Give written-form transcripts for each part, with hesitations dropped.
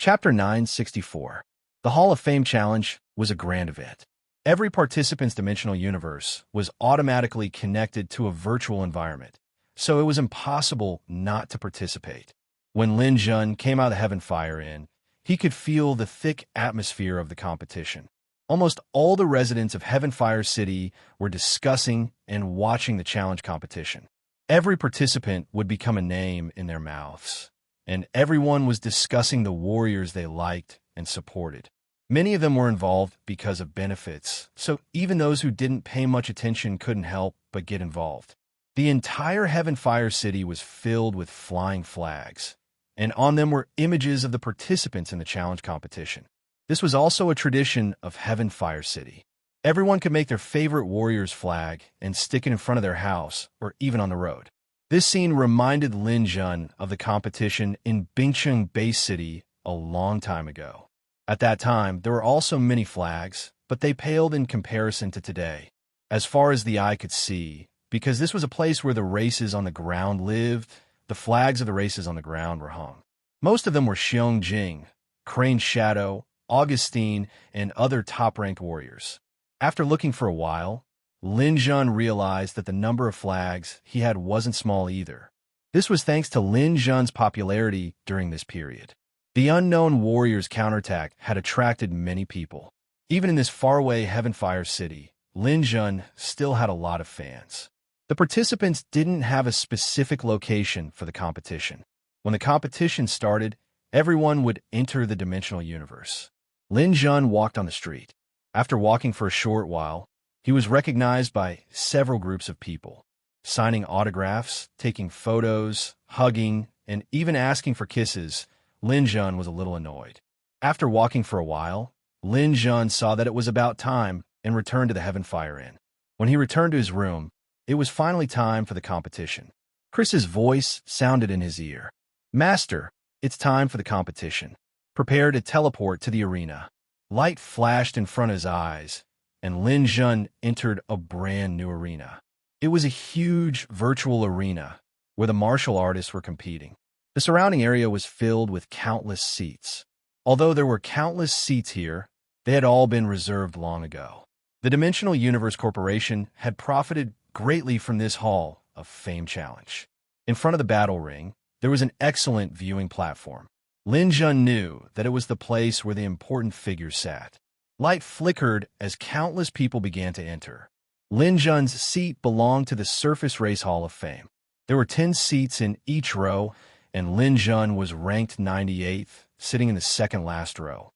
Chapter 964. The Hall of Fame Challenge was a grand event. Every participant's dimensional universe was automatically connected to a virtual environment, so it was impossible not to participate. When Lin Jun came out of the Heaven Fire Inn, he could feel the thick atmosphere of the competition. Almost all the residents of Heaven Fire City were discussing and watching the challenge competition. Every participant would become a name in their mouths, and everyone was discussing the warriors they liked and supported. Many of them were involved because of benefits, so even those who didn't pay much attention couldn't help but get involved. The entire Heaven Fire City was filled with flying flags, and on them were images of the participants in the challenge competition. This was also a tradition of Heaven Fire City. Everyone could make their favorite warrior's flag and stick it in front of their house or even on the road. This scene reminded Lin Jun of the competition in Bingcheng Base City a long time ago. At that time, there were also many flags, but they paled in comparison to today, as far as the eye could see, because this was a place where the races on the ground lived. The flags of the races on the ground were hung. Most of them were Xiong-Jing, Crane Shadow, Augustine, and other top-ranked warriors. After looking for a while, Lin Jun realized that the number of flags he had wasn't small either. This was thanks to Lin Jun's popularity during this period. The unknown warriors' counterattack had attracted many people. Even in this faraway Heaven Fire City, Lin Jun still had a lot of fans. The participants didn't have a specific location for the competition. When the competition started, everyone would enter the dimensional universe. Lin Jun walked on the street. After walking for a short while, he was recognized by several groups of people, signing autographs, taking photos, hugging, and even asking for kisses. Lin Jun was a little annoyed. After walking for a while, Lin Jun saw that it was about time and returned to the Heaven Fire Inn. When he returned to his room, it was finally time for the competition. Chris's voice sounded in his ear. "Master, it's time for the competition. Prepare to teleport to the arena." Light flashed in front of his eyes, and Lin Jun entered a brand new arena. It was a huge virtual arena where the martial artists were competing. The surrounding area was filled with countless seats. Although there were countless seats here, they had all been reserved long ago. The Dimensional Universe Corporation had profited greatly from this Hall of Fame challenge. In front of the battle ring, there was an excellent viewing platform. Lin Jun knew that it was the place where the important figures sat. Light flickered as countless people began to enter. Lin Jun's seat belonged to the Surface Race Hall of Fame. There were 10 seats in each row, and Lin Jun was ranked 98th, sitting in the second last row.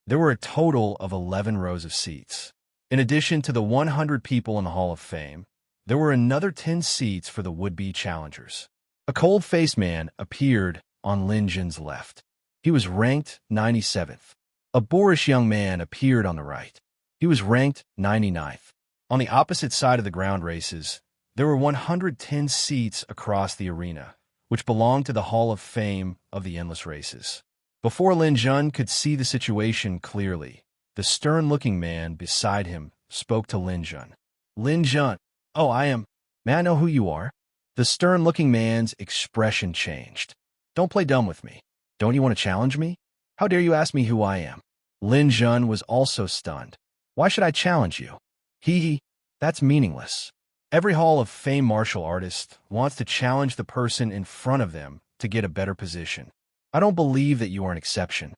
There were a total of 11 rows of seats. In addition to the 100 people in the Hall of Fame, there were another 10 seats for the would-be challengers. A cold-faced man appeared on Lin Jun's left. He was ranked 97th. A boorish young man appeared on the right. He was ranked 99th. On the opposite side of the ground races, there were 110 seats across the arena, which belonged to the Hall of Fame of the Endless Races. Before Lin Jun could see the situation clearly, the stern-looking man beside him spoke to Lin Jun. "Lin Jun, oh, may I know who you are?" The stern-looking man's expression changed. "Don't play dumb with me. Don't you want to challenge me? How dare you ask me who I am?" Lin Jun was also stunned. "Why should I challenge you?" That's meaningless. Every Hall of Fame martial artist wants to challenge the person in front of them to get a better position. I don't believe that you are an exception."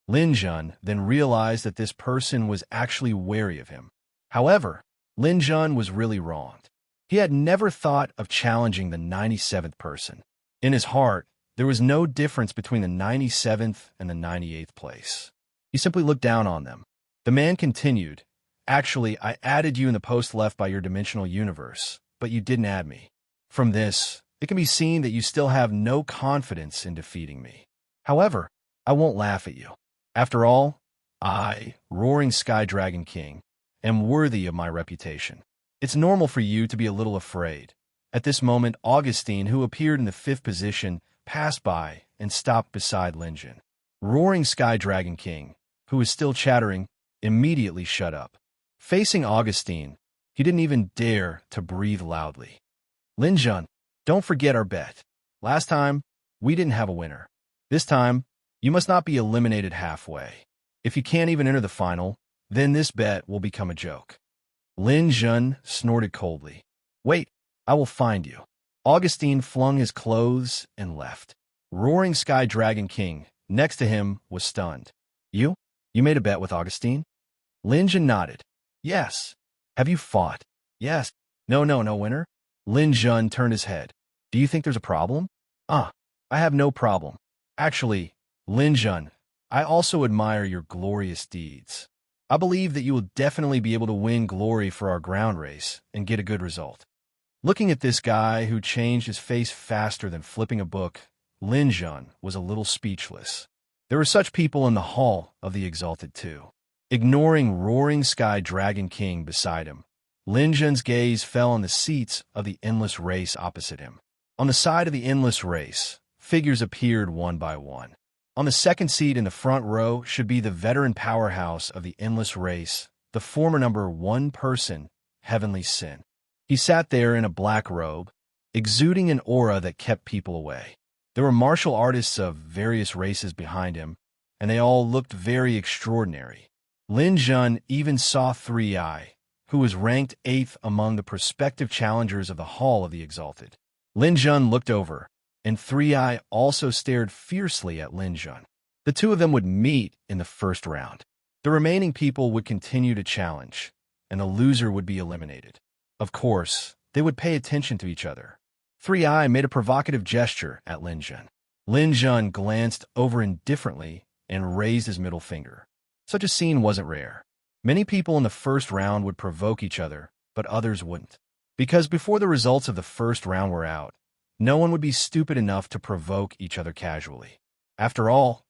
Lin Jun then realized that this person was actually wary of him. However, Lin Jun was really wronged. He had never thought of challenging the 97th person. In his heart, there was no difference between the 97th and the 98th place. He simply looked down on them. The man continued, "Actually, I added you in the post left by your dimensional universe, but you didn't add me. From this, it can be seen that you still have no confidence in defeating me. However, I won't laugh at you. After all, I, Roaring Sky Dragon King, am worthy of my reputation. It's normal for you to be a little afraid." At this moment, Augustine, who appeared in the 5th position, passed by and stopped beside Lin Jun. Roaring Sky Dragon King, who was still chattering, immediately shut up. Facing Augustine, he didn't even dare to breathe loudly. "Lin Jun, don't forget our bet. Last time, we didn't have a winner. This time, You must not be eliminated halfway. If you can't even enter the final, then this bet will become a joke. Lin Jun snorted coldly. Wait, I will find you. Augustine flung his clothes and left. Roaring Sky Dragon King, next to him, was stunned. You? You made a bet with Augustine? Lin Jun nodded. Yes. Have you fought? Yes. No, winner. Lin Jun turned his head. Do you think there's a problem? I have no problem. Actually, Lin Jun, I also admire your glorious deeds. I believe that you will definitely be able to win glory for our ground race and get a good result. Looking at this guy who changed his face faster than flipping a book, Lin Jun was a little speechless. There were such people in the Hall of the Exalted too. Ignoring Roaring Sky Dragon King beside him, Lin Jun's gaze fell on the seats of the endless race opposite him. On the side of the endless race, figures appeared one by one. On the second seat in the front row should be the veteran powerhouse of the endless race, the former number 1 person, Heavenly Sin. He sat there in a black robe, exuding an aura that kept people away. There were martial artists of various races behind him, and they all looked very extraordinary. Lin Jun even saw 3i, who was ranked 8th among the prospective challengers of the Hall of the Exalted. Lin Jun looked over, and 3i also stared fiercely at Lin Jun. The two of them would meet in the first round. The remaining people would continue to challenge, and the loser would be eliminated. Of course, they would pay attention to each other. 3i made a provocative gesture at Lin Jun. Lin Jun glanced over indifferently and raised his middle finger. Such a scene wasn't rare. Many people in the first round would provoke each other, but others wouldn't. Because before the results of the first round were out, no one would be stupid enough to provoke each other casually. After all,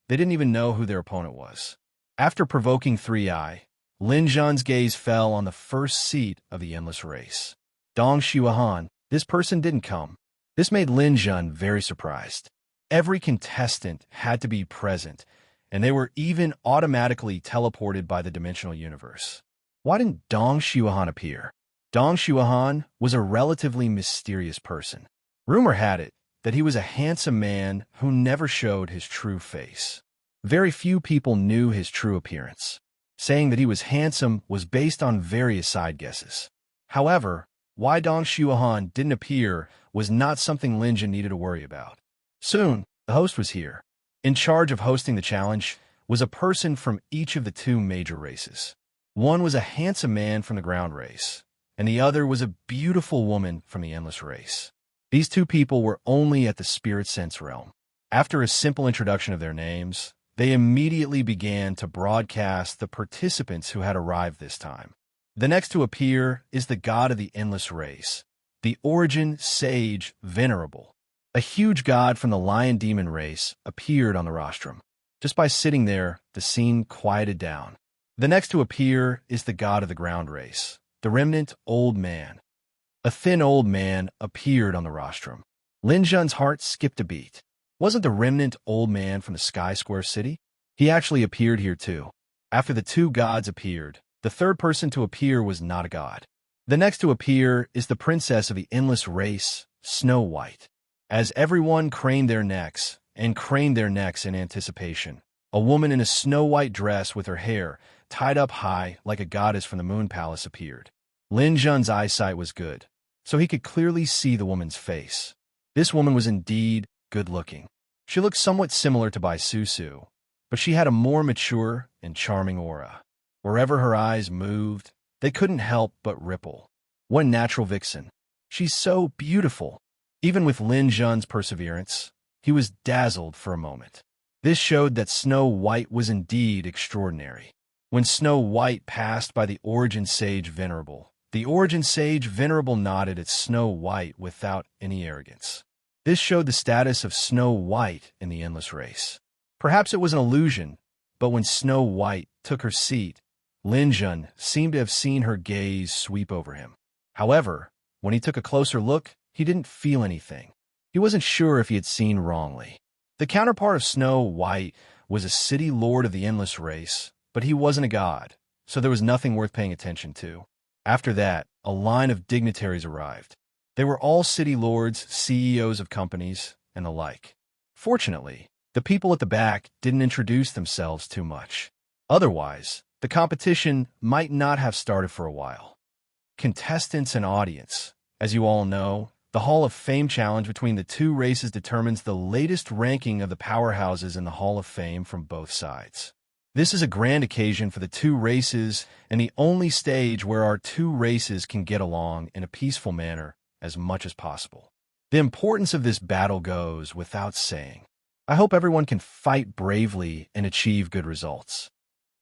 they didn't even know who their opponent was. After provoking 3i, Lin Jun's gaze fell on the first seat of the endless race. Dong Xiuhan, this person didn't come. This made Lin Jun very surprised. Every contestant had to be present, and they were even automatically teleported by the dimensional universe. Why didn't Dong Xiuhan appear? Dong Xiuhan was a relatively mysterious person. Rumor had it that he was a handsome man who never showed his true face. Very few people knew his true appearance. Saying that he was handsome was based on various side guesses. However, why Dong Xiuhan didn't appear was not something Lin Jun needed to worry about. Soon, the host was here. In charge of hosting the challenge was a person from each of the 2 major races. One was a handsome man from the ground race, and the other was a beautiful woman from the endless race. These 2 people were only at the spirit sense realm. After a simple introduction of their names, they immediately began to broadcast the participants who had arrived this time. The next to appear is the god of the endless race, the Origin Sage Venerable. A huge god from the lion demon race appeared on the rostrum. Just by sitting there, the scene quieted down. The next to appear is the god of the ground race, the remnant old man. A thin old man appeared on the rostrum. Lin Jun's heart skipped a beat. Wasn't the remnant old man from the Sky Square City? He actually appeared here too. After the 2 gods appeared, the third person to appear was not a god. The next to appear is the princess of the endless race, Snow White. As everyone craned their necks in anticipation, a woman in a snow-white dress with her hair tied up high like a goddess from the Moon Palace appeared. Lin Jun's eyesight was good, so he could clearly see the woman's face. This woman was indeed good-looking. She looked somewhat similar to Bai Susu, but she had a more mature and charming aura. Wherever her eyes moved, they couldn't help but ripple. One natural vixen. She's so beautiful. Even with Lin Jun's perseverance, he was dazzled for a moment. This showed that Snow White was indeed extraordinary. When Snow White passed by the Origin Sage Venerable, the Origin Sage Venerable nodded at Snow White without any arrogance. This showed the status of Snow White in the endless race. Perhaps it was an illusion, but when Snow White took her seat, Lin Jun seemed to have seen her gaze sweep over him. However, when he took a closer look, he didn't feel anything. He wasn't sure if he had seen wrongly. The counterpart of Snow White was a city lord of the endless race, but he wasn't a god, so there was nothing worth paying attention to. After that, a line of dignitaries arrived. They were all city lords, CEOs of companies, and the like. Fortunately, the The people at the back didn't introduce themselves too much. Otherwise, the competition might not have started for a while. Contestants and audience. As you all know, the Hall of Fame challenge between the two races determines the latest ranking of the powerhouses in the Hall of Fame from both sides. This is a grand occasion for the two races and the only stage where our two races can get along in a peaceful manner as much as possible. The importance of this battle goes without saying. I hope everyone can fight bravely and achieve good results.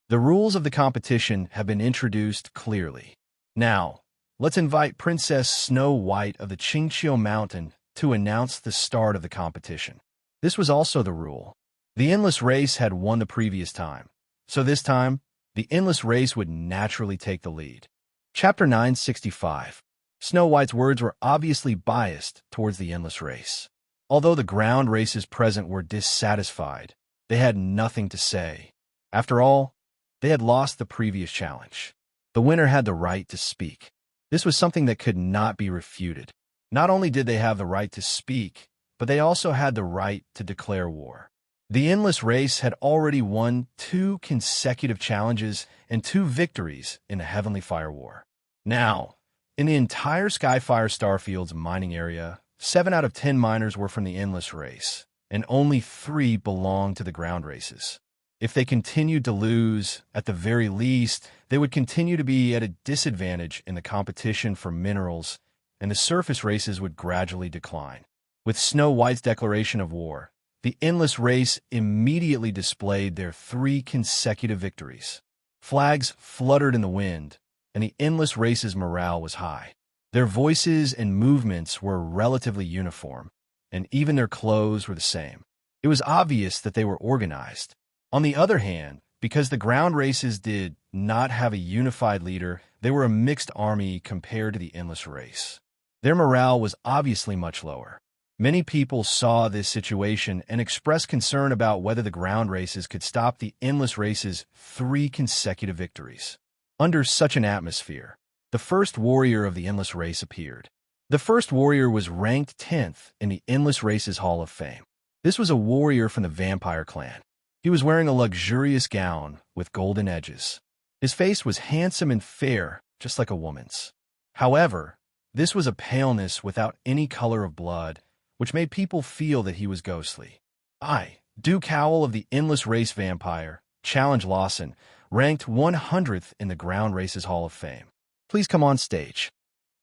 The rules of the competition have been introduced clearly. Now, let's invite Princess Snow White of the Qingqiu Mountain to announce the start of the competition. This was also the rule. The endless race had won the previous time, so this time, the endless race would naturally take the lead. Chapter 965. Snow White's words were obviously biased towards the endless race. Although the ground races present were dissatisfied, they had nothing to say. After all, they had lost the previous challenge. The winner had the right to speak. This was something that could not be refuted. Not only did they have the right to speak, but they also had the right to declare war. The endless race had already won 2 consecutive challenges and 2 victories in the Heavenly Fire War. Now, in the entire Skyfire Starfield's mining area, 7 out of 10 miners were from the endless race, and only 3 belonged to the ground races. If they continued to lose, at the very least, they would continue to be at a disadvantage in the competition for minerals, and the surface races would gradually decline. With Snow White's declaration of war, the endless race immediately displayed their 3 consecutive victories. Flags fluttered in the wind, and the endless race's morale was high. Their voices and movements were relatively uniform, and even their clothes were the same. It was obvious that they were organized. On the other hand, because the ground races did not have a unified leader, they were a mixed army compared to the endless race. Their morale was obviously much lower. Many people saw this situation and expressed concern about whether the ground races could stop the endless race's 3 consecutive victories. Under such an atmosphere, the first warrior of the endless race appeared. The first warrior was ranked 10th in the endless race's Hall of Fame. This was a warrior from the vampire clan. He was wearing a luxurious gown with golden edges. His face was handsome and fair, just like a woman's. However, this was a paleness without any color of blood, which made people feel that he was ghostly. I, Duke Howl of the Endless Race Vampire, challenge Lawson, ranked 100th in the Ground Races Hall of Fame. Please come on stage.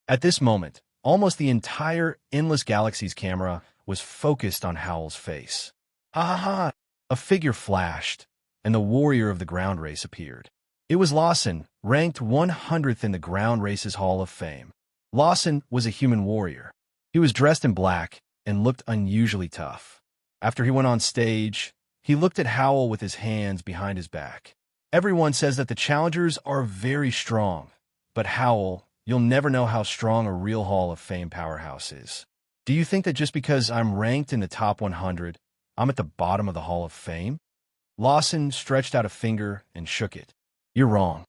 At this moment, almost the entire Endless Galaxy's camera was focused on Howl's face. Ha! A figure flashed, and the warrior of the ground race appeared. It was Lawson, ranked 100th in the Ground Races Hall of Fame. Lawson was a human warrior. He was dressed in black and looked unusually tough. After he went on stage, he looked at Howl with his hands behind his back. Everyone says that the challengers are very strong, but Howl, you'll never know how strong a real Hall of Fame powerhouse is. Do you think that just because I'm ranked in the top 100, I'm at the bottom of the Hall of Fame? Lawson stretched out a finger and shook it. You're wrong.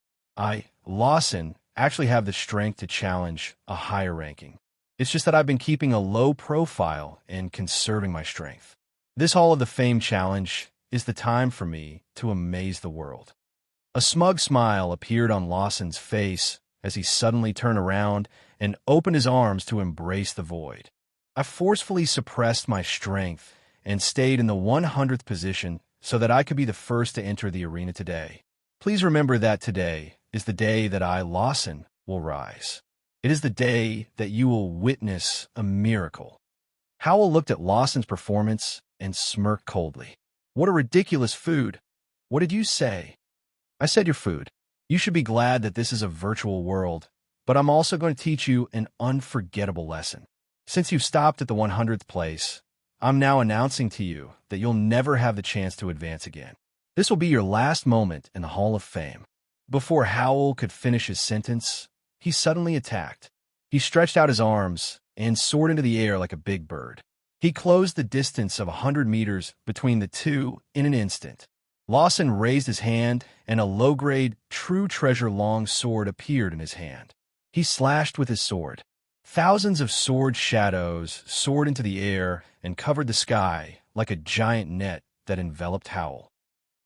Lawson, actually have the strength to challenge a higher ranking. It's just that I've been keeping a low profile and conserving my strength. This Hall of the Fame challenge is the time for me to amaze the world. A smug smile appeared on Lawson's face as he suddenly turned around and opened his arms to embrace the void. I forcefully suppressed my strength and stayed in the 100th position so that I could be the first to enter the arena today. Please remember that today is the day that I, Lawson, will rise. It is the day that you will witness a miracle. Howl looked at Lawson's performance and smirked coldly. What a ridiculous food. What did you say? I said your food. You should be glad that this is a virtual world, but I'm also going to teach you an unforgettable lesson. Since you've stopped at the 100th place, I'm now announcing to you that you'll never have the chance to advance again. This will be your last moment in the Hall of Fame. Before Howl could finish his sentence, he suddenly attacked. He stretched out his arms and soared into the air like a big bird. He closed the distance of 100 meters between the two in an instant. Lawson raised his hand, and a low-grade, true treasure long sword appeared in his hand. He slashed with his sword. Thousands of sword shadows soared into the air and covered the sky like a giant net that enveloped Howl.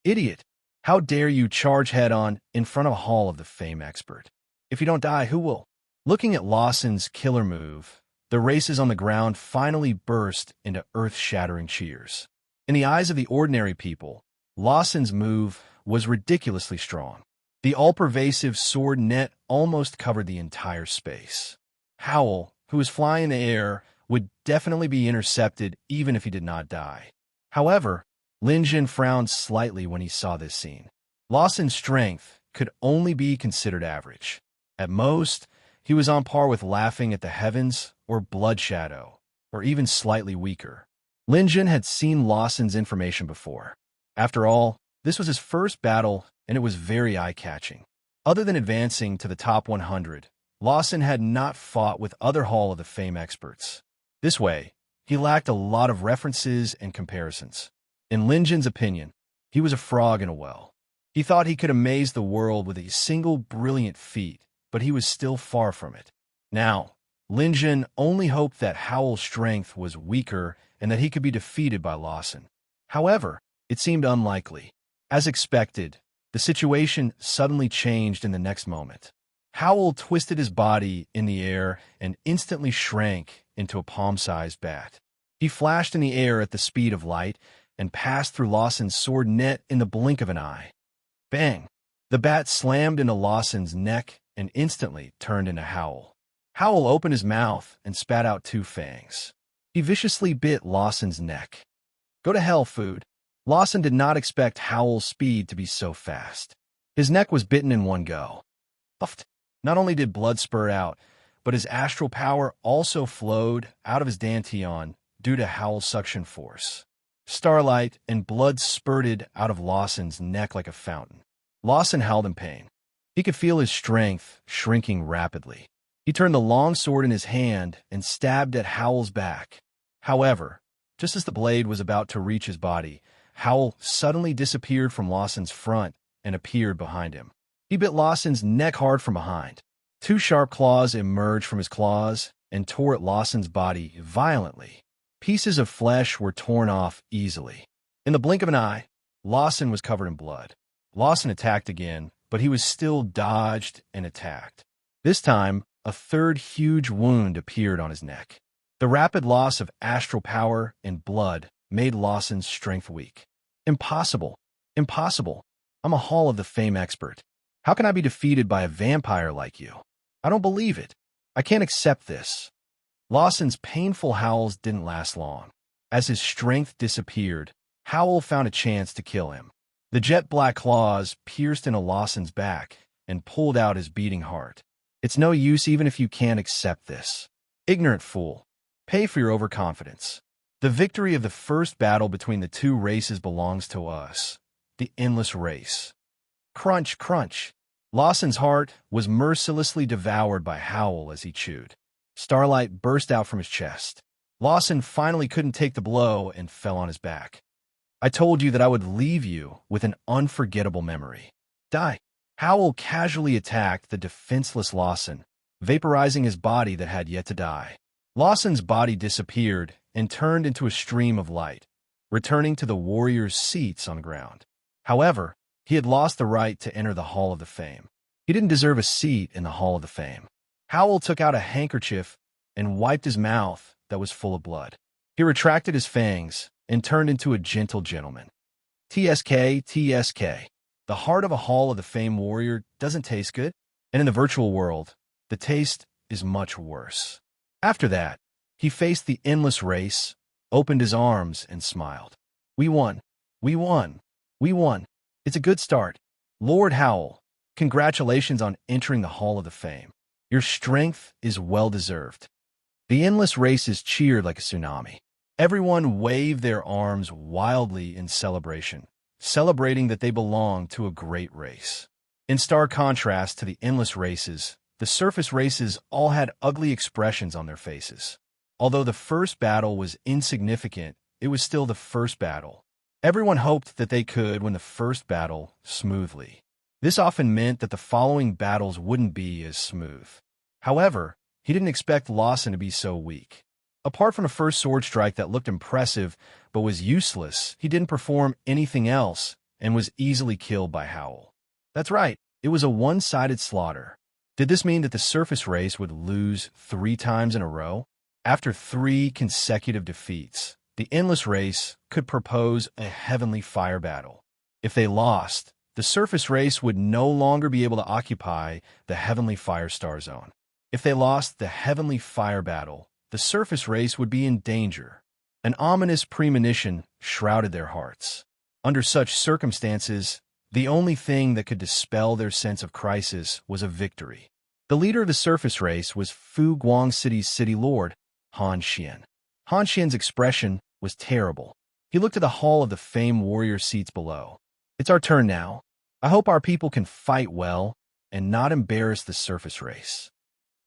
Idiot! How dare you charge head-on in front of a Hall of the Fame expert? If you don't die, who will? Looking at Lawson's killer move, the races on the ground finally burst into earth-shattering cheers. In the eyes of the ordinary people, Lawson's move was ridiculously strong. The all-pervasive sword net almost covered the entire space. Howl, who was flying in the air, would definitely be intercepted even if he did not die. However, Lin Jin frowned slightly when he saw this scene. Lawson's strength could only be considered average. At most, he was on par with Laughing at the Heavens or Blood Shadow, or even slightly weaker. Lin Jin had seen Lawson's information before. After all, this was his first battle, and it was very eye-catching. Other than advancing to the top 100, Lawson had not fought with other Hall of the Fame experts. This way, he lacked a lot of references and comparisons. In Lin Jin's opinion, he was a frog in a well. He thought he could amaze the world with a single brilliant feat, but he was still far from it. Now, Lin Jin only hoped that Howl's strength was weaker and that he could be defeated by Lawson. However, it seemed unlikely. As expected, the situation suddenly changed in the next moment. Howl twisted his body in the air and instantly shrank into a palm-sized bat. He flashed in the air at the speed of light and passed through Lawson's sword net in the blink of an eye. Bang! The bat slammed into Lawson's neck and instantly turned into Howl. Howl opened his mouth and spat out 2 fangs. He viciously bit Lawson's neck. Go to hell, food. Lawson did not expect Howl's speed to be so fast. His neck was bitten in one go. Puffed. Not only did blood spurt out, but his astral power also flowed out of his dantian due to Howl's suction force. Starlight and blood spurted out of Lawson's neck like a fountain. Lawson howled in pain. He could feel his strength shrinking rapidly. He turned the long sword in his hand and stabbed at Howl's back. However, just as the blade was about to reach his body, Howl suddenly disappeared from Lawson's front and appeared behind him. He bit Lawson's neck hard from behind. 2 sharp claws emerged from his claws and tore at Lawson's body violently. Pieces of flesh were torn off easily. In the blink of an eye, Lawson was covered in blood. Lawson attacked again, but he was still dodged and attacked. This time, a 3rd huge wound appeared on his neck. The rapid loss of astral power and blood made Lawson's strength weak. Impossible. Impossible. I'm a Hall of the Fame expert. How can I be defeated by a vampire like you? I don't believe it. I can't accept this. Lawson's painful howls didn't last long. As his strength disappeared, Howl found a chance to kill him. The jet-black claws pierced into Lawson's back and pulled out his beating heart. It's no use even if you can't accept this. Ignorant fool. Pay for your overconfidence. The victory of the first battle between the 2 races belongs to us. The endless race. Crunch, crunch. Lawson's heart was mercilessly devoured by Howl as he chewed. Starlight burst out from his chest. Lawson finally couldn't take the blow and fell on his back. I told you that I would leave you with an unforgettable memory. Die. Howl casually attacked the defenseless Lawson, vaporizing his body that had yet to die. Lawson's body disappeared and turned into a stream of light, returning to the warriors' seats on the ground. However, he had lost the right to enter the Hall of the Fame. He didn't deserve a seat in the Hall of the Fame. Howl took out a handkerchief and wiped his mouth that was full of blood. He retracted his fangs and turned into a gentle gentleman. TSK, TSK. The heart of a Hall of the Fame warrior doesn't taste good, and in the virtual world, the taste is much worse. After that, he faced the endless race, opened his arms, and smiled. We won. We won. We won. It's a good start. Lord Howl, congratulations on entering the Hall of the Fame. Your strength is well-deserved. The endless races cheered like a tsunami. Everyone waved their arms wildly in celebration, celebrating that they belonged to a great race. In stark contrast to the endless races, the surface races all had ugly expressions on their faces. Although the first battle was insignificant, it was still the first battle. Everyone hoped that they could win the first battle smoothly. This often meant that the following battles wouldn't be as smooth. However, he didn't expect Lawson to be so weak. Apart from a first sword strike that looked impressive, but was useless. He didn't perform anything else and was easily killed by Howl. That's right, it was a one-sided slaughter. Did this mean that the surface race would lose 3 times in a row? After 3 consecutive defeats, the endless race could propose a heavenly fire battle. If they lost, the surface race would no longer be able to occupy the heavenly fire star zone. If they lost the heavenly fire battle, the surface race would be in danger. An ominous premonition shrouded their hearts. Under such circumstances, the only thing that could dispel their sense of crisis was a victory. The leader of the surface race was Fu Guang City's city lord, Han Xian. Han Xian's expression was terrible. He looked at the hall of the famed warrior seats below. It's our turn now. I hope our people can fight well and not embarrass the surface race.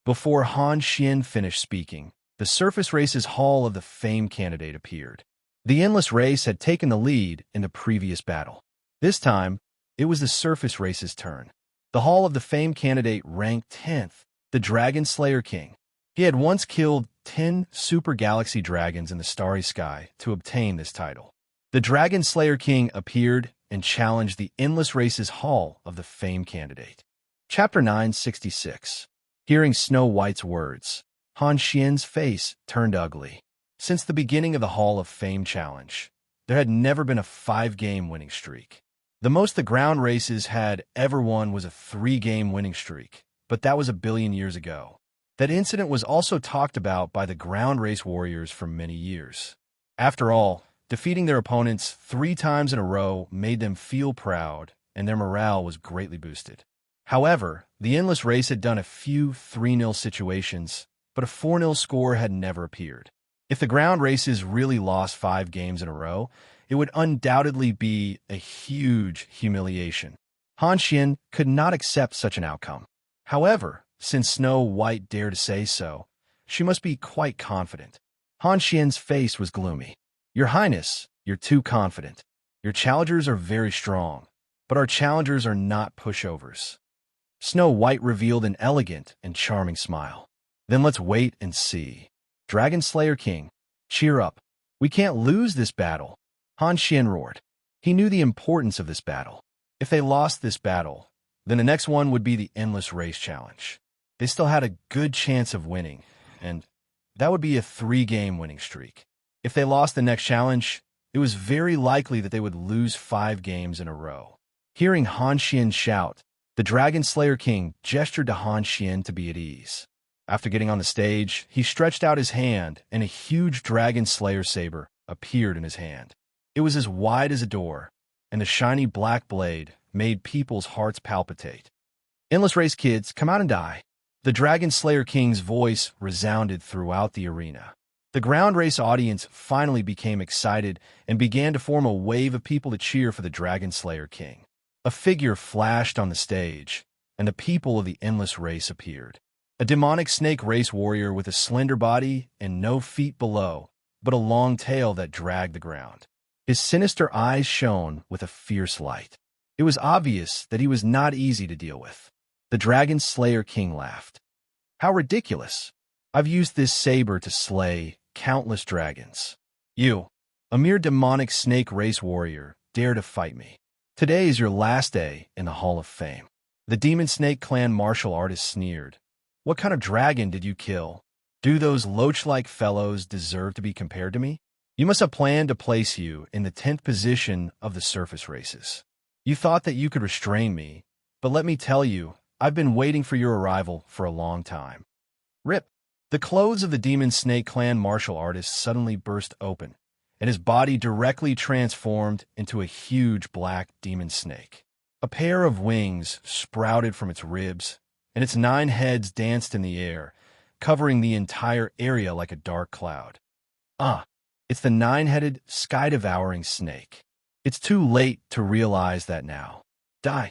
Before Han Xian finished speaking, the surface race's hall of the famed candidate appeared. The endless race had taken the lead in the previous battle. This time, it was the surface race's turn. The hall of the famed candidate ranked 10th, the Dragon Slayer King. He had once killed 10 super galaxy dragons in the starry sky to obtain this title. The Dragon Slayer King appeared and challenged the endless race's hall of the famed candidate. Chapter 966. Hearing Snow White's words, Han Xian's face turned ugly. Since the beginning of the Hall of Fame challenge, there had never been a 5-game winning streak. The most the ground races had ever won was a 3-game winning streak, but that was a billion years ago. That incident was also talked about by the ground race warriors for many years. After all, defeating their opponents 3 times in a row made them feel proud, and their morale was greatly boosted. However, the endless race had done a few 3-0 situations, but a 4-0 score had never appeared. If the ground races really lost 5 games in a row, it would undoubtedly be a huge humiliation. Han Xian could not accept such an outcome. However, since Snow White dared to say so, she must be quite confident. Han Xian's face was gloomy. Your Highness, you're too confident. Your challengers are very strong, but our challengers are not pushovers. Snow White revealed an elegant and charming smile. Then let's wait and see. Dragon Slayer King, cheer up. We can't lose this battle. Han Xian roared. He knew the importance of this battle. If they lost this battle, then the next one would be the Endless Race Challenge. They still had a good chance of winning, and that would be a 3-game winning streak. If they lost the next challenge, it was very likely that they would lose 5 games in a row. Hearing Han Xian shout, the Dragon Slayer King gestured to Han Xian to be at ease. After getting on the stage, he stretched out his hand, and a huge Dragon Slayer saber appeared in his hand. It was as wide as a door, and the shiny black blade made people's hearts palpitate. Endless Race kids, come out and die. The Dragon Slayer King's voice resounded throughout the arena. The ground race audience finally became excited and began to form a wave of people to cheer for the Dragon Slayer King. A figure flashed on the stage, and the people of the Endless Race appeared. A demonic snake race warrior with a slender body and no feet below, but a long tail that dragged the ground. His sinister eyes shone with a fierce light. It was obvious that he was not easy to deal with. The Dragon Slayer King laughed. How ridiculous! I've used this saber to slay countless dragons. You, a mere demonic snake race warrior, dare to fight me. Today is your last day in the Hall of Fame. The Demon Snake Clan martial artist sneered. What kind of dragon did you kill? Do those loach-like fellows deserve to be compared to me? You must have planned to place you in the 10th position of the surface races. You thought that you could restrain me, but let me tell you, I've been waiting for your arrival for a long time. Rip! The clothes of the Demon Snake Clan martial artist suddenly burst open, and his body directly transformed into a huge black demon snake. A pair of wings sprouted from its ribs, and its 9 heads danced in the air, covering the entire area like a dark cloud. It's the 9-headed, sky-devouring snake. It's too late to realize that now. Die!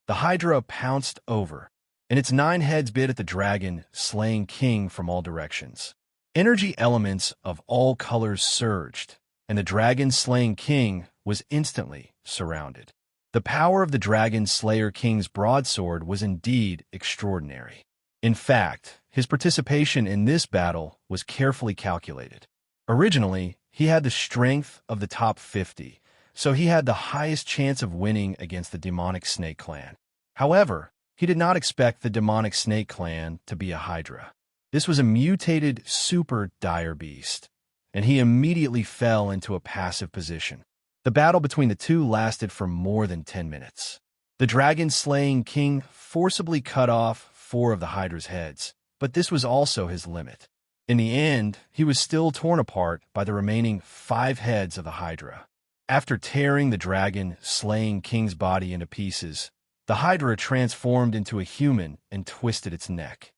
The Hydra pounced over, and its 9 heads bit at the dragon, slaying King from all directions. Energy elements of all colors surged, and the dragon slaying King was instantly surrounded. The power of the Dragon Slayer King's broadsword was indeed extraordinary. In fact, his participation in this battle was carefully calculated. Originally, He had the strength of the top 50, so he had the highest chance of winning against the demonic snake clan. However, he did not expect the demonic snake clan to be a hydra. This was a mutated, super dire beast, and he immediately fell into a passive position. The battle between the two lasted for more than 10 minutes. The dragon-slaying king forcibly cut off 4 of the hydra's heads, but this was also his limit. In the end, he was still torn apart by the remaining 5 heads of the hydra. After tearing the dragon-slaying king's body into pieces, the hydra transformed into a human and twisted its neck.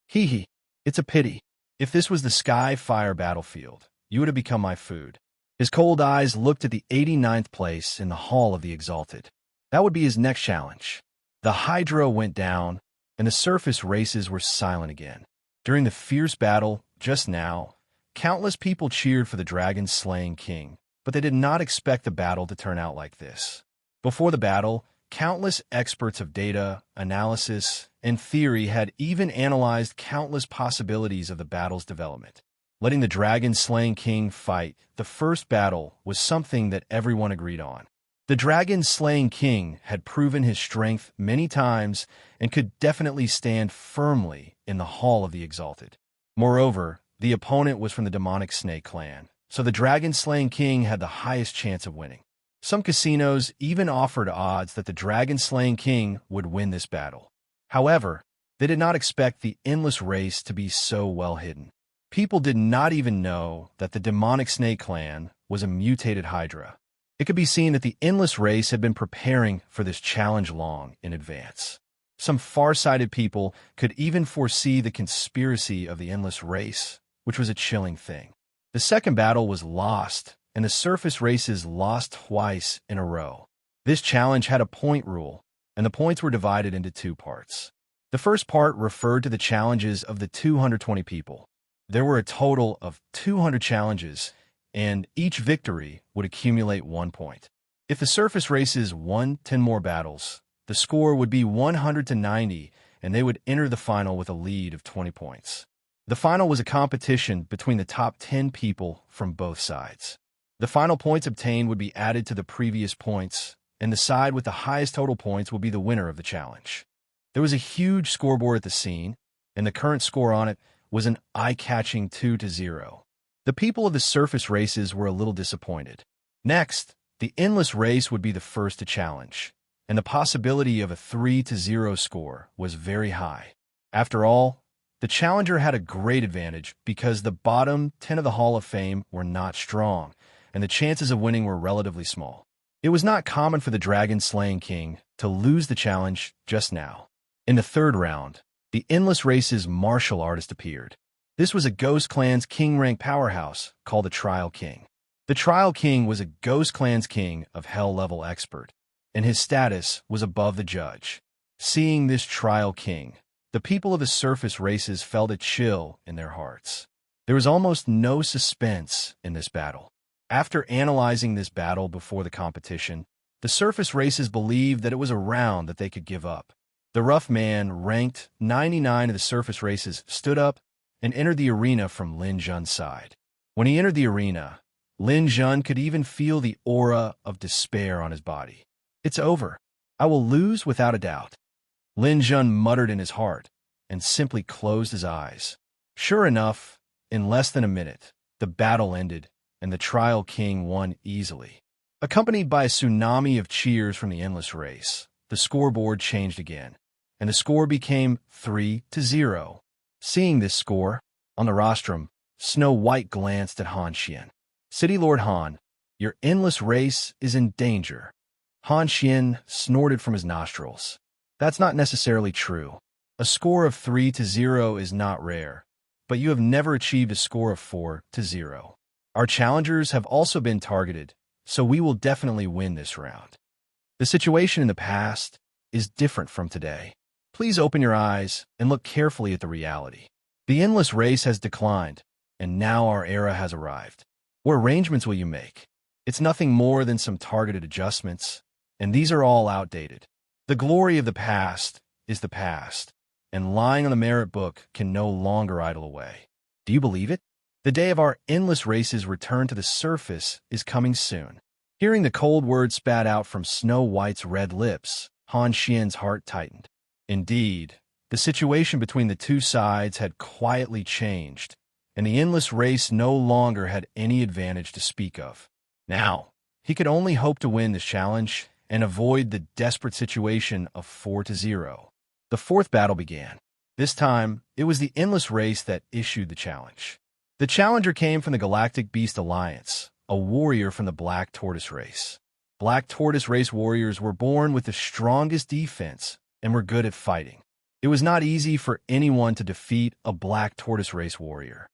Hee hee, it's a pity. If this was the sky-fire battlefield, you would have become my food. His cold eyes looked at the 89th place in the Hall of the Exalted. That would be his next challenge. The hydra went down, and the surface races were silent again. During the fierce battle just now, countless people cheered for the dragon-slaying king, but they did not expect the battle to turn out like this. Before the battle, countless experts of data, analysis, and theory had even analyzed countless possibilities of the battle's development. Letting the dragon-slaying king fight the first battle was something that everyone agreed on. The dragon-slaying king had proven his strength many times and could definitely stand firmly in the Hall of the Exalted. Moreover, the opponent was from the demonic snake clan, so the dragon-slaying king had the highest chance of winning. Some casinos even offered odds that the dragon-slaying king would win this battle. However, they did not expect the endless race to be so well hidden. People did not even know that the demonic snake clan was a mutated hydra. It could be seen that the endless race had been preparing for this challenge long in advance. Some far-sighted people could even foresee the conspiracy of the endless race, which was a chilling thing. The second battle was lost, and the surface races lost twice in a row. This challenge had a point rule, and the points were divided into 2 parts. The first part referred to the challenges of the 220 people. There were a total of 200 challenges, and each victory would accumulate 1 point. If the surface races won 10 more battles, the score would be 100-90, and they would enter the final with a lead of 20 points. The final was a competition between the top 10 people from both sides. The final points obtained would be added to the previous points, and the side with the highest total points would be the winner of the challenge. There was a huge scoreboard at the scene, and the current score on it was an eye-catching 2-0. The people of the surface races were a little disappointed. Next, the endless race would be the first to challenge, and the possibility of a 3-0 score was very high. After all, the challenger had a great advantage because the bottom 10 of the Hall of Fame were not strong, and the chances of winning were relatively small. It was not common for the dragon-slaying king to lose the challenge just now. In the third round, the endless race's martial artist appeared. This was a Ghost Clan's king-rank powerhouse called the Trial King. The Trial King was a Ghost Clan's king of hell-level expert, and his status was above the judge. Seeing this Trial King, the people of the surface races felt a chill in their hearts. There was almost no suspense in this battle. After analyzing this battle before the competition, the surface races believed that it was a round that they could give up. The rough man, ranked 99 of the surface races, stood up and entered the arena from Lin Jun's side. When he entered the arena, Lin Jun could even feel the aura of despair on his body. "It's over. I will lose without a doubt." Lin Jun muttered in his heart and simply closed his eyes. Sure enough, in less than a minute, the battle ended and the Trial King won easily. Accompanied by a tsunami of cheers from the endless race, the scoreboard changed again, and the score became 3-0. Seeing this score, on the rostrum, Snow White glanced at Han Xian. "City Lord Han, your endless race is in danger." Han Xian snorted from his nostrils. "That's not necessarily true. A score of 3-0 is not rare, but you have never achieved a score of 4-0. Our challengers have also been targeted, so we will definitely win this round. The situation in the past is different from today. Please open your eyes and look carefully at the reality. The endless race has declined, and now our era has arrived. What arrangements will you make? It's nothing more than some targeted adjustments, and these are all outdated. The glory of the past is the past, and lying on the merit book can no longer idle away. Do you believe it? The day of our endless race's return to the surface is coming soon. Hearing the cold words spat out from Snow White's red lips, Han Xian's heart tightened. Indeed, the situation between the two sides had quietly changed, and the endless race no longer had any advantage to speak of. Now, he could only hope to win this challenge and avoid the desperate situation of 4-0. The fourth battle began. This time, it was the endless race that issued the challenge. The challenger came from the Galactic Beast Alliance, a warrior from the Black Tortoise race. Black Tortoise race warriors were born with the strongest defense and were good at fighting. It was not easy for anyone to defeat a Black Tortoise race warrior.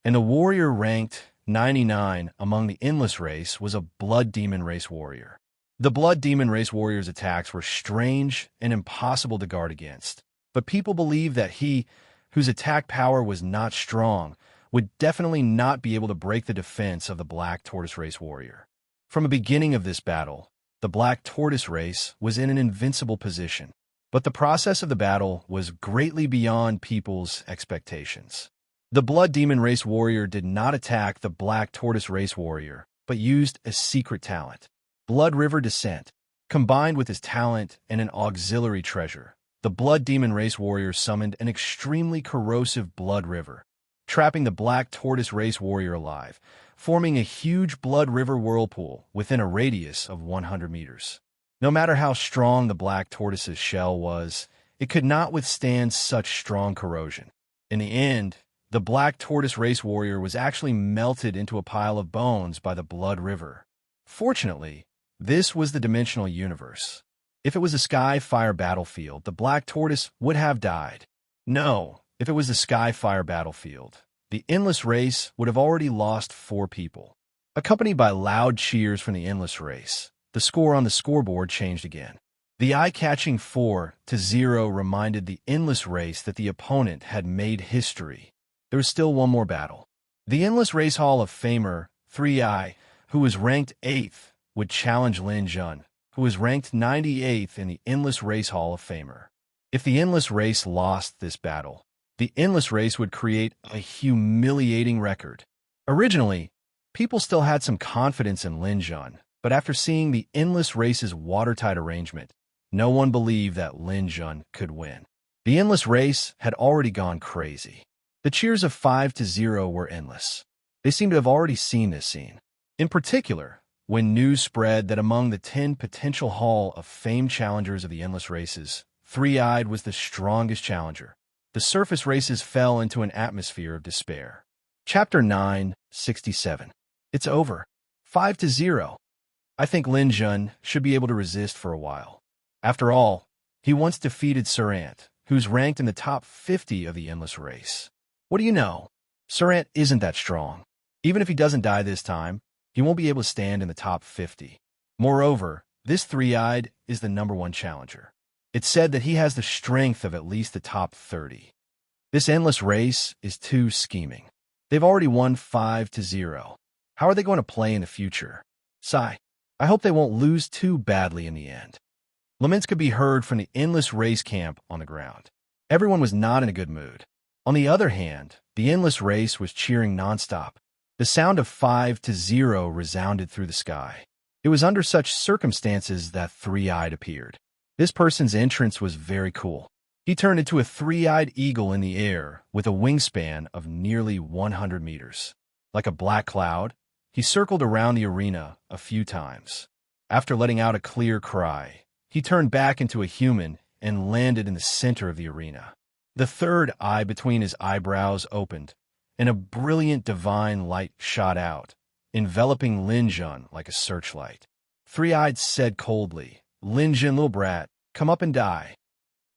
And the warrior ranked 99 among the endless race was a Blood Demon race warrior. The Blood Demon race warrior's attacks were strange and impossible to guard against, but people believed that he, whose attack power was not strong, would definitely not be able to break the defense of the Black Tortoise race warrior. From the beginning of this battle, the Black Tortoise race was in an invincible position, but the process of the battle was greatly beyond people's expectations. The Blood Demon race warrior did not attack the Black Tortoise race warrior, but used a secret talent. Blood River Descent. Combined with his talent and an auxiliary treasure, the Blood Demon race warrior summoned an extremely corrosive blood river, trapping the Black Tortoise race warrior alive, forming a huge blood river whirlpool within a radius of 100 meters. No matter how strong the Black Tortoise's shell was, it could not withstand such strong corrosion. In the end, the Black Tortoise race warrior was actually melted into a pile of bones by the blood river. Fortunately, this was the dimensional universe. If it was a sky-fire battlefield, the Black Tortoise would have died. No, if it was the sky-fire battlefield, the endless race would have already lost 4 people. Accompanied by loud cheers from the endless race, the score on the scoreboard changed again. The eye-catching 4-0 reminded the endless race that the opponent had made history. There was still one more battle. The endless race Hall of Famer, 3i, who was ranked 8th, would challenge Lin Jun, who was ranked 98th in the Endless Race Hall of Famer. If the Endless Race lost this battle, the Endless Race would create a humiliating record. Originally, people still had some confidence in Lin Jun, but after seeing the Endless Race's watertight arrangement, no one believed that Lin Jun could win. The Endless Race had already gone crazy. The cheers of 5-0 were endless. They seemed to have already seen this scene. In particular, when news spread that among the 10 potential Hall of Fame challengers of the endless races, 3-eyed was the strongest challenger. The surface races fell into an atmosphere of despair. Chapter 9:67. It's over. 5-0. I think Lin Jun should be able to resist for a while. After all, he once defeated Serene, who's ranked in the top 50 of the endless race. What do you know? Serene isn't that strong. Even if he doesn't die this time, he won't be able to stand in the top 50. Moreover, this 3-eyed is the #1 challenger. It's said that he has the strength of at least the top 30. This endless race is too scheming. They've already won 5-0. How are they going to play in the future? Sigh. I hope they won't lose too badly in the end. Laments could be heard from the endless race camp on the ground. Everyone was not in a good mood. On the other hand, the endless race was cheering nonstop. The sound of 5-0 resounded through the sky. It was under such circumstances that 3-eyed appeared. This person's entrance was very cool. He turned into a 3-eyed eagle in the air with a wingspan of nearly 100 meters. Like a black cloud, he circled around the arena a few times. After letting out a clear cry, he turned back into a human and landed in the center of the arena. The third eye between his eyebrows opened, and a brilliant divine light shot out, enveloping Lin Jun like a searchlight. 3-eyed said coldly, "Lin Jun, little brat, come up and die."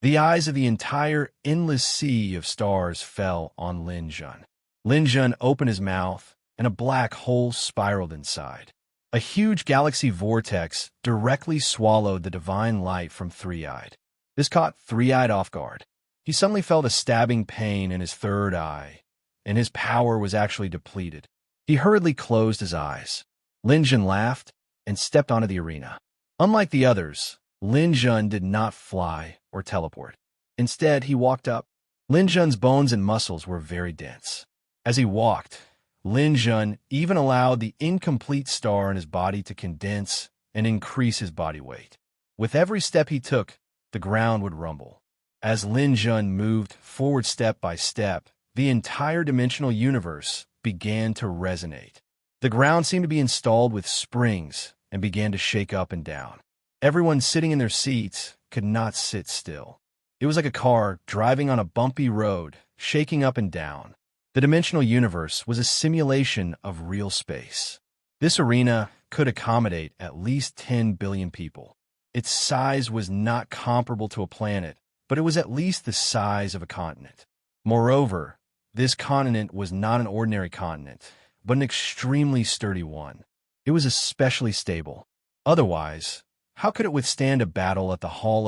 The eyes of the entire endless sea of stars fell on Lin Jun. Lin Jun opened his mouth, and a black hole spiraled inside. A huge galaxy vortex directly swallowed the divine light from 3-eyed. This caught 3-eyed off guard. He suddenly felt a stabbing pain in his third eye, and his power was actually depleted. He hurriedly closed his eyes. Lin Jun laughed and stepped onto the arena. Unlike the others, Lin Jun did not fly or teleport. Instead, he walked up. Lin Jun's bones and muscles were very dense. As he walked, Lin Jun even allowed the incomplete star in his body to condense and increase his body weight. With every step he took, the ground would rumble. As Lin Jun moved forward step by step, the entire dimensional universe began to resonate. The ground seemed to be installed with springs and began to shake up and down. Everyone sitting in their seats could not sit still. It was like a car driving on a bumpy road, shaking up and down. The dimensional universe was a simulation of real space. This arena could accommodate at least 10 billion people. Its size was not comparable to a planet, but it was at least the size of a continent. Moreover, this continent was not an ordinary continent, but an extremely sturdy one. It was especially stable. Otherwise, how could it withstand a battle at the Hall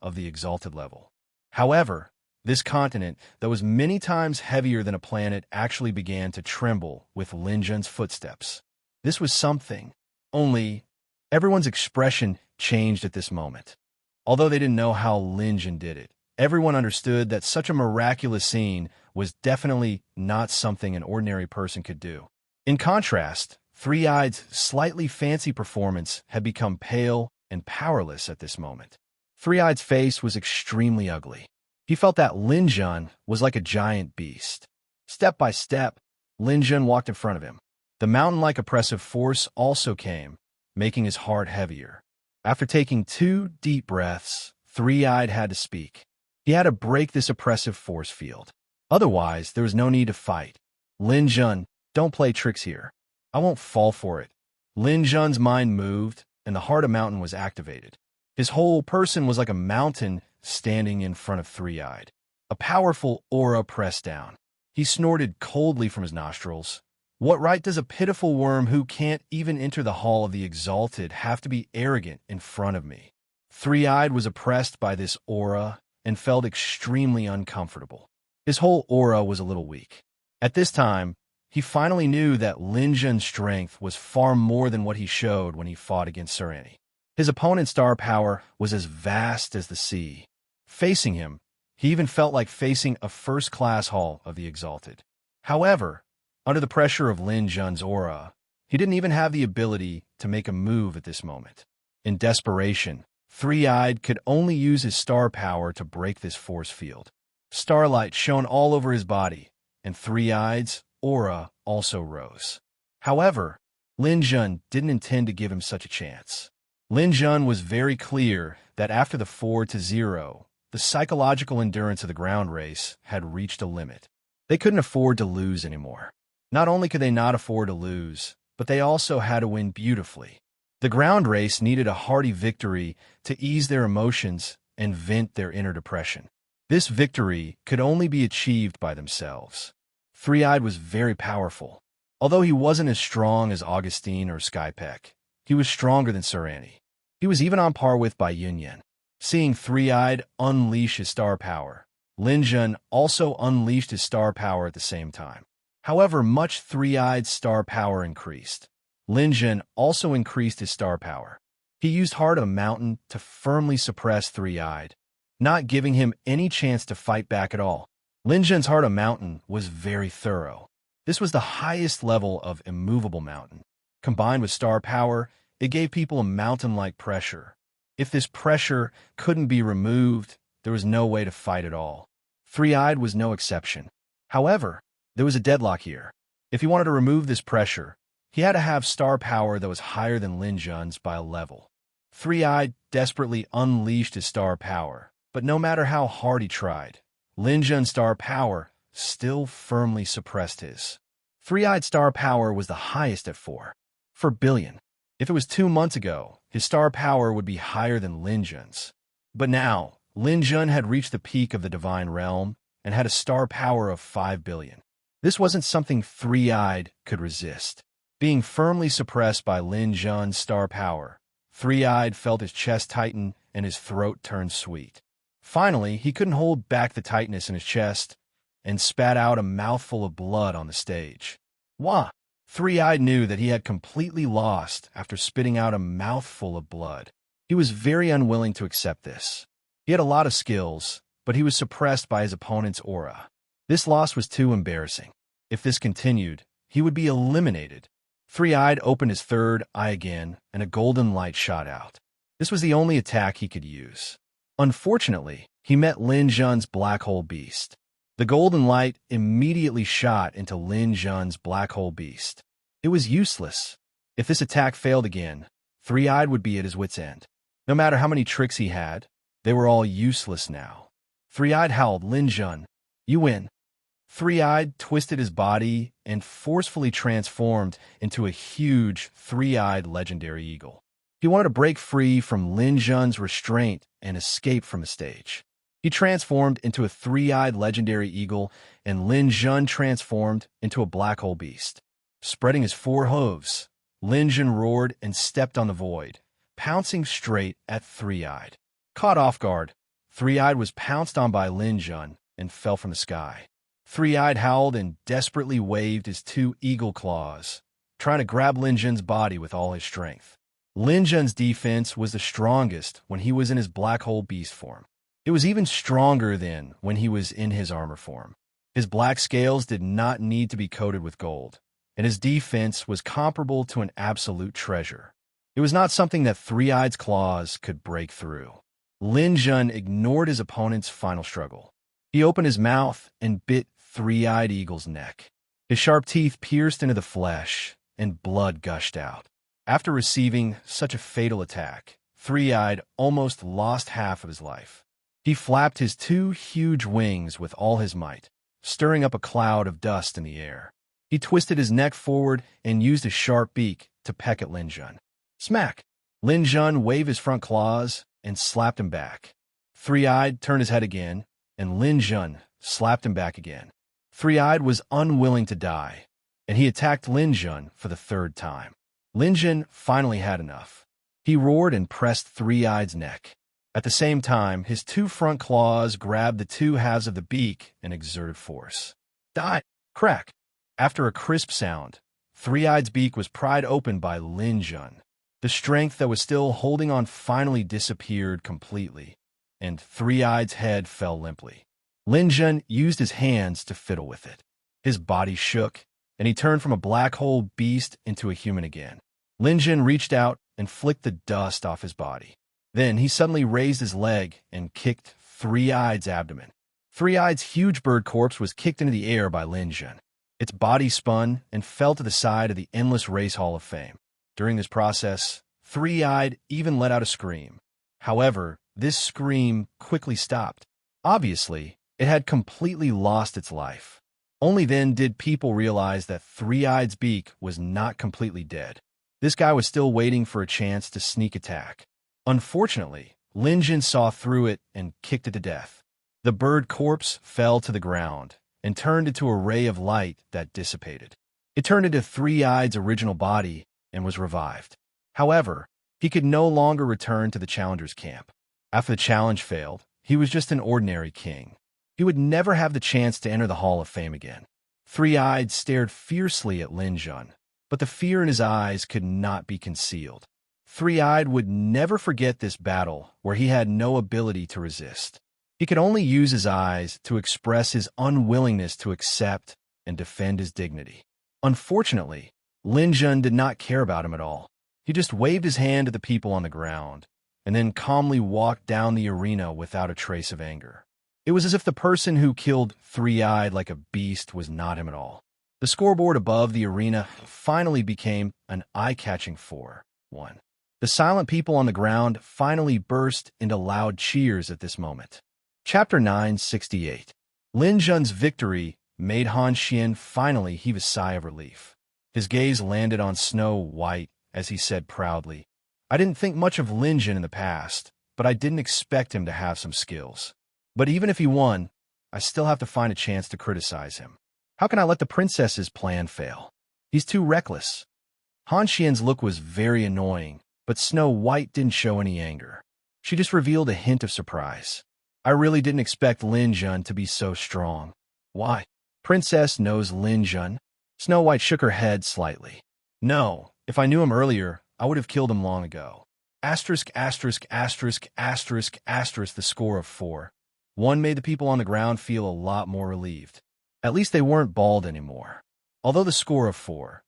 of the Exalted level? However, this continent, that was many times heavier than a planet, actually began to tremble with Lin Jun's footsteps. This was something. Only, everyone's expression changed at this moment. Although they didn't know how Lin Jun did it, everyone understood that such a miraculous scene was definitely not something an ordinary person could do. In contrast, Three-Eyed's slightly fancy performance had become pale and powerless at this moment. Three-Eyed's face was extremely ugly. He felt that Lin Jun was like a giant beast. Step by step, Lin Jun walked in front of him. The mountain-like oppressive force also came, making his heart heavier. After taking 2 deep breaths, Three-Eyed had to speak. He had to break this oppressive force field. Otherwise, there was no need to fight. Lin Jun, don't play tricks here. I won't fall for it. Lin Jun's mind moved, and the heart of mountain was activated. His whole person was like a mountain standing in front of Three-Eyed. A powerful aura pressed down. He snorted coldly from his nostrils. What right does a pitiful worm who can't even enter the Hall of the Exalted have to be arrogant in front of me? Three-Eyed was oppressed by this aura and felt extremely uncomfortable. His whole aura was a little weak. At this time, he finally knew that Lin Jun's strength was far more than what he showed when he fought against Serene. His opponent's star power was as vast as the sea. Facing him, he even felt like facing a first-class Hall of the Exalted. However, under the pressure of Lin Jun's aura, he didn't even have the ability to make a move at this moment. In desperation, Three-Eyed could only use his star power to break this force field. Starlight shone all over his body, and Three-Eyed's aura also rose. However, Lin Jun didn't intend to give him such a chance. Lin Jun was very clear that after the 4-0, the psychological endurance of the ground race had reached a limit. They couldn't afford to lose anymore. Not only could they not afford to lose, but they also had to win beautifully. The ground race needed a hearty victory to ease their emotions and vent their inner depression. This victory could only be achieved by themselves. Three-Eyed was very powerful. Although he wasn't as strong as Augustine or Skypeck, he was stronger than Serene. He was even on par with Bai Yunyan. Seeing Three-Eyed unleash his star power, Lin Jun also unleashed his star power at the same time. However much Three-Eyed's star power increased, Lin Jun also increased his star power. He used Heart of Mountain to firmly suppress Three-Eyed, not giving him any chance to fight back at all. Lin Jun's Heart of Mountain was very thorough. This was the highest level of immovable mountain. Combined with star power, it gave people a mountain-like pressure. If this pressure couldn't be removed, there was no way to fight at all. Three-Eyed was no exception. However, there was a deadlock here. If he wanted to remove this pressure, he had to have star power that was higher than Lin Jun's by a level. Three-Eyed desperately unleashed his star power, but no matter how hard he tried, Lin Jun's star power still firmly suppressed his. Three-Eyed star power was the highest at 4 billion. If it was 2 months ago, his star power would be higher than Lin Jun's. But now, Lin Jun had reached the peak of the divine realm and had a star power of 5 billion. This wasn't something Three-Eyed could resist. Being firmly suppressed by Lin Jun's star power, Three-Eyed felt his chest tighten and his throat turn sweet. Finally, he couldn't hold back the tightness in his chest and spat out a mouthful of blood on the stage. Wah! Three-Eyed knew that he had completely lost after spitting out a mouthful of blood. He was very unwilling to accept this. He had a lot of skills, but he was suppressed by his opponent's aura. This loss was too embarrassing. If this continued, he would be eliminated. Three-Eyed opened his third eye again, and a golden light shot out. This was the only attack he could use. Unfortunately, he met Lin Jun's black hole beast. The golden light immediately shot into Lin Jun's black hole beast. It was useless. If this attack failed again, Three-Eyed would be at his wit's end. No matter how many tricks he had, they were all useless now. Three-Eyed howled, "Lin Jun, you win." Three-Eyed twisted his body and forcefully transformed into a huge, three-eyed legendary eagle. He wanted to break free from Lin Jun's restraint and escape from the stage. He transformed into a three-eyed legendary eagle, and Lin Jun transformed into a black hole beast. Spreading his four hooves, Lin Jun roared and stepped on the void, pouncing straight at Three-Eyed. Caught off guard, Three-Eyed was pounced on by Lin Jun and fell from the sky. Three-Eyed howled and desperately waved his two eagle claws, trying to grab Lin Jun's body with all his strength. Lin Jun's defense was the strongest when he was in his black hole beast form. It was even stronger then when he was in his armor form. His black scales did not need to be coated with gold, and his defense was comparable to an absolute treasure. It was not something that Three-Eyed's claws could break through. Lin Jun ignored his opponent's final struggle. He opened his mouth and bit Three-Eyed Eagle's neck. His sharp teeth pierced into the flesh, and blood gushed out. After receiving such a fatal attack, Three-Eyed almost lost half of his life. He flapped his two huge wings with all his might, stirring up a cloud of dust in the air. He twisted his neck forward and used his sharp beak to peck at Lin Jun. Smack! Lin Jun waved his front claws and slapped him back. Three-Eyed turned his head again, and Lin Jun slapped him back again. Three-Eyed was unwilling to die, and he attacked Lin Jun for the third time. Lin Jun finally had enough. He roared and pressed Three-Eyed's neck. At the same time, his two front claws grabbed the two halves of the beak and exerted force. Die! Crack! After a crisp sound, Three-Eyed's beak was pried open by Lin Jun. The strength that was still holding on finally disappeared completely, and Three-Eyed's head fell limply. Lin Jun used his hands to fiddle with it. His body shook, and he turned from a black hole beast into a human again. Lin Jun reached out and flicked the dust off his body. Then he suddenly raised his leg and kicked Three-Eyed's abdomen. Three-Eyed's huge bird corpse was kicked into the air by Lin Jun. Its body spun and fell to the side of the Endless Race Hall of Fame. During this process, Three-Eyed even let out a scream. However, this scream quickly stopped. Obviously, it had completely lost its life. Only then did people realize that Three-Eyed's beak was not completely dead. This guy was still waiting for a chance to sneak attack. Unfortunately, Lin Jun saw through it and kicked it to death. The bird corpse fell to the ground and turned into a ray of light that dissipated. It turned into Three-Eyed's original body and was revived. However, he could no longer return to the challenger's camp. After the challenge failed, he was just an ordinary king. He would never have the chance to enter the Hall of Fame again. Three-Eyed stared fiercely at Lin Jun, but the fear in his eyes could not be concealed. Three-Eyed would never forget this battle where he had no ability to resist. He could only use his eyes to express his unwillingness to accept and defend his dignity. Unfortunately, Lin Jun did not care about him at all. He just waved his hand to the people on the ground, and then calmly walked down the arena without a trace of anger. It was as if the person who killed Three-Eyed like a beast was not him at all. The scoreboard above the arena finally became an eye-catching 4-1. The silent people on the ground finally burst into loud cheers at this moment. Chapter 968. Lin Jun's victory made Han Xian finally heave a sigh of relief. His gaze landed on Snow White as he said proudly, "I didn't think much of Lin Jun in the past, but I didn't expect him to have some skills. But even if he won, I still have to find a chance to criticize him. How can I let the princess's plan fail? He's too reckless." Han Xian's look was very annoying, but Snow White didn't show any anger. She just revealed a hint of surprise. "I really didn't expect Lin Jun to be so strong." "Why? Princess knows Lin Jun?" Snow White shook her head slightly. "No, if I knew him earlier, I would have killed him long ago." Asterisk, asterisk, asterisk, asterisk, asterisk, the score of 4-1 made the people on the ground feel a lot more relieved. At least they weren't bald anymore. Although the score of 4-1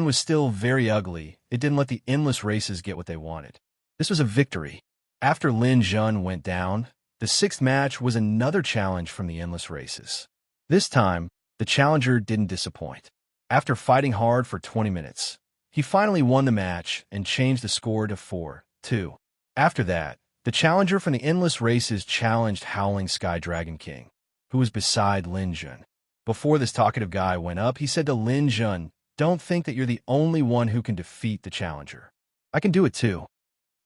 was still very ugly, it didn't let the endless races get what they wanted. This was a victory. After Lin Jun went down, the sixth match was another challenge from the endless races. This time, the challenger didn't disappoint. After fighting hard for 20 minutes, he finally won the match and changed the score to 4-2. After that, the challenger from the endless races challenged Howling Sky Dragon King, who was beside Lin Jun. Before this talkative guy went up, he said to Lin Jun, "Don't think that you're the only one who can defeat the challenger. I can do it too."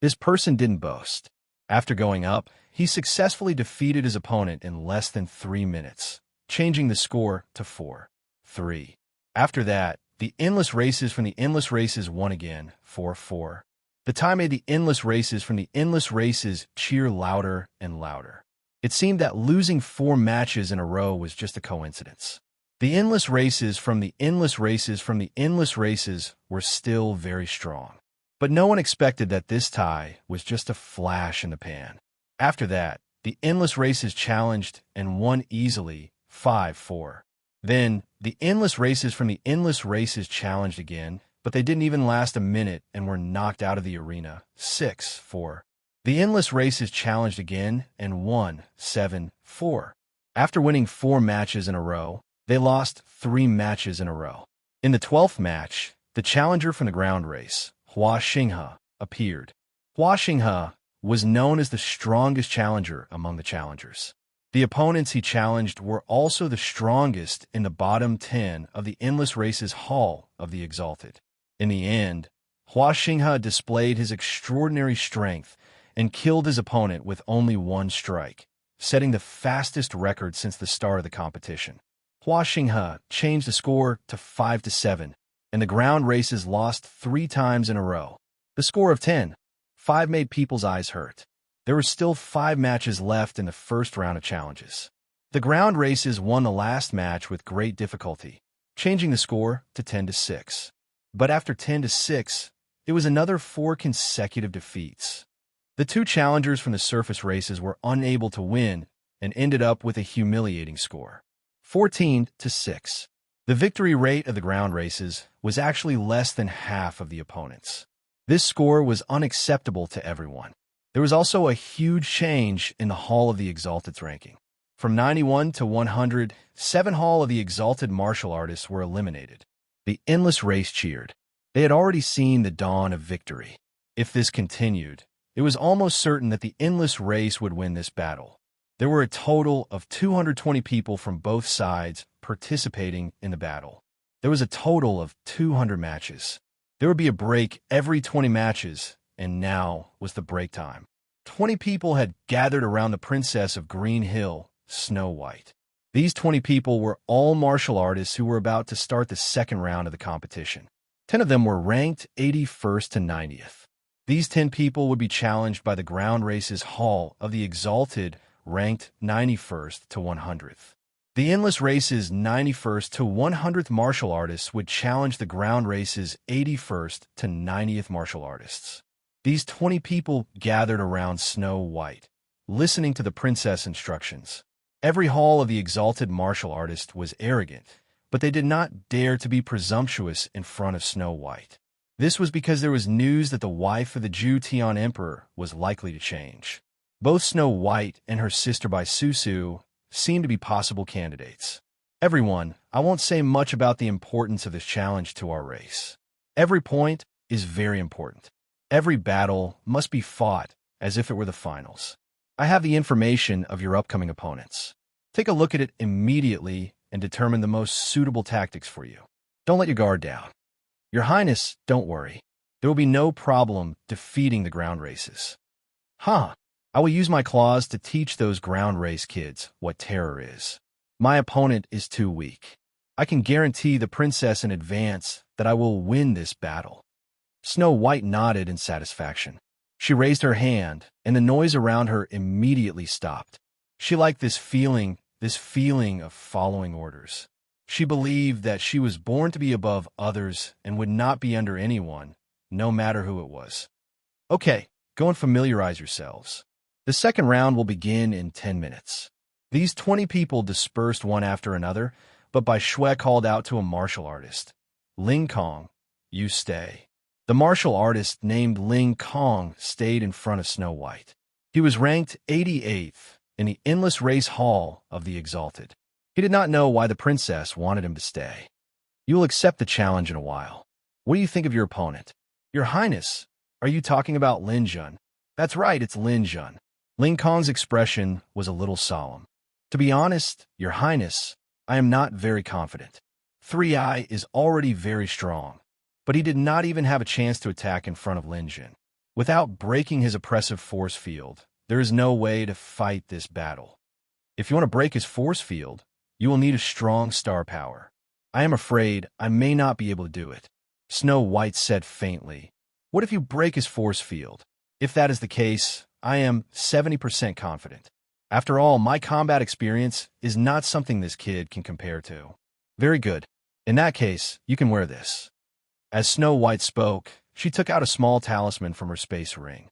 This person didn't boast. After going up, he successfully defeated his opponent in less than 3 minutes, changing the score to 4-3. After that, the endless races from the endless races won again, 4-4. The time made the endless races from the endless races cheer louder and louder. It seemed that losing 4 matches in a row was just a coincidence. The endless races from the endless races from the endless races were still very strong. But no one expected that this tie was just a flash in the pan. After that, the endless races challenged and won easily, 5-4. Then, the endless races from the endless races challenged again, but they didn't even last a minute and were knocked out of the arena, 6-4. The endless races challenged again and won, 7-4. After winning 4 matches in a row, they lost 3 matches in a row. In the 12th match, the challenger from the ground race, Hua Xinghe, appeared. Hua Xinghe was known as the strongest challenger among the challengers. The opponents he challenged were also the strongest in the bottom 10 of the Endless Races Hall of the Exalted. In the end, Hua Xinghe displayed his extraordinary strength and killed his opponent with only 1 strike, setting the fastest record since the start of the competition. Hua Xinghe changed the score to 5-7, and the ground races lost 3 times in a row. The score of 10-5 made people's eyes hurt. There were still 5 matches left in the first round of challenges. The ground races won the last match with great difficulty, changing the score to 10-6. But after 10-6, it was another 4 consecutive defeats. The 2 challengers from the surface races were unable to win and ended up with a humiliating score, 14-6. The victory rate of the ground races was actually less than half of the opponents. This score was unacceptable to everyone. There was also a huge change in the Hall of the Exalted's ranking. From 91 to 100, 7 Hall of the Exalted martial artists were eliminated. The endless race cheered. They had already seen the dawn of victory. If this continued, it was almost certain that the endless race would win this battle. There were a total of 220 people from both sides participating in the battle. There was a total of 200 matches. There would be a break every 20 matches, and now was the break time. 20 people had gathered around the Princess of Green Hill, Snow White. These 20 people were all martial artists who were about to start the second round of the competition. 10 of them were ranked 81st to 90th. These 10 people would be challenged by the Ground Races Hall of the Exalted, ranked 91st to 100th. The Endless Races 91st to 100th martial artists would challenge the Ground Races 81st to 90th martial artists. These 20 people gathered around Snow White, listening to the princess instructions. Every hall of the exalted martial artist was arrogant, but they did not dare to be presumptuous in front of Snow White. This was because there was news that the wife of the Ju Tian Emperor was likely to change. Both Snow White and her sister Bai Susu seemed to be possible candidates. Everyone, I won't say much about the importance of this challenge to our race. Every point is very important. Every battle must be fought as if it were the finals. I have the information of your upcoming opponents. Take a look at it immediately and determine the most suitable tactics for you. Don't let your guard down. Your Highness, don't worry. There will be no problem defeating the ground races. I will use my claws to teach those ground race kids what terror is. My opponent is too weak. I can guarantee the princess in advance that I will win this battle. Snow White nodded in satisfaction. She raised her hand, and the noise around her immediately stopped. She liked this feeling of following orders. She believed that she was born to be above others and would not be under anyone, no matter who it was. Okay, go and familiarize yourselves. The second round will begin in 10 minutes. These 20 people dispersed one after another, but Bai Shui called out to a martial artist. Ling Kong, you stay. The martial artist named Ling Kong stayed in front of Snow White. He was ranked 88th in the Endless Race Hall of the Exalted. He did not know why the princess wanted him to stay. You will accept the challenge in a while. What do you think of your opponent? Your Highness, are you talking about Lin Jun? That's right, it's Lin Jun. Ling Kong's expression was a little solemn. To be honest, Your Highness, I am not very confident. 3i is already very strong, but he did not even have a chance to attack in front of Lin Jun. Without breaking his oppressive force field, there is no way to fight this battle. If you want to break his force field, you will need a strong star power. I am afraid I may not be able to do it. Snow White said faintly. What if you break his force field? If that is the case, I am 70% confident. After all, my combat experience is not something this kid can compare to. Very good. In that case, you can wear this. As Snow White spoke, she took out a small talisman from her space ring.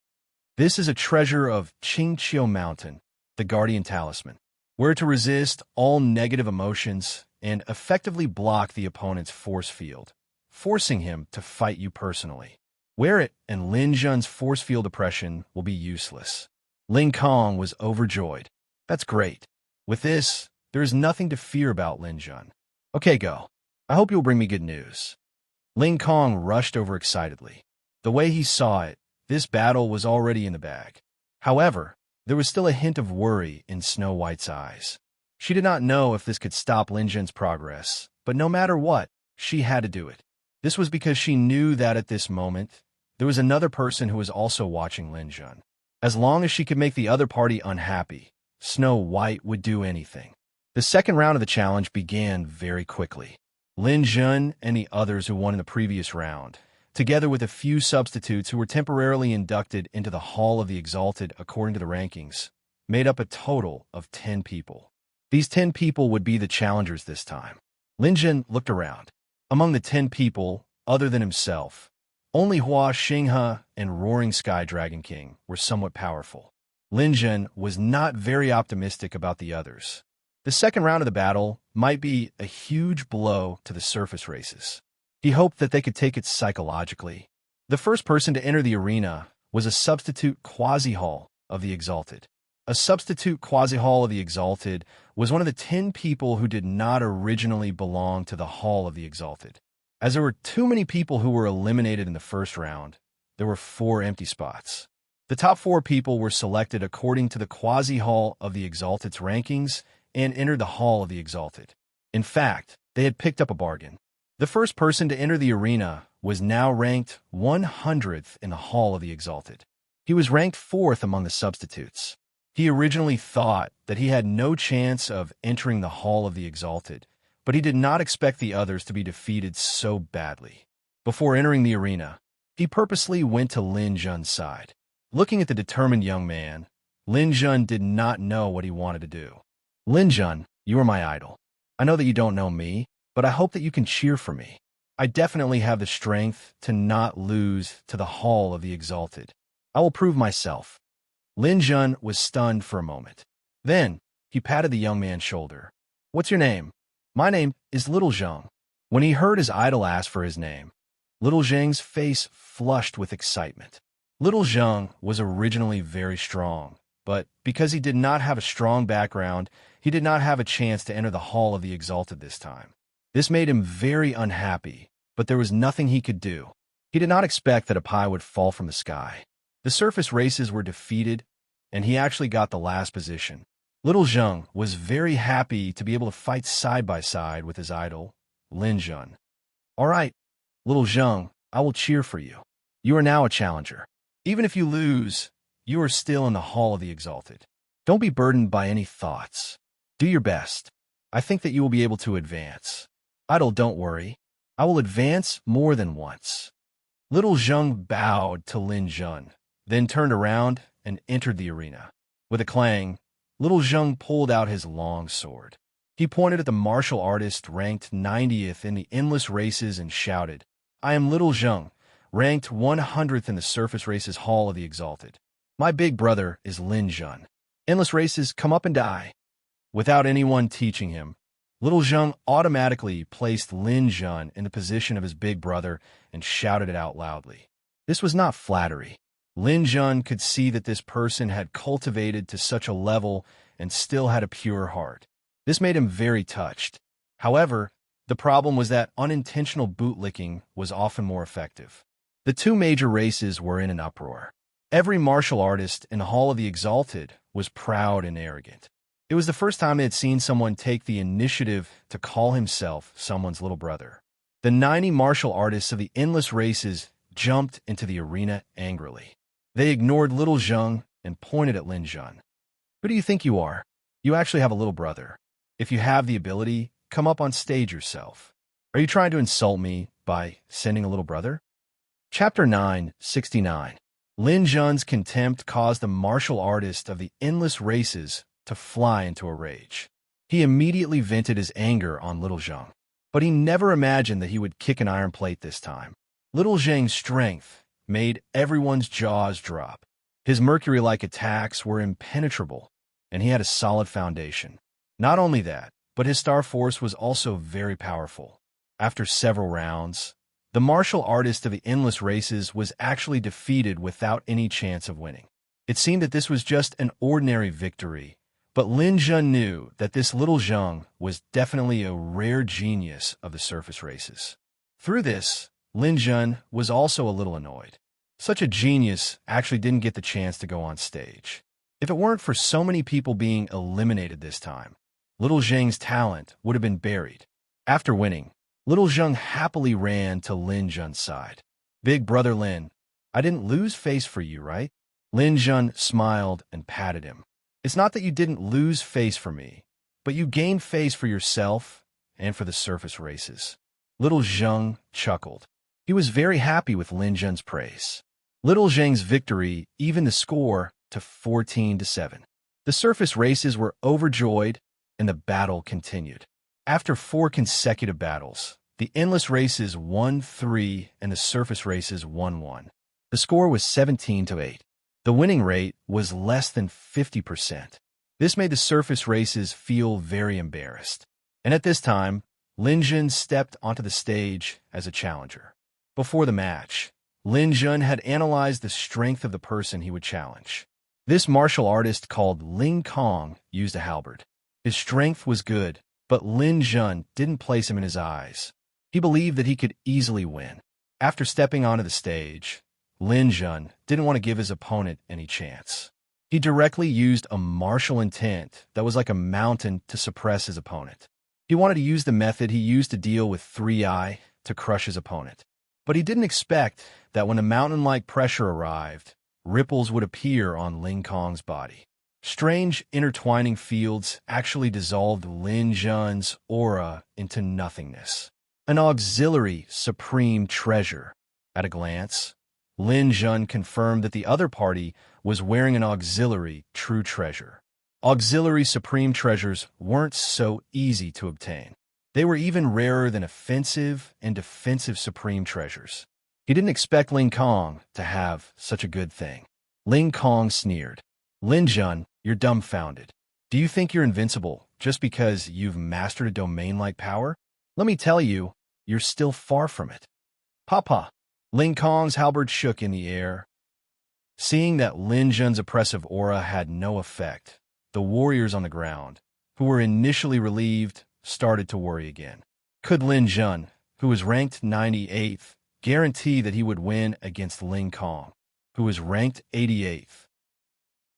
This is a treasure of Qingqiu Mountain, the Guardian Talisman, where to resist all negative emotions and effectively block the opponent's force field, forcing him to fight you personally. Wear it, and Lin Jun's force field oppression will be useless. Ling Kong was overjoyed. That's great. With this, there is nothing to fear about Lin Jun. Okay, go. I hope you'll bring me good news. Ling Kong rushed over excitedly. The way he saw it, this battle was already in the bag. However, there was still a hint of worry in Snow White's eyes. She did not know if this could stop Lin Jun's progress, but no matter what, she had to do it. This was because she knew that at this moment, there was another person who was also watching Lin Jun. As long as she could make the other party unhappy, Snow White would do anything. The second round of the challenge began very quickly. Lin Jun and the others who won in the previous round, together with a few substitutes who were temporarily inducted into the Hall of the Exalted according to the rankings, made up a total of 10 people. These 10 people would be the challengers this time. Lin Jun looked around. Among the 10 people, other than himself, only Hua Xinghe and Roaring Sky Dragon King were somewhat powerful. Lin Jun was not very optimistic about the others. The second round of the battle might be a huge blow to the surface races. He hoped that they could take it psychologically. The first person to enter the arena was a substitute Quasi-Hall of the Exalted. A substitute Quasi-Hall of the Exalted was one of the 10 people who did not originally belong to the Hall of the Exalted. As there were too many people who were eliminated in the first round, there were 4 empty spots. The top 4 people were selected according to the Quasi-Hall of the Exalted's rankings and entered the Hall of the Exalted. In fact, they had picked up a bargain. The first person to enter the arena was now ranked 100th in the Hall of the Exalted. He was ranked 4th among the substitutes. He originally thought that he had no chance of entering the Hall of the Exalted, but he did not expect the others to be defeated so badly. Before entering the arena, he purposely went to Lin Jun's side. Looking at the determined young man, Lin Jun did not know what he wanted to do. Lin Jun, you are my idol. I know that you don't know me, but I hope that you can cheer for me. I definitely have the strength to not lose to the Hall of the Exalted. I will prove myself. Lin Jun was stunned for a moment. Then, he patted the young man's shoulder. What's your name? My name is Little Zheng. When he heard his idol ask for his name, Little Zheng's face flushed with excitement. Little Zheng was originally very strong, but because he did not have a strong background, he did not have a chance to enter the Hall of the Exalted this time. This made him very unhappy, but there was nothing he could do. He did not expect that a pie would fall from the sky. The surface races were defeated, and he actually got the last position. Little Zheng was very happy to be able to fight side by side with his idol, Lin Jun. All right, Little Zheng, I will cheer for you. You are now a challenger. Even if you lose, you are still in the Hall of the Exalted. Don't be burdened by any thoughts. Do your best. I think that you will be able to advance. Idol, don't worry. I will advance more than once. Little Zheng bowed to Lin Jun, then turned around and entered the arena. With a clang, Little Zheng pulled out his long sword. He pointed at the martial artist ranked 90th in the endless races and shouted, I am Little Zheng, ranked 100th in the surface races Hall of the Exalted. My big brother is Lin Jun. Endless races come up and die. Without anyone teaching him, Little Zheng automatically placed Lin Jun in the position of his big brother and shouted it out loudly. This was not flattery. Lin Jun could see that this person had cultivated to such a level and still had a pure heart. This made him very touched. However, the problem was that unintentional bootlicking was often more effective. The two major races were in an uproar. Every martial artist in the Hall of the Exalted was proud and arrogant. It was the first time they had seen someone take the initiative to call himself someone's little brother. The 90 martial artists of the endless races jumped into the arena angrily. They ignored Little Zheng and pointed at Lin Jun. Who do you think you are? You actually have a little brother. If you have the ability, come up on stage yourself. Are you trying to insult me by sending a little brother? Chapter 969. Lin Jun's contempt caused the martial artist of the endless races to fly into a rage. He immediately vented his anger on Little Zheng, but he never imagined that he would kick an iron plate this time. Little Zheng's strength made everyone's jaws drop. His mercury-like attacks were impenetrable, and he had a solid foundation. Not only that, but his star force was also very powerful. After several rounds, the martial artist of the endless races was actually defeated without any chance of winning. It seemed that this was just an ordinary victory, but Lin Jun knew that this Little Zheng was definitely a rare genius of the surface races. Through this, Lin Jun was also a little annoyed. Such a genius actually didn't get the chance to go on stage. If it weren't for so many people being eliminated this time, Little Zheng's talent would have been buried. After winning, Little Zheng happily ran to Lin Jun's side. Big brother Lin, I didn't lose face for you, right? Lin Jun smiled and patted him. It's not that you didn't lose face for me, but you gained face for yourself and for the surface races. Little Zheng chuckled. He was very happy with Lin Jun's praise. Little Zheng's victory evened the score to 14-7. The surface races were overjoyed, and the battle continued. After 4 consecutive battles, the endless races won 3 and the surface races won 1. The score was 17-8. The winning rate was less than 50%. This made the surface races feel very embarrassed. And at this time, Lin Jun stepped onto the stage as a challenger. Before the match, Lin Jun had analyzed the strength of the person he would challenge. This martial artist called Ling Kong used a halberd. His strength was good, but Lin Jun didn't place him in his eyes. He believed that he could easily win. After stepping onto the stage, Lin Jun didn't want to give his opponent any chance. He directly used a martial intent that was like a mountain to suppress his opponent. He wanted to use the method he used to deal with 3i to crush his opponent. But he didn't expect that when a mountain-like pressure arrived, ripples would appear on Ling Kong's body. Strange intertwining fields actually dissolved Lin Jun's aura into nothingness. An auxiliary supreme treasure. At a glance, Lin Jun confirmed that the other party was wearing an auxiliary true treasure. Auxiliary supreme treasures weren't so easy to obtain. They were even rarer than offensive and defensive supreme treasures. He didn't expect Ling Kong to have such a good thing. Ling Kong sneered. Lin Jun, you're dumbfounded. Do you think you're invincible just because you've mastered a domain-like power? Let me tell you, you're still far from it. Papa. Ling Kong's halberd shook in the air. Seeing that Lin Jun's oppressive aura had no effect, the warriors on the ground, who were initially relieved, started to worry again. Could Lin Jun, who was ranked 98th, guarantee that he would win against Ling Kong, who was ranked 88th?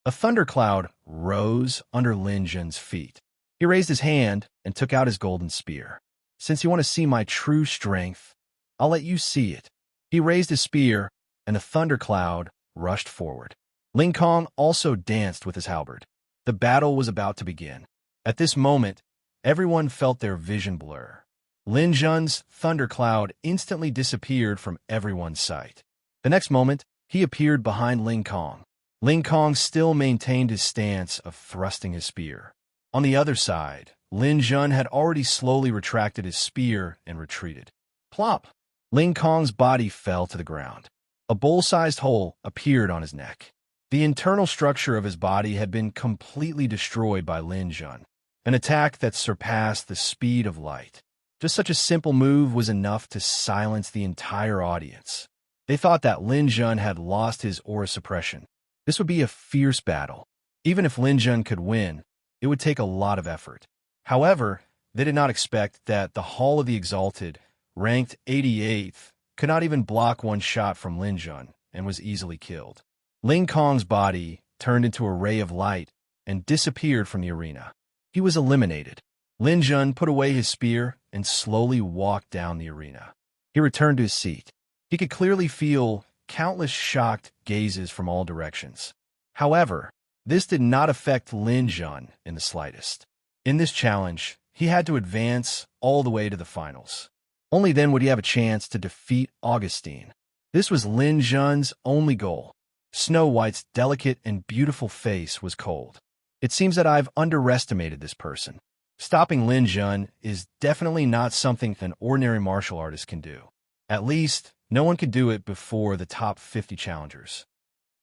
A thundercloud rose under Lin Jun's feet. He raised his hand and took out his golden spear. Since you want to see my true strength, I'll let you see it. He raised his spear, and the thundercloud rushed forward. Ling Kong also danced with his halberd. The battle was about to begin. At this moment, everyone felt their vision blur. Lin Jun's thundercloud instantly disappeared from everyone's sight. The next moment, he appeared behind Ling Kong. Ling Kong still maintained his stance of thrusting his spear. On the other side, Lin Jun had already slowly retracted his spear and retreated. Plop! Ling Kong's body fell to the ground. A bowl-sized hole appeared on his neck. The internal structure of his body had been completely destroyed by Lin Jun. an attack that surpassed the speed of light. Just such a simple move was enough to silence the entire audience. They thought that Lin Jun had lost his aura suppression. This would be a fierce battle. Even if Lin Jun could win, it would take a lot of effort. However, they did not expect that the Hall of the Exalted, ranked 88th, could not even block one shot from Lin Jun and was easily killed. Ling Kong's body turned into a ray of light and disappeared from the arena. He was eliminated. Lin Jun put away his spear and slowly walked down the arena. He returned to his seat. He could clearly feel countless shocked gazes from all directions. However, this did not affect Lin Jun in the slightest. In this challenge, he had to advance all the way to the finals. Only then would he have a chance to defeat Augustine. This was Lin Jun's only goal. Snow White's delicate and beautiful face was cold. It seems that I've underestimated this person. Stopping Lin Jun is definitely not something an ordinary martial artist can do. At least, no one could do it before the top 50 challengers.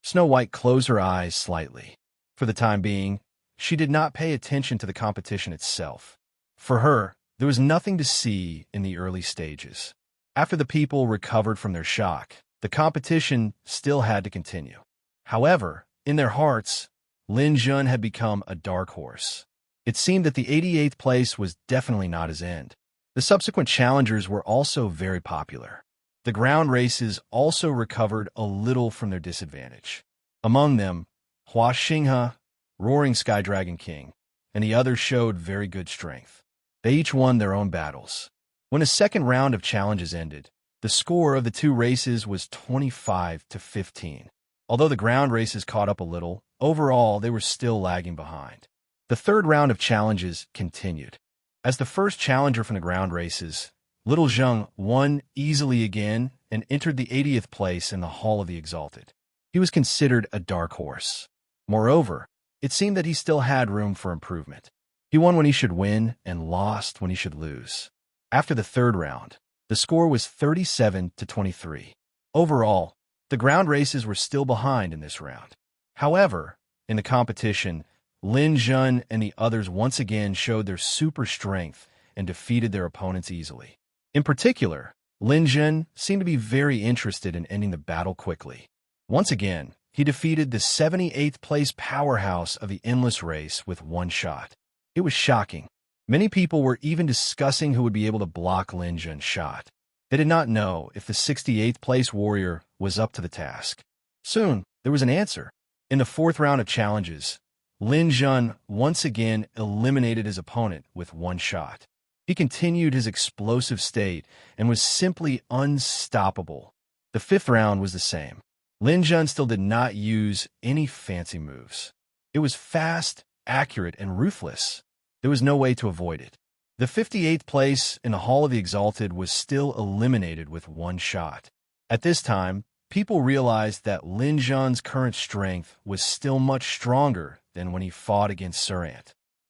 Snow White closed her eyes slightly. For the time being, she did not pay attention to the competition itself. For her, there was nothing to see in the early stages. After the people recovered from their shock, the competition still had to continue. However, in their hearts, Lin Jun had become a dark horse. It seemed that the 88th place was definitely not his end. The subsequent challengers were also very popular. The ground races also recovered a little from their disadvantage. Among them, Hua Xinghe, Roaring Sky Dragon King, and the others showed very good strength. They each won their own battles. When a second round of challenges ended, the score of the two races was 25-15. Although the ground races caught up a little, overall they were still lagging behind. The third round of challenges continued. As the first challenger from the ground races, Little Zheng won easily again and entered the 80th place in the Hall of the Exalted. He was considered a dark horse. Moreover, it seemed that he still had room for improvement. He won when he should win and lost when he should lose. After the third round, the score was 37-23. Overall, the ground races were still behind in this round. However, in the competition, Lin Jun and the others once again showed their super strength and defeated their opponents easily. In particular, Lin Jun seemed to be very interested in ending the battle quickly. Once again, he defeated the 78th place powerhouse of the endless race with one shot. It was shocking. Many people were even discussing who would be able to block Lin Jun's shot. They did not know if the 68th place warrior was up to the task. Soon, there was an answer. In the fourth round of challenges, Lin Jun once again eliminated his opponent with one shot. He continued his explosive state and was simply unstoppable. The fifth round was the same. Lin Jun still did not use any fancy moves. It was fast, accurate, and ruthless. There was no way to avoid it. The 58th place in the Hall of the Exalted was still eliminated with one shot. At this time, people realized that Lin Jun's current strength was still much stronger than when he fought against Serene.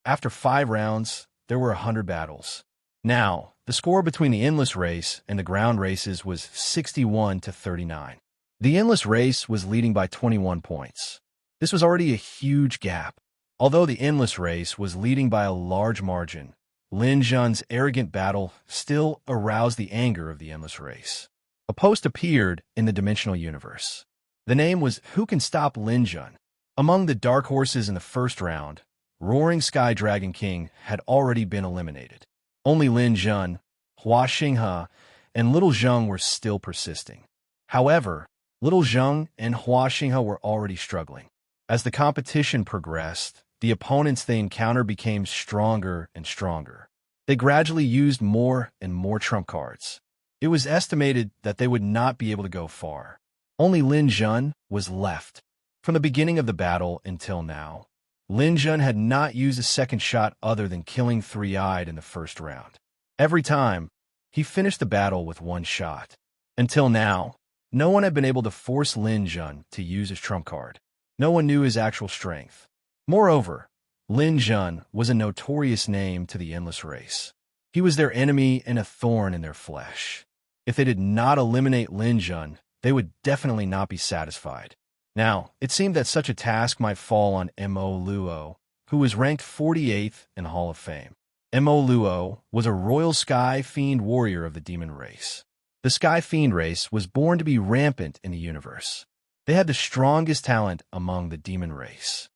After 5 rounds, there were 100 battles. Now, the score between the endless race and the ground races was 61-39. The endless race was leading by 21 points. This was already a huge gap. Although the endless race was leading by a large margin, Lin Jun's arrogant battle still aroused the anger of the endless race. A post appeared in the dimensional universe. The name was Who Can Stop Lin Jun? Among the dark horses in the first round, Roaring Sky Dragon King had already been eliminated. Only Lin Jun, Hua Xinghe, and Little Zheng were still persisting. However, Little Zheng and Hua Xinghe were already struggling. As the competition progressed, the opponents they encountered became stronger and stronger. They gradually used more and more trump cards. It was estimated that they would not be able to go far. Only Lin Jun was left. From the beginning of the battle until now, Lin Jun had not used a second shot other than killing Three-Eyed in the first round. Every time, he finished the battle with one shot. Until now, no one had been able to force Lin Jun to use his trump card. No one knew his actual strength. Moreover, Lin Jun was a notorious name to the endless race. He was their enemy and a thorn in their flesh. If they did not eliminate Lin Jun, they would definitely not be satisfied. Now, it seemed that such a task might fall on Mo Luo, who was ranked 48th in the Hall of Fame. Mo Luo was a royal Sky Fiend warrior of the demon race. The Sky Fiend race was born to be rampant in the universe. They had the strongest talent among the demon race.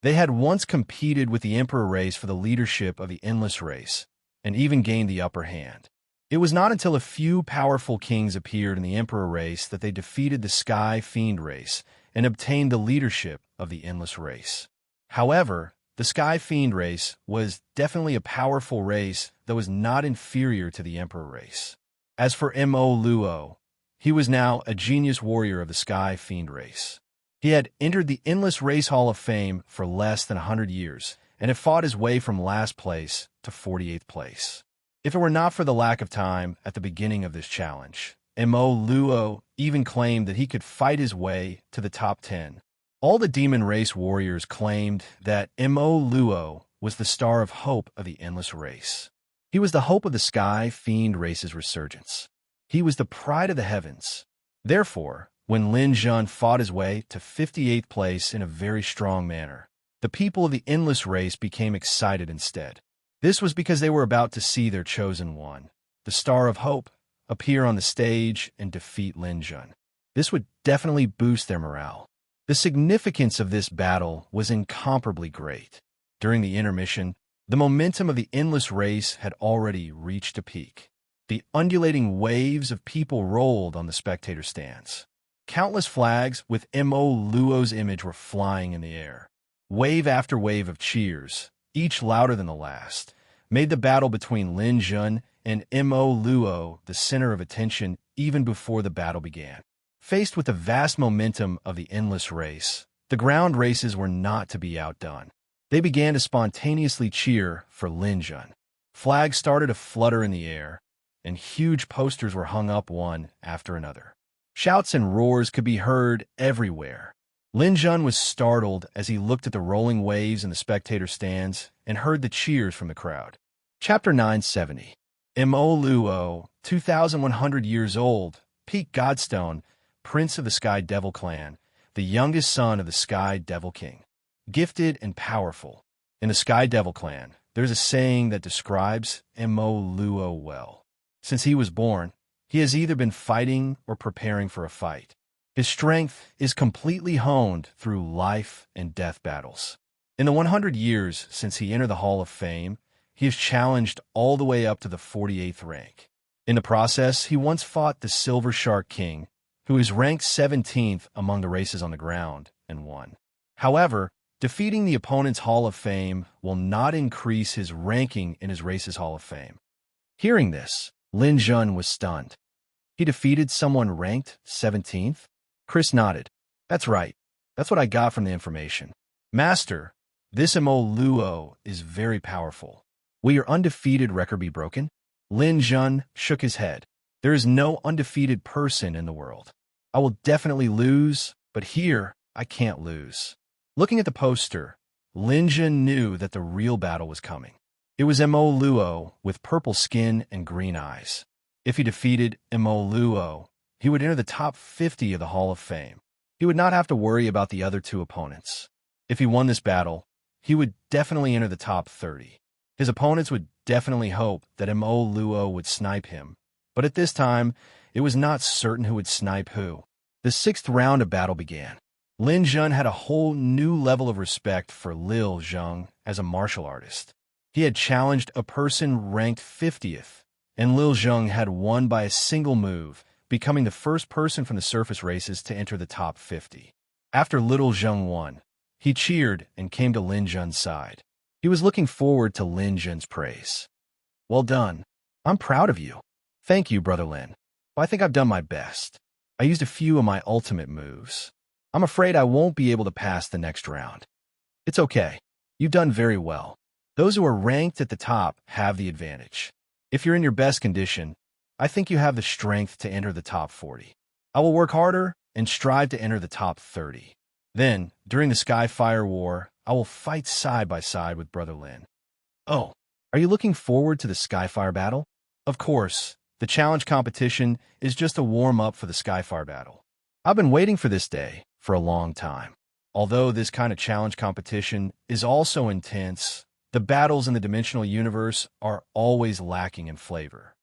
They had once competed with the Emperor race for the leadership of the Endless race, and even gained the upper hand. It was not until a few powerful kings appeared in the Emperor race that they defeated the Sky Fiend race and obtained the leadership of the Endless race. However, the Sky Fiend race was definitely a powerful race that was not inferior to the Emperor race. As for Mo Luo, he was now a genius warrior of the Sky Fiend race. He had entered the Endless Race Hall of Fame for less than 100 years and had fought his way from last place to 48th place. If it were not for the lack of time at the beginning of this challenge, Mo Luo even claimed that he could fight his way to the top 10. All the demon race warriors claimed that Mo Luo was the star of hope of the Endless race. He was the hope of the Sky Fiend race's resurgence. He was the pride of the heavens. Therefore, when Lin Jun fought his way to 58th place in a very strong manner, the people of the Endless race became excited instead. This was because they were about to see their chosen one, the Star of Hope, appear on the stage and defeat Lin Jun. This would definitely boost their morale. The significance of this battle was incomparably great. During the intermission, the momentum of the Endless race had already reached a peak. The undulating waves of people rolled on the spectator stands. Countless flags with Mo Luo's image were flying in the air. Wave after wave of cheers, each louder than the last, made the battle between Lin Jun and Mo Luo the center of attention even before the battle began. Faced with the vast momentum of the Endless race, the ground races were not to be outdone. They began to spontaneously cheer for Lin Jun. Flags started to flutter in the air, and huge posters were hung up one after another. Shouts and roars could be heard everywhere. Lin Jun was startled as he looked at the rolling waves in the spectator stands and heard the cheers from the crowd. Chapter 970. Mo Luo, 2,100 years old, Peak Godstone, Prince of the Sky Devil Clan, the youngest son of the Sky Devil King. Gifted and powerful. In the Sky Devil Clan, there's a saying that describes Mo Luo well. Since he was born, he has either been fighting or preparing for a fight. His strength is completely honed through life and death battles. In the 100 years since he entered the Hall of Fame, he has challenged all the way up to the 48th rank. In the process, he once fought the Silver Shark King, who is ranked 17th among the races on the ground, and won. However, defeating the opponent's Hall of Fame will not increase his ranking in his race's Hall of Fame. Hearing this, Lin Jun was stunned. He defeated someone ranked 17th? Chris nodded. That's right. That's what I got from the information. Master, this Mo Luo is very powerful. Will your undefeated record be broken? Lin Jun shook his head. There is no undefeated person in the world. I will definitely lose, but here I can't lose. Looking at the poster, Lin Jun knew that the real battle was coming. It was Mo Luo with purple skin and green eyes. If he defeated Mo Luo, he would enter the top 50 of the Hall of Fame. He would not have to worry about the other two opponents. If he won this battle, he would definitely enter the top 30. His opponents would definitely hope that Mo Luo would snipe him, but at this time, it was not certain who would snipe who. The sixth round of battle began. Lin Jun had a whole new level of respect for Lil Zheng as a martial artist. He had challenged a person ranked 50th, and Lil Zheng had won by a single move, becoming the first person from the surface races to enter the top 50. After Lil Zheng won, he cheered and came to Lin Jun's side. He was looking forward to Lin Jun's praise. Well done. I'm proud of you. Thank you, Brother Lin. I think I've done my best. I used a few of my ultimate moves. I'm afraid I won't be able to pass the next round. It's okay. You've done very well. Those who are ranked at the top have the advantage. If you're in your best condition, I think you have the strength to enter the top 40. I will work harder and strive to enter the top 30. Then, during the Skyfire War, I will fight side by side with Brother Lin. Oh, are you looking forward to the Skyfire battle? Of course, the challenge competition is just a warm-up for the Skyfire battle. I've been waiting for this day for a long time. Although this kind of challenge competition is also intense, the battles in the dimensional universe are always lacking in flavor.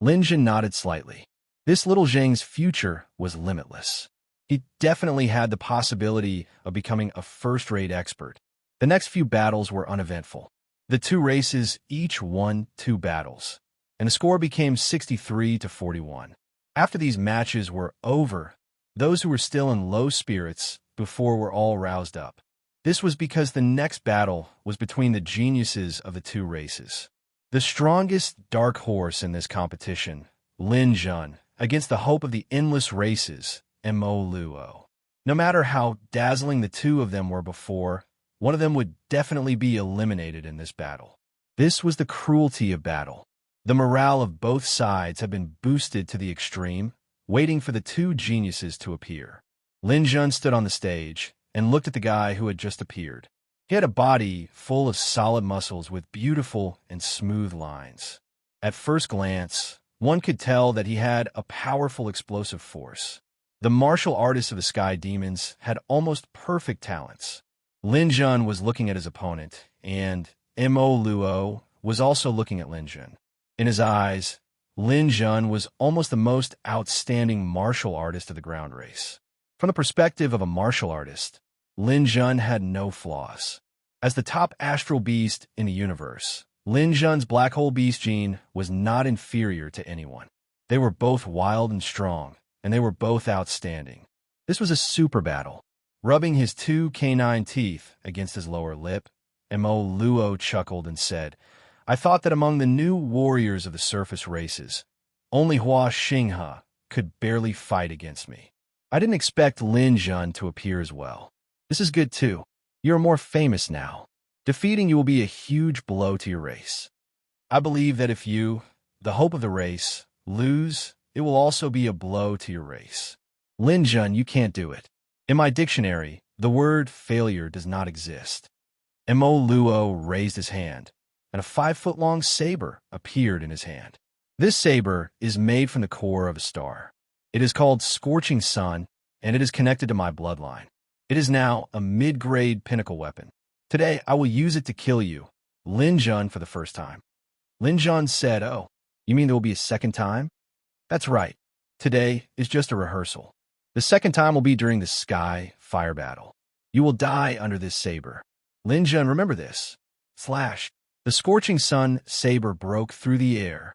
Lin Jun nodded slightly. This little Zhang's future was limitless. He definitely had the possibility of becoming a first-rate expert. The next few battles were uneventful. The two races each won 2 battles, and the score became 63-41. After these matches were over, those who were still in low spirits before were all roused up. This was because the next battle was between the geniuses of the two races. The strongest dark horse in this competition, Lin Jun, against the hope of the endless races, Mo Luo. No matter how dazzling the two of them were before, one of them would definitely be eliminated in this battle. This was the cruelty of battle. The morale of both sides had been boosted to the extreme, waiting for the two geniuses to appear. Lin Jun stood on the stage and looked at the guy who had just appeared. He had a body full of solid muscles with beautiful and smooth lines. At first glance, one could tell that he had a powerful explosive force. The martial artists of the Sky Demons had almost perfect talents. Lin Jun was looking at his opponent, and Mo Luo was also looking at Lin Jun. In his eyes, Lin Jun was almost the most outstanding martial artist of the ground race. From the perspective of a martial artist, Lin Jun had no flaws. As the top astral beast in the universe, Lin Jun's black hole beast gene was not inferior to anyone. They were both wild and strong, and they were both outstanding. This was a super battle. Rubbing his 2 canine teeth against his lower lip, Mo Luo chuckled and said, "I thought that among the new warriors of the surface races, only Hua Xinghe could barely fight against me. I didn't expect Lin Jun to appear as well. This is good too. You're more famous now. Defeating you will be a huge blow to your race. I believe that if you, the hope of the race, lose, it will also be a blow to your race. Lin Jun, you can't do it. In my dictionary, the word failure does not exist." Mo Luo raised his hand, and a 5-foot-long saber appeared in his hand. This saber is made from the core of a star. It is called Scorching Sun, and it is connected to my bloodline. It is now a mid-grade pinnacle weapon. Today, I will use it to kill you, Lin Jun, for the first time. Lin Jun said, "Oh, you mean there will be a second time?" "That's right. Today is just a rehearsal. The second time will be during the Sky Fire battle. You will die under this saber. Lin Jun, remember this." Slash. The Scorching Sun saber broke through the air.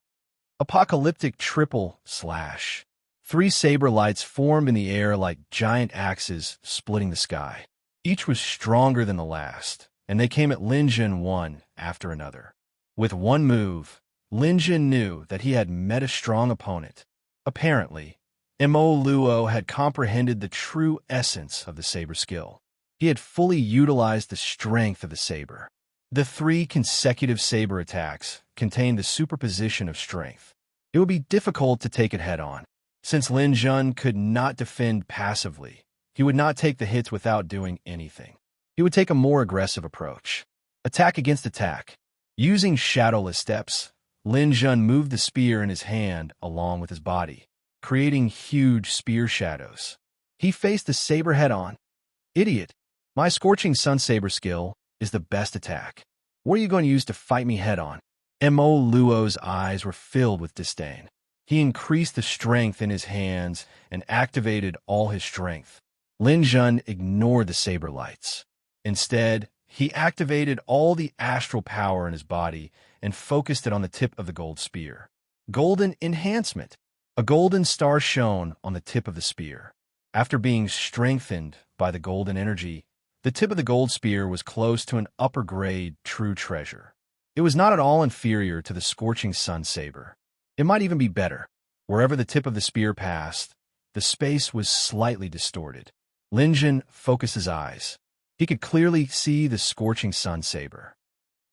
Apocalyptic triple slash. 3 saber lights formed in the air like giant axes splitting the sky. Each was stronger than the last, and they came at Lin Jun one after another. With one move, Lin Jun knew that he had met a strong opponent. Apparently, Mo Luo had comprehended the true essence of the saber skill. He had fully utilized the strength of the saber. The 3 consecutive saber attacks contained the superposition of strength. It would be difficult to take it head-on. Since Lin Jun could not defend passively, he would not take the hits without doing anything. He would take a more aggressive approach. Attack against attack. Using shadowless steps, Lin Jun moved the spear in his hand along with his body, creating huge spear shadows. He faced the saber head-on. "Idiot! My Scorching Sun saber skill is the best attack. What are you going to use to fight me head-on?" Mo Luo's eyes were filled with disdain. He increased the strength in his hands and activated all his strength. Lin Jun ignored the saber lights. Instead, he activated all the astral power in his body and focused it on the tip of the gold spear. Golden enhancement. A golden star shone on the tip of the spear. After being strengthened by the golden energy, the tip of the gold spear was close to an upper-grade true treasure. It was not at all inferior to the Scorching Sun saber. It might even be better. Wherever the tip of the spear passed, the space was slightly distorted. Lin Jun focused his eyes. He could clearly see the Scorching Sun saber.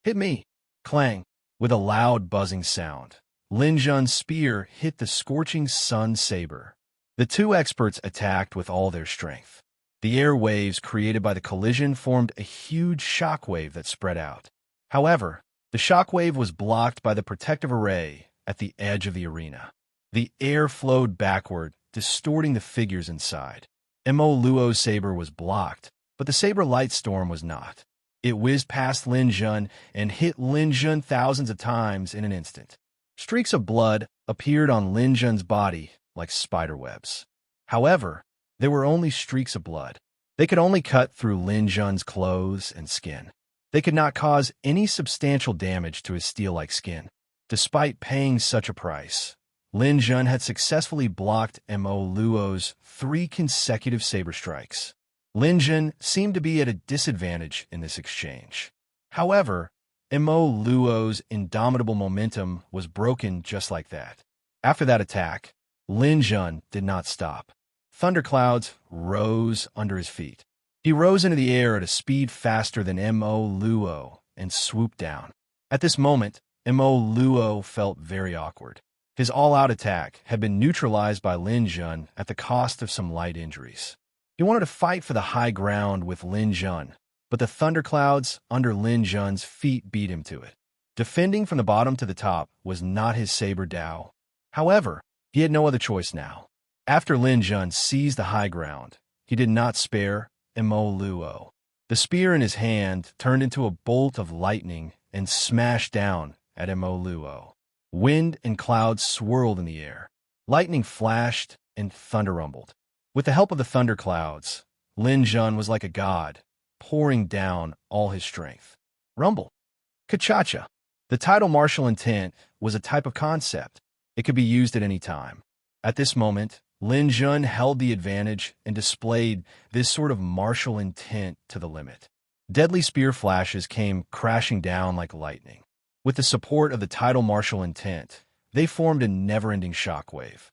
"Hit me!" Clang! With a loud buzzing sound, Lin Jun's spear hit the Scorching Sun saber. The two experts attacked with all their strength. The air waves created by the collision formed a huge shockwave that spread out. However, the shockwave was blocked by the protective array at the edge of the arena. The air flowed backward, distorting the figures inside. Mo Luo's saber was blocked, But the saber light storm was not. It whizzed past Lin Jun and hit Lin Jun thousands of times in an instant. Streaks of blood appeared on Lin Jun's body like spiderwebs. However, they were only streaks of blood. They could only cut through Lin Jun's clothes and skin. They could not cause any substantial damage to his steel-like skin. Despite paying such a price, Lin Jun had successfully blocked Mo Luo's 3 consecutive saber strikes. Lin Jun seemed to be at a disadvantage in this exchange. However, Mo Luo's indomitable momentum was broken just like that. After that attack, Lin Jun did not stop. Thunderclouds rose under his feet. He rose into the air at a speed faster than Mo Luo and swooped down. At this moment, Mo Luo felt very awkward. His all-out attack had been neutralized by Lin Jun at the cost of some light injuries. He wanted to fight for the high ground with Lin Jun, but the thunderclouds under Lin Jun's feet beat him to it. Defending from the bottom to the top was not his saber Dao. However, he had no other choice now. After Lin Jun seized the high ground, he did not spare Mo Luo. The spear in his hand turned into a bolt of lightning and smashed down at Mo Luo. Wind and clouds swirled in the air. Lightning flashed and thunder rumbled. With the help of the thunderclouds, Lin Jun was like a god, pouring down all his strength. Rumble. Kachacha. The title martial intent was a type of concept. It could be used at any time. At this moment, Lin Jun held the advantage and displayed this sort of martial intent to the limit. Deadly spear flashes came crashing down like lightning. With the support of the title martial intent, they formed a never-ending shockwave.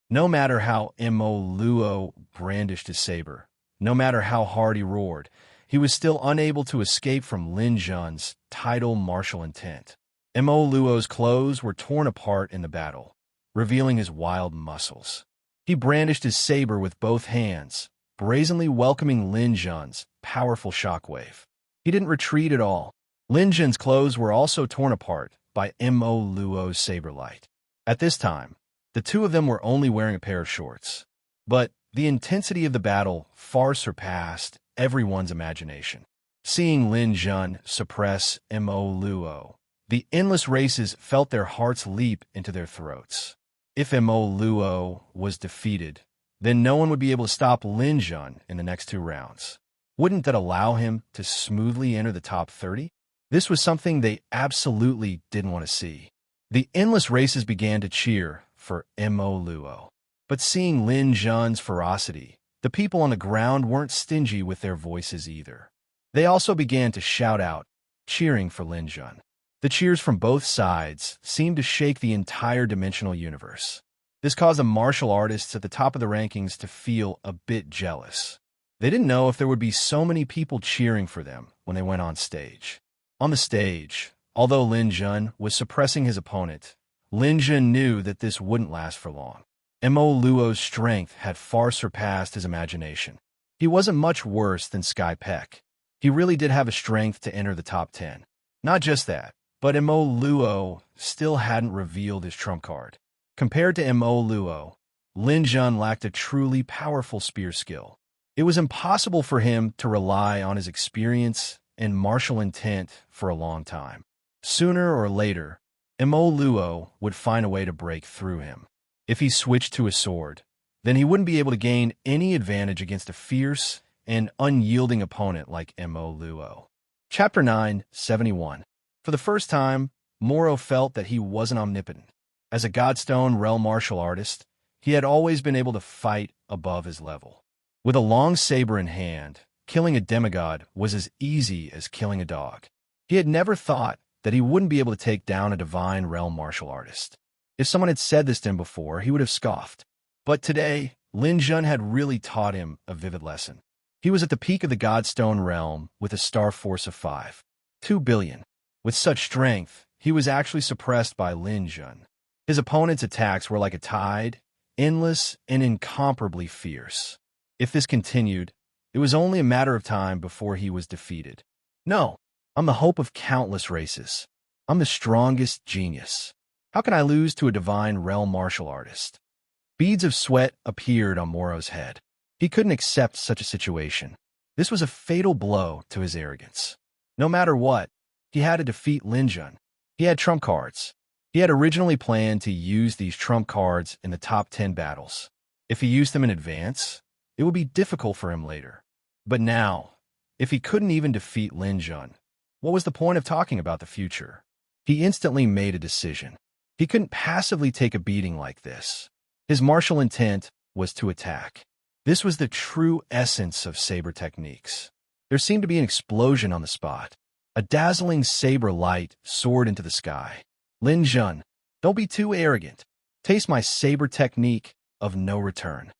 No matter how Mo Luo brandished his saber, no matter how hard he roared, he was still unable to escape from Lin Jun's title martial intent. Mo Luo's clothes were torn apart in the battle, revealing his wild muscles. He brandished his saber with both hands, brazenly welcoming Lin Jun's powerful shockwave. He didn't retreat at all. Lin Jun's clothes were also torn apart by Mo Luo's saber light. At this time, the two of them were only wearing a pair of shorts. But the intensity of the battle far surpassed everyone's imagination. Seeing Lin Jun suppress Mo Luo, the endless races felt their hearts leap into their throats. If Mo Luo was defeated, then no one would be able to stop Lin Jun in the next 2 rounds. Wouldn't that allow him to smoothly enter the top 30? This was something they absolutely didn't want to see. The endless races began to cheer for Mo Luo. But seeing Lin Jun's ferocity, the people on the ground weren't stingy with their voices either. They also began to shout out, cheering for Lin Jun. The cheers from both sides seemed to shake the entire dimensional universe. This caused the martial artists at the top of the rankings to feel a bit jealous. They didn't know if there would be so many people cheering for them when they went on stage. On the stage, although Lin Jun was suppressing his opponent, Lin Jun knew that this wouldn't last for long. Mo Luo's strength had far surpassed his imagination. He wasn't much worse than Sky Peck. He really did have a strength to enter the top 10. Not just that, but Mo Luo still hadn't revealed his trump card. Compared to Mo Luo, Lin Jun lacked a truly powerful spear skill. It was impossible for him to rely on his experience and martial intent for a long time. Sooner or later, Mo Luo would find a way to break through him. If he switched to a sword, then he wouldn't be able to gain any advantage against a fierce and unyielding opponent like Mo Luo. Chapter 9, 71. For the first time, Moro felt that he wasn't omnipotent. As a Godstone realm martial artist, he had always been able to fight above his level. With a long saber in hand, killing a demigod was as easy as killing a dog. He had never thought that he wouldn't be able to take down a divine realm martial artist. If someone had said this to him before, he would have scoffed. But today, Lin Jun had really taught him a vivid lesson. He was at the peak of the Godstone realm with a star force of 2 billion. With such strength, he was actually suppressed by Lin Jun. His opponent's attacks were like a tide, endless and incomparably fierce. If this continued, it was only a matter of time before he was defeated. No, I'm the hope of countless races. I'm the strongest genius. How can I lose to a divine realm martial artist? Beads of sweat appeared on Moro's head. He couldn't accept such a situation. This was a fatal blow to his arrogance. No matter what, he had to defeat Lin Jun. He had trump cards. He had originally planned to use these trump cards in the top 10 battles. If he used them in advance, it would be difficult for him later. But now, if he couldn't even defeat Lin Jun, what was the point of talking about the future? He instantly made a decision. He couldn't passively take a beating like this. His martial intent was to attack. This was the true essence of saber techniques. There seemed to be an explosion on the spot. A dazzling saber light soared into the sky. Lin Jun, don't be too arrogant. Taste my saber technique of no return.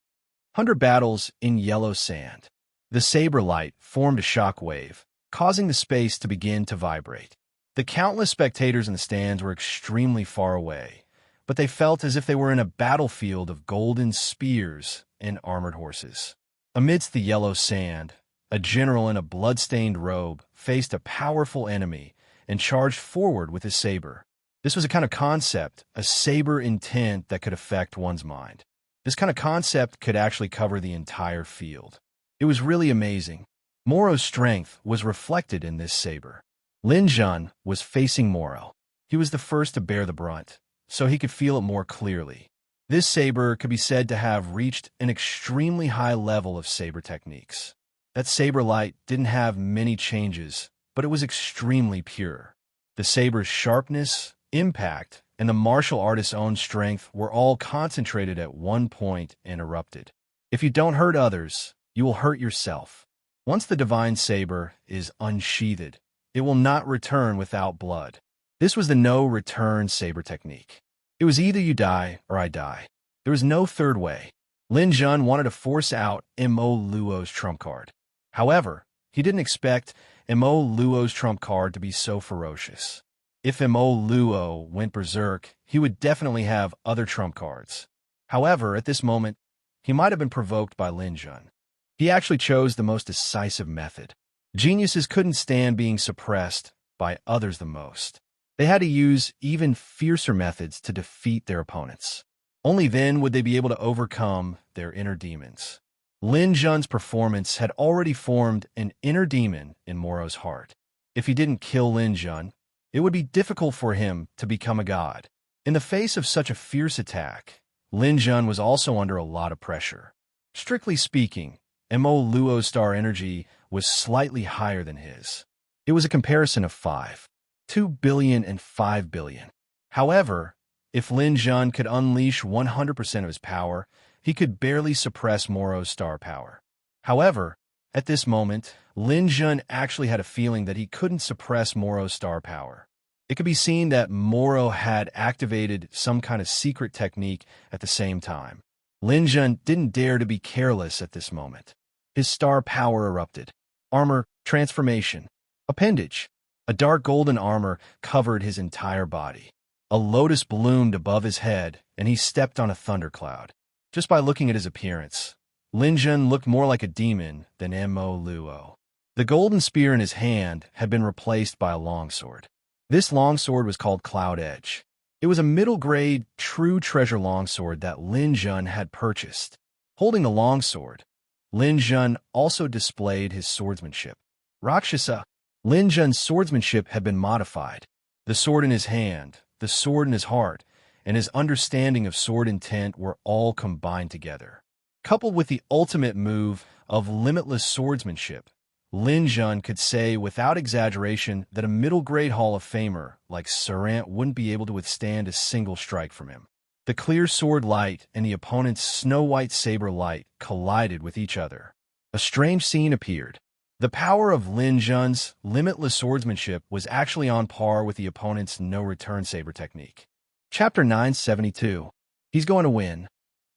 100 battles in yellow sand. The saber light formed a shock wave, causing the space to begin to vibrate. The countless spectators in the stands were extremely far away, but they felt as if they were in a battlefield of golden spears and armored horses. Amidst the yellow sand, a general in a blood-stained robe faced a powerful enemy and charged forward with his saber. This was a kind of concept, a saber intent that could affect one's mind. This kind of concept could actually cover the entire field. It was really amazing. Moro's strength was reflected in this saber. Lin Jun was facing Moro. He was the first to bear the brunt, so he could feel it more clearly. This saber could be said to have reached an extremely high level of saber techniques. That saber light didn't have many changes, but it was extremely pure. The saber's sharpness, impact, and the martial artist's own strength were all concentrated at one point and erupted. If you don't hurt others, you will hurt yourself. Once the divine saber is unsheathed, it will not return without blood. This was the no-return saber technique. It was either you die or I die. There was no third way. Lin Jun wanted to force out Mo Luo's trump card. However, he didn't expect Mo Luo's trump card to be so ferocious. If Mo Luo went berserk, he would definitely have other trump cards. However, at this moment, he might have been provoked by Lin Jun. He actually chose the most decisive method. Geniuses couldn't stand being suppressed by others the most. They had to use even fiercer methods to defeat their opponents. Only then would they be able to overcome their inner demons. Lin Jun's performance had already formed an inner demon in Moro's heart. If he didn't kill Lin Jun, it would be difficult for him to become a god. In the face of such a fierce attack, Lin Jun was also under a lot of pressure. Strictly speaking, Mo Luo's star energy was slightly higher than his. It was a comparison of 5. 2 billion and 5 billion. However, if Lin Jun could unleash 100% of his power, he could barely suppress Moro's star power. However, at this moment, Lin Jun actually had a feeling that he couldn't suppress Moro's star power. It could be seen that Moro had activated some kind of secret technique at the same time. Lin Jun didn't dare to be careless at this moment. His star power erupted. Armor, transformation. Appendage. A dark golden armor covered his entire body. A lotus bloomed above his head, and he stepped on a thundercloud. Just by looking at his appearance, Lin Jun looked more like a demon than Mo Luo. The golden spear in his hand had been replaced by a longsword. This longsword was called Cloud Edge. It was a middle-grade, true treasure longsword that Lin Jun had purchased. Holding the longsword, Lin Jun also displayed his swordsmanship. Rakshasa. Lin Jun's swordsmanship had been modified. The sword in his hand, the sword in his heart, and his understanding of sword intent were all combined together. Coupled with the ultimate move of limitless swordsmanship, Lin Jun could say without exaggeration that a middle-grade Hall of Famer like Serene wouldn't be able to withstand a single strike from him. The clear sword light and the opponent's snow-white saber light collided with each other. A strange scene appeared. The power of Lin Jun's limitless swordsmanship was actually on par with the opponent's no-return saber technique. Chapter 972. He's going to win.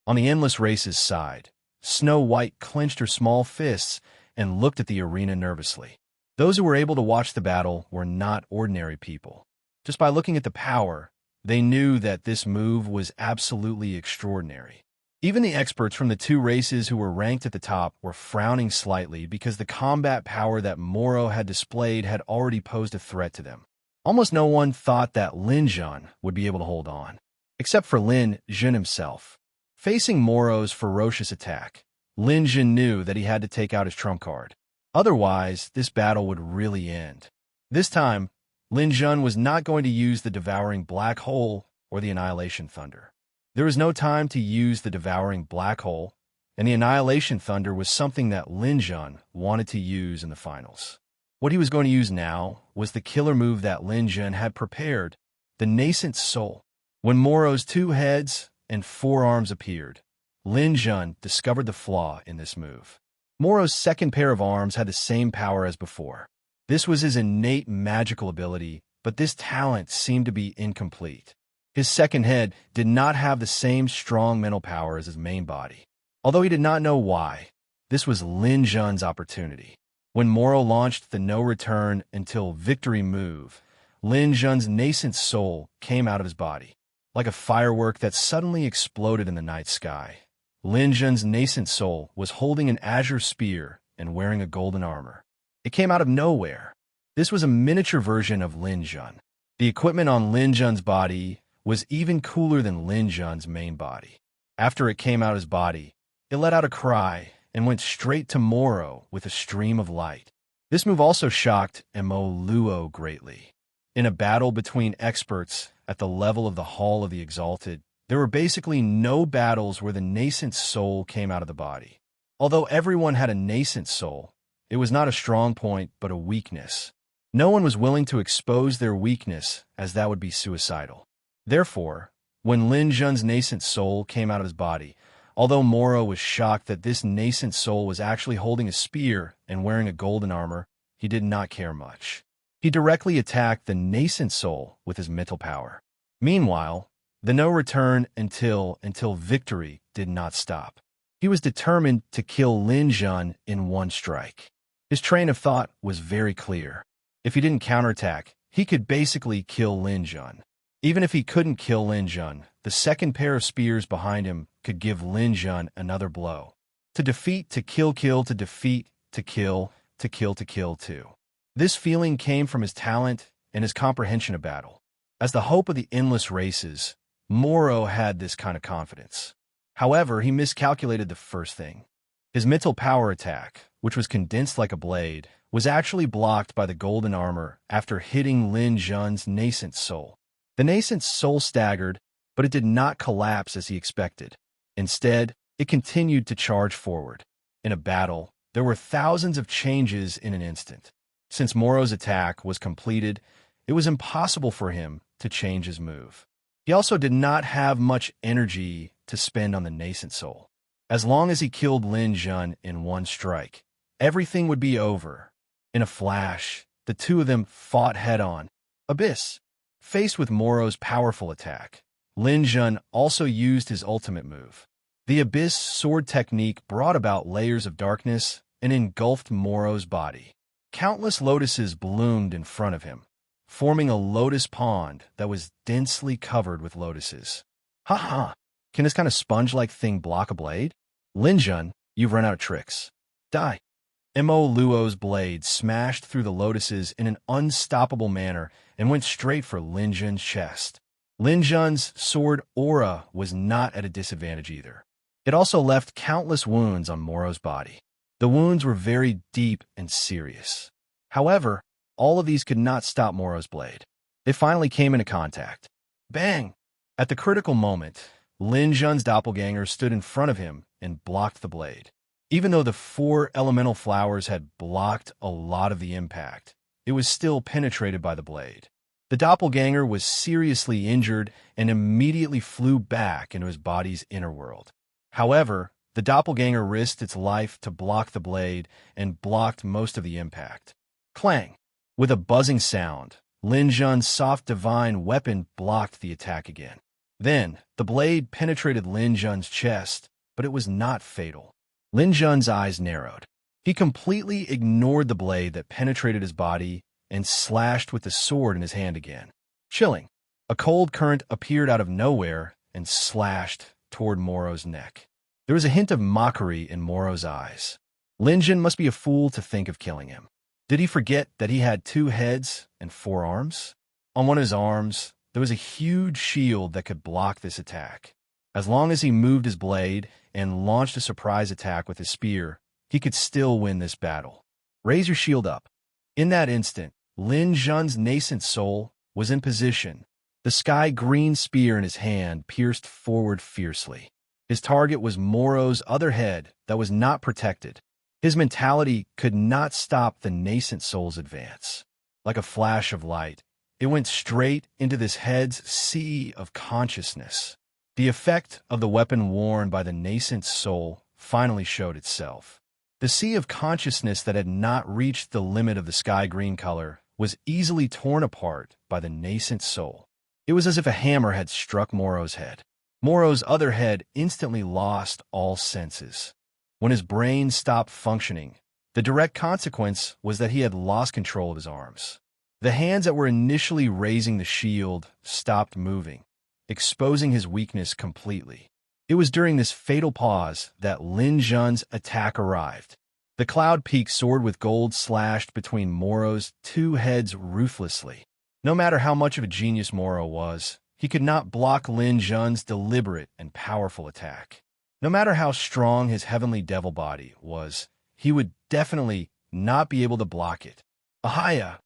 On the Endless Race's side, Snow White clenched her small fists and looked at the arena nervously. Those who were able to watch the battle were not ordinary people. Just by looking at the power, they knew that this move was absolutely extraordinary. Even the experts from the two races who were ranked at the top were frowning slightly because the combat power that Moro had displayed had already posed a threat to them. Almost no one thought that Lin Jun would be able to hold on, except for Lin Jun himself. Facing Moro's ferocious attack, Lin Jun knew that he had to take out his trump card. Otherwise, this battle would really end. This time, Lin Jun was not going to use the devouring black hole or the annihilation thunder. There was no time to use the devouring black hole, and the annihilation thunder was something that Lin Jun wanted to use in the finals. What he was going to use now was the killer move that Lin Jun had prepared, the nascent soul. When Moro's 2 heads and 4 arms appeared, Lin Jun discovered the flaw in this move. Moro's second pair of arms had the same power as before. This was his innate magical ability, but this talent seemed to be incomplete. His second head did not have the same strong mental power as his main body. Although he did not know why, this was Lin Jun's opportunity. When Moro launched the no return until victory move, Lin Jun's nascent soul came out of his body. Like a firework that suddenly exploded in the night sky, Lin Jun's nascent soul was holding an azure spear and wearing a golden armor. It came out of nowhere. This was a miniature version of Lin Jun. The equipment on Lin Jun's body was even cooler than Lin Jun's main body. After it came out of his body, it let out a cry and went straight to Moro with a stream of light. This move also shocked Luo greatly. In a battle between experts at the level of the Hall of the Exalted, there were basically no battles where the nascent soul came out of the body. Although everyone had a nascent soul, it was not a strong point but a weakness. No one was willing to expose their weakness, as that would be suicidal. Therefore, when Lin Jun's nascent soul came out of his body, although Moro was shocked that this nascent soul was actually holding a spear and wearing a golden armor, he did not care much. He directly attacked the nascent soul with his mental power. Meanwhile, the no return until victory did not stop. He was determined to kill Lin Jun in one strike. His train of thought was very clear. If he didn't counterattack, he could basically kill Lin Jun. Even if he couldn't kill Lin Jun, the second pair of spears behind him could give Lin Jun another blow. To defeat, to kill, to defeat, to kill too. This feeling came from his talent and his comprehension of battle. As the hope of the endless races, Moro had this kind of confidence. However, he miscalculated the first thing. His mental power attack, which was condensed like a blade, was actually blocked by the golden armor after hitting Lin Jun's nascent soul. The nascent soul staggered, but it did not collapse as he expected. Instead, it continued to charge forward. In a battle, there were thousands of changes in an instant. Since Moro's attack was completed, it was impossible for him to change his move. He also did not have much energy to spend on the nascent soul. As long as he killed Lin Jun in one strike, everything would be over. In a flash, the two of them fought head-on. Abyss. Faced with Moro's powerful attack, Lin Jun also used his ultimate move. The Abyss sword technique brought about layers of darkness and engulfed Moro's body. Countless lotuses bloomed in front of him, forming a lotus pond that was densely covered with lotuses. Ha! Can this kind of sponge-like thing block a blade? Lin Jun, you've run out of tricks. Die. Luo's blade smashed through the lotuses in an unstoppable manner and went straight for Lin Jun's chest. Lin Jun's sword aura was not at a disadvantage either. It also left countless wounds on Moro's body. The wounds were very deep and serious. However, all of these could not stop Moro's blade. They finally came into contact. Bang! At the critical moment, Lin Jun's doppelganger stood in front of him and blocked the blade. Even though the 4 elemental flowers had blocked a lot of the impact, it was still penetrated by the blade. The doppelganger was seriously injured and immediately flew back into his body's inner world. However, the doppelganger risked its life to block the blade and blocked most of the impact. Clang! With a buzzing sound, Lin Jun's soft divine weapon blocked the attack again. Then, the blade penetrated Lin Jun's chest, but it was not fatal. Lin Jun's eyes narrowed. He completely ignored the blade that penetrated his body and slashed with the sword in his hand again. Chilling. A cold current appeared out of nowhere and slashed toward Moro's neck. There was a hint of mockery in Moro's eyes. Lin Jun must be a fool to think of killing him. Did he forget that he had 2 heads and 4 arms? On one of his arms, there was a huge shield that could block this attack. As long as he moved his blade and launched a surprise attack with his spear, he could still win this battle. Raise your shield up. In that instant, Lin Zhun's nascent soul was in position. The sky-green spear in his hand pierced forward fiercely. His target was Moro's other head that was not protected. His mentality could not stop the nascent soul's advance. Like a flash of light, it went straight into this head's sea of consciousness. The effect of the weapon worn by the nascent soul finally showed itself. The sea of consciousness that had not reached the limit of the sky-green color was easily torn apart by the nascent soul. It was as if a hammer had struck Moro's head. Moro's other head instantly lost all senses. When his brain stopped functioning, the direct consequence was that he had lost control of his arms. The hands that were initially raising the shield stopped moving, exposing his weakness completely. It was during this fatal pause that Lin Zhun's attack arrived. The cloud-peak sword with gold slashed between Moro's two heads ruthlessly. No matter how much of a genius Moro was, he could not block Lin Zhun's deliberate and powerful attack. No matter how strong his heavenly devil body was, he would definitely not be able to block it. Ahaya!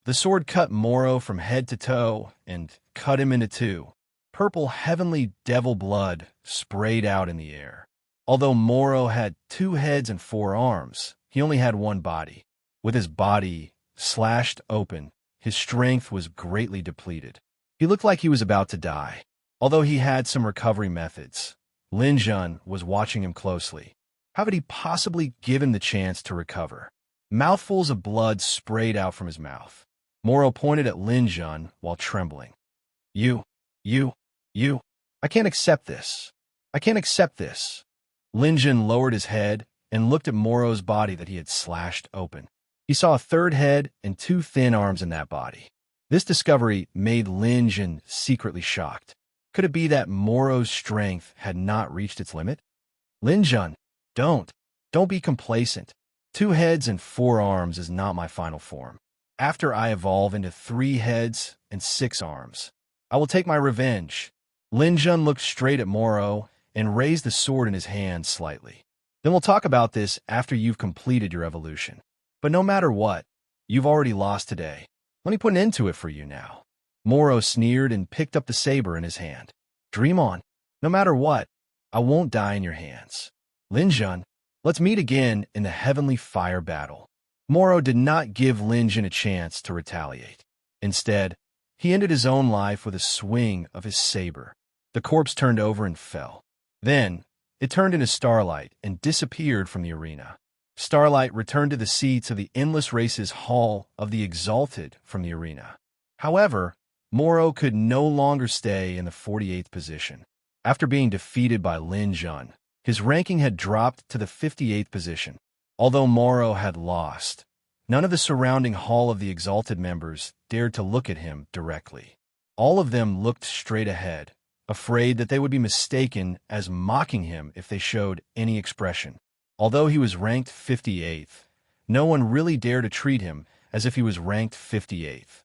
The sword cut Moro from head to toe and cut him into two. Purple heavenly devil blood sprayed out in the air. Although Moro had 2 heads and 4 arms, he only had one body. With his body slashed open, his strength was greatly depleted. He looked like he was about to die. Although he had some recovery methods, Lin Zhun was watching him closely. How could he possibly give him the chance to recover? Mouthfuls of blood sprayed out from his mouth. Moro pointed at Lin Zhun while trembling. You, I can't accept this. I can't accept this. Lin Zhun lowered his head and looked at Moro's body that he had slashed open. He saw a 3rd head and 2 thin arms in that body. This discovery made Lin Zhun secretly shocked. Could it be that Moro's strength had not reached its limit? Lin Zhun, don't be complacent. 2 heads and 4 arms is not my final form. After I evolve into 3 heads and 6 arms, I will take my revenge. Lin Zhun looked straight at Moro and raised the sword in his hand slightly. Then we'll talk about this after you've completed your evolution. But no matter what, you've already lost today. Let me put an end to it for you now. Moro sneered and picked up the saber in his hand. Dream on. No matter what, I won't die in your hands. Lin Zhun, let's meet again in the heavenly fire battle. Moro did not give Lin Zhun a chance to retaliate. Instead, he ended his own life with a swing of his saber. The corpse turned over and fell. Then, it turned into starlight and disappeared from the arena. Starlight returned to the seats of the Endless Races Hall of the Exalted from the arena. However, Moro could no longer stay in the 48th position. After being defeated by Lin Zhun, his ranking had dropped to the 58th position. Although Moro had lost, none of the surrounding Hall of the Exalted members dared to look at him directly. All of them looked straight ahead, afraid that they would be mistaken as mocking him if they showed any expression. Although he was ranked 58th, no one really dared to treat him as if he was ranked 58th.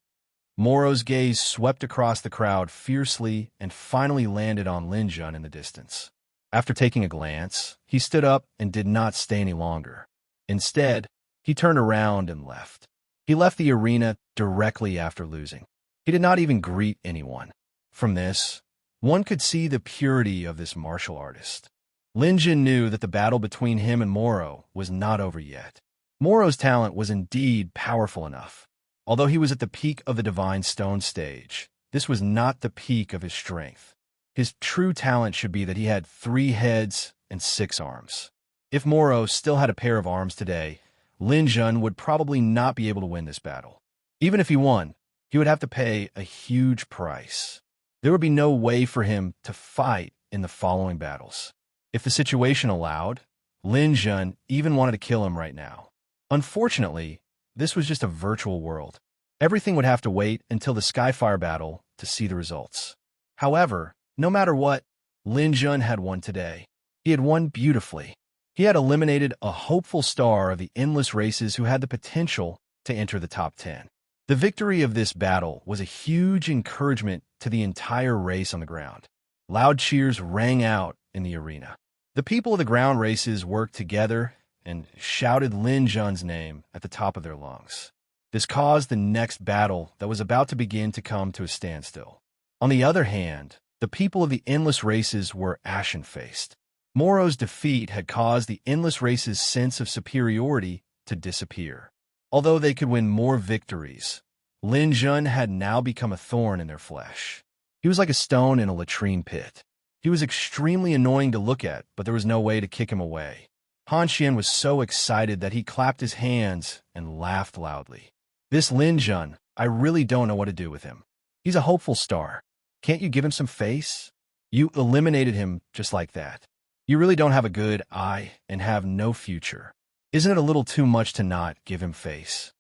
Moro's gaze swept across the crowd fiercely and finally landed on Lin Zhun in the distance. After taking a glance, he stood up and did not stay any longer. Instead, he turned around and left. He left the arena directly after losing. He did not even greet anyone. From this, one could see the purity of this martial artist. Lin Zhun knew that the battle between him and Moro was not over yet. Moro's talent was indeed powerful enough. Although he was at the peak of the Divine Stone stage, this was not the peak of his strength. His true talent should be that he had 3 heads and 6 arms. If Moro still had a pair of arms today, Lin Zhun would probably not be able to win this battle. Even if he won, he would have to pay a huge price. There would be no way for him to fight in the following battles. If the situation allowed, Lin Zhun even wanted to kill him right now. Unfortunately, this was just a virtual world. Everything would have to wait until the Skyfire battle to see the results. However, no matter what, Lin Zhun had won today. He had won beautifully. He had eliminated a hopeful star of the Endless Races who had the potential to enter the top 10. The victory of this battle was a huge encouragement to the entire race on the ground. Loud cheers rang out in the arena. The people of the ground races worked together and shouted Lin Jun's name at the top of their lungs. This caused the next battle that was about to begin to come to a standstill. On the other hand, the people of the Endless Races were ashen-faced. Moro's defeat had caused the Endless Races' sense of superiority to disappear. Although they could win more victories, Lin Jun had now become a thorn in their flesh. He was like a stone in a latrine pit. He was extremely annoying to look at, but there was no way to kick him away. Han Xian was so excited that he clapped his hands and laughed loudly. This Lin Jun, I really don't know what to do with him. He's a hopeful star. Can't you give him some face? You eliminated him just like that. You really don't have a good eye and have no future. Isn't it a little too much to not give him face?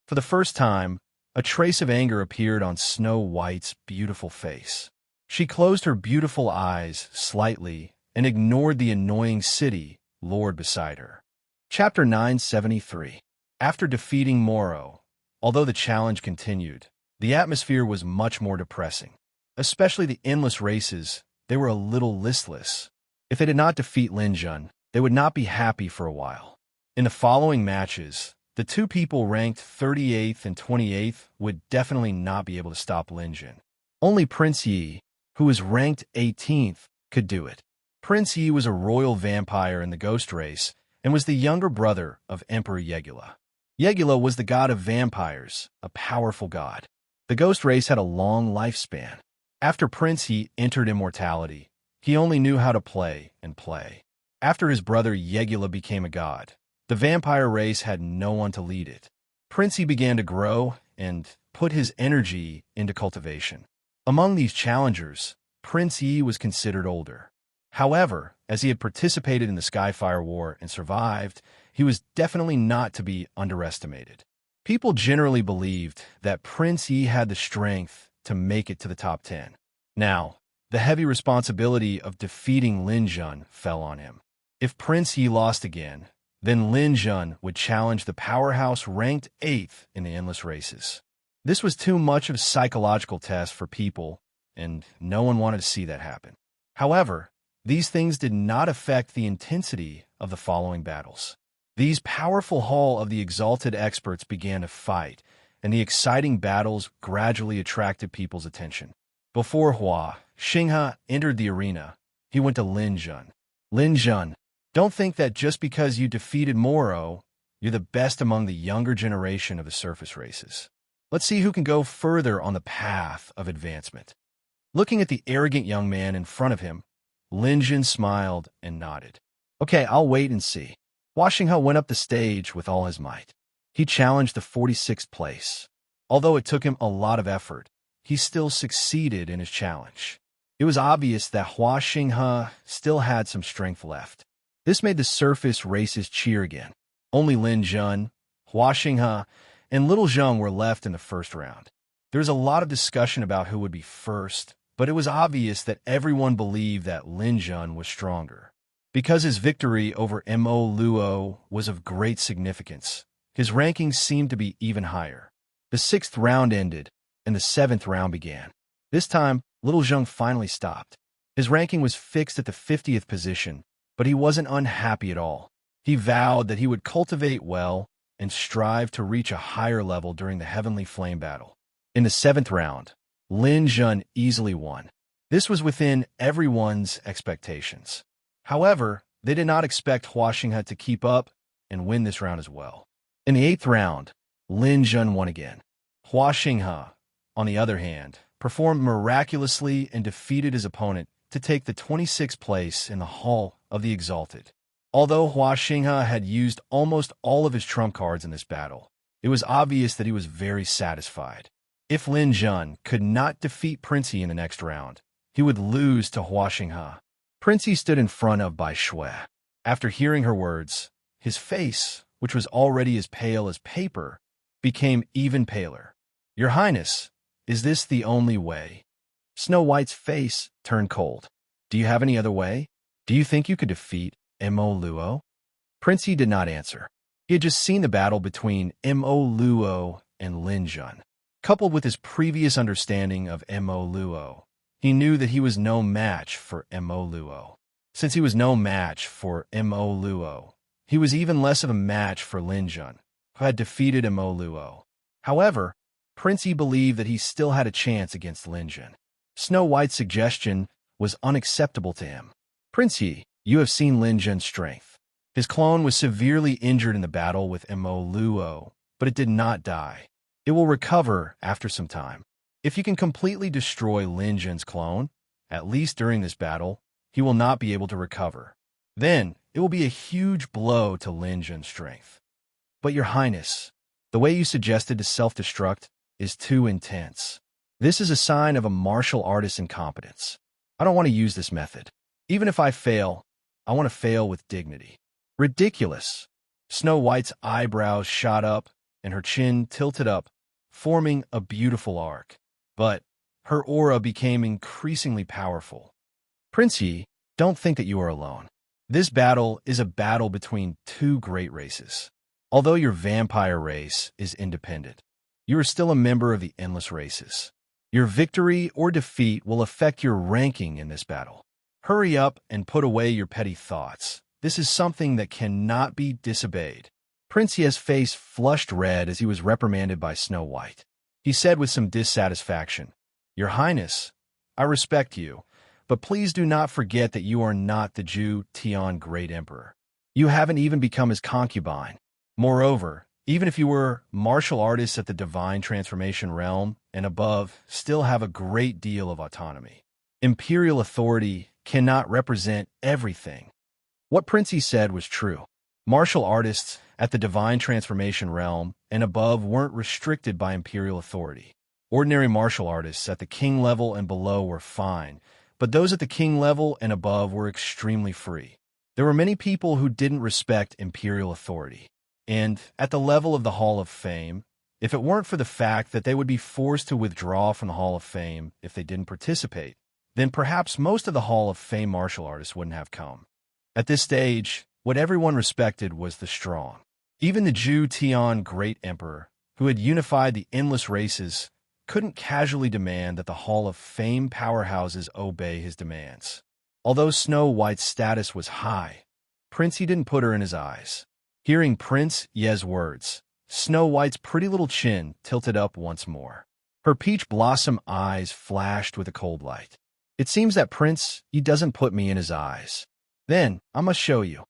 For the first time, a trace of anger appeared on Snow White's beautiful face. She closed her beautiful eyes slightly and ignored the annoying city lord beside her. Chapter 973. After defeating Moro, although the challenge continued, the atmosphere was much more depressing. Especially the Endless Races, they were a little listless. If they did not defeat Lin Jun, they would not be happy for a while. In the following matches, the two people ranked 38th and 28th would definitely not be able to stop Lin Jun. Only Prince Yi, who was ranked 18th, could do it. Prince Yi was a royal vampire in the ghost race and was the younger brother of Emperor Yegula. Yegula was the god of vampires, a powerful god. The ghost race had a long lifespan. After Prince Yi entered immortality, he only knew how to play and play. After his brother Yegula became a god, the vampire race had no one to lead it. Prince Yi began to grow and put his energy into cultivation. Among these challengers, Prince Yi was considered older. However, as he had participated in the Skyfire War and survived, he was definitely not to be underestimated. People generally believed that Prince Yi had the strength to make it to the top 10. Now, the heavy responsibility of defeating Lin Jun fell on him. If Prince Yi lost again, then Lin Jun would challenge the powerhouse ranked 8th in the Endless Races. This was too much of a psychological test for people, and no one wanted to see that happen. However, these things did not affect the intensity of the following battles. These powerful Hall of the Exalted experts began to fight, and the exciting battles gradually attracted people's attention. Before Hua Xinghe entered the arena, he went to Lin Jun. Lin Jun, don't think that just because you defeated Moro, you're the best among the younger generation of the surface races. Let's see who can go further on the path of advancement. Looking at the arrogant young man in front of him, Lin Jun smiled and nodded. Okay, I'll wait and see. Hua Xinghe went up the stage with all his might. He challenged the 46th place. Although it took him a lot of effort, he still succeeded in his challenge. It was obvious that Hua Xinghe still had some strength left. This made the surface races cheer again. Only Lin Jun, Hua Xinghe, and Little Zheng were left in the first round. There was a lot of discussion about who would be first, but it was obvious that everyone believed that Lin Jun was stronger. Because his victory over Mo Luo was of great significance, his rankings seemed to be even higher. The 6th round ended, and the 7th round began. This time, Little Zheng finally stopped. His ranking was fixed at the 50th position, but he wasn't unhappy at all. He vowed that he would cultivate well and strive to reach a higher level during the Heavenly Flame battle. In the 7th round, Lin Jun easily won. This was within everyone's expectations. However, they did not expect Hua Xinghe to keep up and win this round as well. In the 8th round, Lin Jun won again. Hua Xinghe, on the other hand, performed miraculously and defeated his opponent to take the 26th place in the Hall of the Exalted. Although Hua Xinghe had used almost all of his trump cards in this battle, it was obvious that he was very satisfied. If Lin Jun could not defeat Prince Yi in the next round, he would lose to Hua Xinghe. Prince Yi stood in front of Bai Shui. After hearing her words, his face, which was already as pale as paper, became even paler. Your Highness, is this the only way? Snow White's face turned cold. Do you have any other way? Do you think you could defeat Mo Luo? Prince Yi did not answer. He had just seen the battle between Mo Luo and Lin Jun. Coupled with his previous understanding of Mo Luo, he knew that he was no match for Mo Luo. Since he was no match for Mo Luo, He was even less of a match for Lin Jun, who had defeated Mo Luo. However, Prince Yi believed that he still had a chance against Lin Jun. Snow White's suggestion was unacceptable to him. Prince Yi, you have seen Lin Jun's strength. His clone was severely injured in the battle with Mo Luo, but it did not die. It will recover after some time. If you can completely destroy Lin Jun's clone, at least during this battle, he will not be able to recover. Then, it will be a huge blow to Lin Jun's strength. But Your Highness, the way you suggested to self-destruct is too intense. This is a sign of a martial artist's incompetence. I don't want to use this method. Even if I fail, I want to fail with dignity. Ridiculous. Snow White's eyebrows shot up and her chin tilted up, forming a beautiful arc. But her aura became increasingly powerful. Prince Yi, don't think that you are alone. This battle is a battle between two great races. Although your vampire race is independent, you are still a member of the endless races. Your victory or defeat will affect your ranking in this battle. Hurry up and put away your petty thoughts. This is something that cannot be disobeyed. Prince Yi's face flushed red as he was reprimanded by Snow White. He said with some dissatisfaction, Your Highness, I respect you, but please do not forget that you are not the Zhu Tian Great Emperor. You haven't even become his concubine. Moreover, even if you were martial artists at the Divine Transformation realm and above, still have a great deal of autonomy. Imperial authority cannot represent everything. What Prince Yi said was true. Martial artists at the Divine Transformation realm and above weren't restricted by imperial authority. Ordinary martial artists at the king level and below were fine, but those at the king level and above were extremely free. There were many people who didn't respect imperial authority. And at the level of the Hall of Fame, if it weren't for the fact that they would be forced to withdraw from the Hall of Fame if they didn't participate, then perhaps most of the Hall of Fame martial artists wouldn't have come. At this stage, what everyone respected was the strong. Even the Zhu Tian Great Emperor, who had unified the endless races, couldn't casually demand that the Hall of Fame powerhouses obey his demands. Although Snow White's status was high, Prince Yi didn't put her in his eyes. Hearing Prince Yi's words, Snow White's pretty little chin tilted up once more. Her peach blossom eyes flashed with a cold light. It seems that Prince Yi doesn't put me in his eyes. Then, I must show you.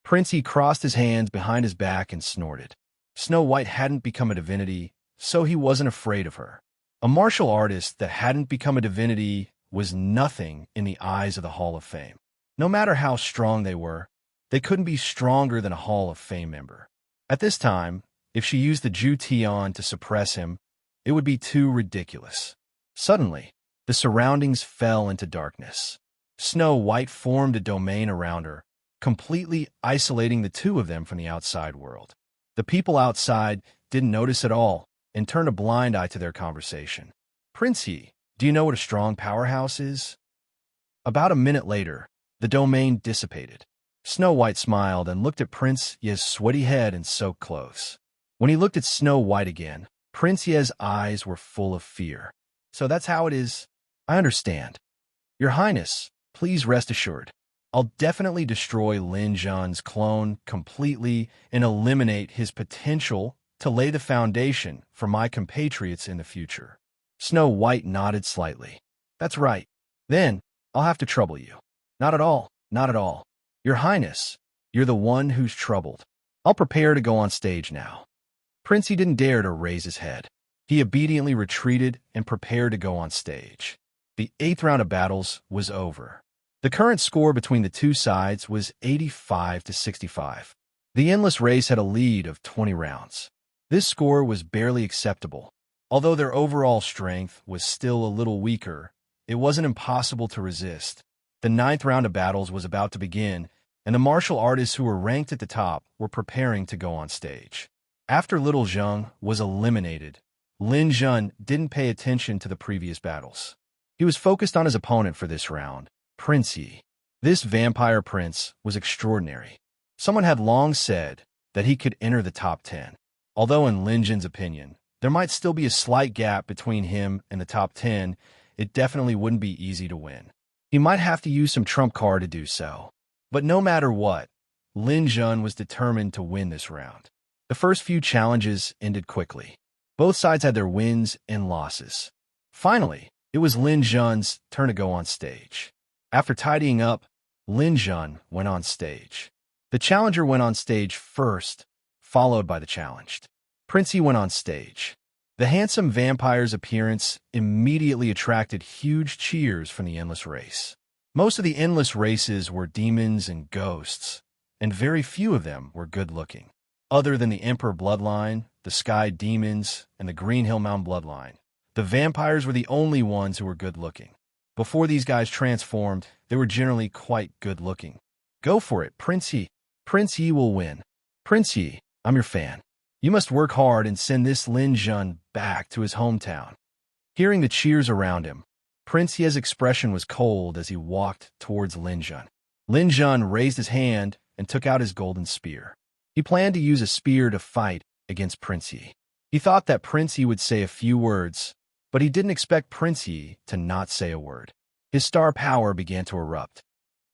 Prince Yi crossed his hands behind his back and snorted. Snow White hadn't become a divinity, so he wasn't afraid of her. A martial artist that hadn't become a divinity was nothing in the eyes of the Hall of Fame. No matter how strong they were, they couldn't be stronger than a Hall of Fame member. At this time, if she used the Zhu Tian to suppress him, it would be too ridiculous. Suddenly, the surroundings fell into darkness. Snow White formed a domain around her, completely isolating the two of them from the outside world. The people outside didn't notice at all and turned a blind eye to their conversation. Prince Yi, do you know what a strong powerhouse is? About a minute later, the domain dissipated. Snow White smiled and looked at Prince Yi's sweaty head and soaked clothes. When he looked at Snow White again, Prince Yi's eyes were full of fear. So that's how it is. I understand. Your Highness, please rest assured. I'll definitely destroy Lin Jun's clone completely and eliminate his potential to lay the foundation for my compatriots in the future. Snow White nodded slightly. That's right. Then, I'll have to trouble you. Not at all, not at all. Your Highness, you're the one who's troubled. I'll prepare to go on stage now. Prince Yi didn't dare to raise his head. He obediently retreated and prepared to go on stage. The 8th round of battles was over. The current score between the two sides was 85 to 65. The endless race had a lead of 20 rounds. This score was barely acceptable. Although their overall strength was still a little weaker, it wasn't impossible to resist. The 9th round of battles was about to begin, and the martial artists who were ranked at the top were preparing to go on stage. After Little Zheng was eliminated, Lin Jun didn't pay attention to the previous battles. He was focused on his opponent for this round, Prince Yi. This vampire prince was extraordinary. Someone had long said that he could enter the top 10. Although in Lin Jun's opinion, there might still be a slight gap between him and the top 10, it definitely wouldn't be easy to win. He might have to use some trump card to do so. But no matter what, Lin Jun was determined to win this round. The first few challenges ended quickly. Both sides had their wins and losses. Finally, it was Lin Jun's turn to go on stage. After tidying up, Lin Jun went on stage. The challenger went on stage first, followed by the challenged. Princey went on stage. The handsome vampire's appearance immediately attracted huge cheers from the endless race. Most of the endless races were demons and ghosts, and very few of them were good-looking. Other than the Emperor bloodline, the Sky demons, and the Green Hill Mountain bloodline, the vampires were the only ones who were good-looking. Before these guys transformed, they were generally quite good-looking. Go for it, Princey. Princey will win. Princey, I'm your fan. You must work hard and send this Lin Jun back to his hometown. Hearing the cheers around him, Princey's expression was cold as he walked towards Lin Jun. Lin Jun raised his hand and took out his golden spear. He planned to use a spear to fight against Princey. He thought that Princey would say a few words, but he didn't expect Princey to not say a word. His star power began to erupt.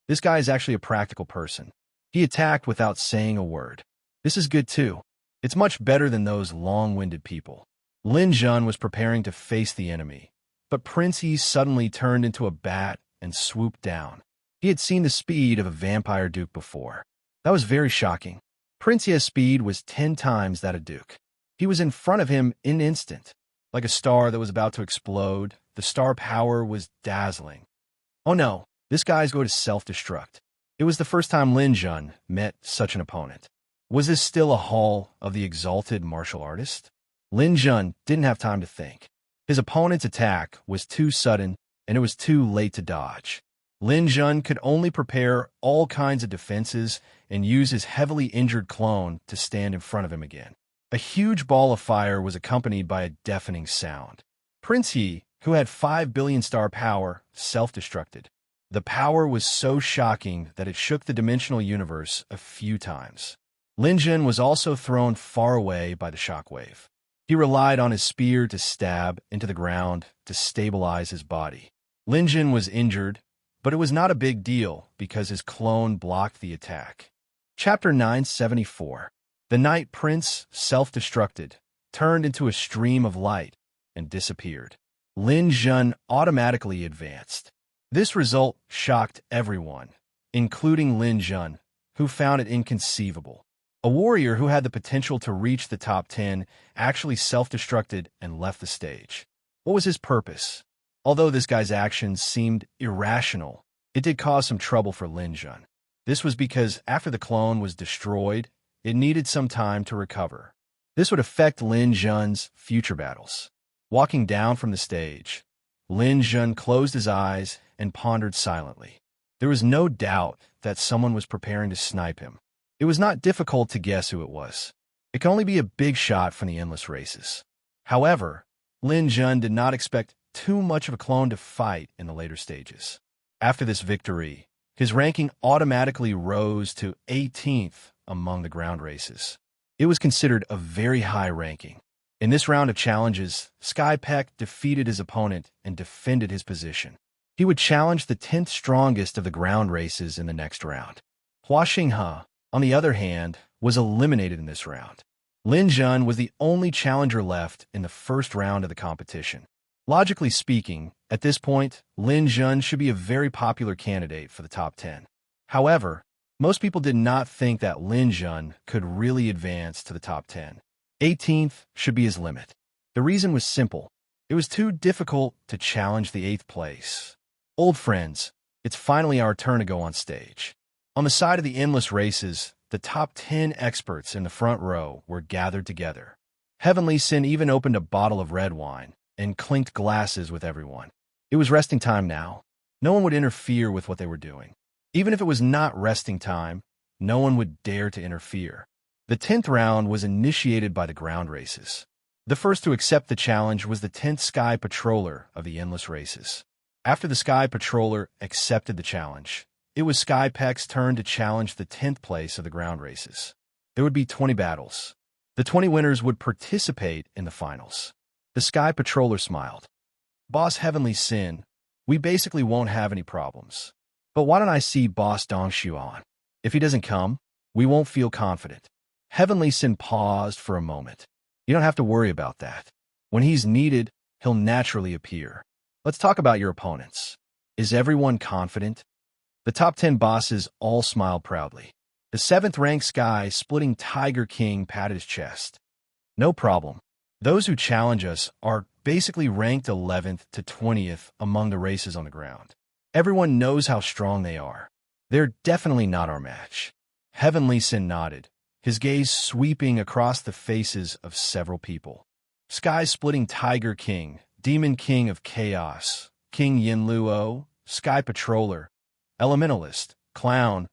This guy is actually a practical person. He attacked without saying a word. This is good too. It's much better than those long-winded people. Lin Jun was preparing to face the enemy, but Princey suddenly turned into a bat and swooped down. He had seen the speed of a vampire duke before. That was very shocking. Princey's speed was 10 times that of Duke. He was in front of him in an instant. Like a star that was about to explode, the star power was dazzling. Oh no, this guy's going to self-destruct. It was the first time Lin Jun met such an opponent. Was this still a hall of the exalted martial artist? Lin Jun didn't have time to think. His opponent's attack was too sudden, and it was too late to dodge. Lin Jun could only prepare all kinds of defenses and use his heavily injured clone to stand in front of him again. A huge ball of fire was accompanied by a deafening sound. Princey, who had 5 billion star power, self-destructed. The power was so shocking that it shook the dimensional universe a few times. Lin Jun was also thrown far away by the shockwave. He relied on his spear to stab into the ground to stabilize his body. Lin Jun was injured, but it was not a big deal because his clone blocked the attack. Chapter 974. The Night Prince self-destructed, turned into a stream of light, and disappeared. Lin Jun automatically advanced. This result shocked everyone, including Lin Jun, who found it inconceivable. A warrior who had the potential to reach the top 10 actually self-destructed and left the stage. What was his purpose? Although this guy's actions seemed irrational, it did cause some trouble for Lin Jun. This was because after the clone was destroyed, it needed some time to recover. This would affect Lin Jun's future battles. Walking down from the stage, Lin Jun closed his eyes and pondered silently. There was no doubt that someone was preparing to snipe him. It was not difficult to guess who it was. It could only be a big shot from the endless races. However, Lin Jun did not expect too much of a clone to fight in the later stages. After this victory, his ranking automatically rose to 18th among the ground races. It was considered a very high ranking. In this round of challenges, Skypeck defeated his opponent and defended his position. He would challenge the 10th strongest of the ground races in the next round. Hua Xinghe, on the other hand, was eliminated in this round. Lin Jun was the only challenger left in the first round of the competition. Logically speaking, at this point, Lin Jun should be a very popular candidate for the top 10. However, most people did not think that Lin Jun could really advance to the top 10. 18th should be his limit. The reason was simple. It was too difficult to challenge the 8th place. Old friends, it's finally our turn to go on stage. On the side of the endless races, the top 10 experts in the front row were gathered together. Heavenly Sin even opened a bottle of red wine and clinked glasses with everyone. It was resting time now. No one would interfere with what they were doing. Even if it was not resting time, no one would dare to interfere. The 10th round was initiated by the ground races. The first to accept the challenge was the 10th Sky Patroller of the endless races. After the Sky Patroller accepted the challenge, it was Skypeck's turn to challenge the 10th place of the ground races. There would be 20 battles. The 20 winners would participate in the finals. The Sky Patroller smiled. Boss Heavenly Sin, we basically won't have any problems. But why don't I see Boss Dong Xuan? If he doesn't come, we won't feel confident. Heavenly Sin paused for a moment. You don't have to worry about that. When he's needed, he'll naturally appear. Let's talk about your opponents. Is everyone confident? The top 10 bosses all smiled proudly. The 7th-ranked sky-splitting Tiger King patted his chest. No problem. Those who challenge us are basically ranked 11th to 20th among the races on the ground. Everyone knows how strong they are. They're definitely not our match. Heavenly Sin nodded, his gaze sweeping across the faces of several people. Sky-splitting Tiger King, Demon King of Chaos, King Yinluo, Sky Patroller, Elementalist, Clown.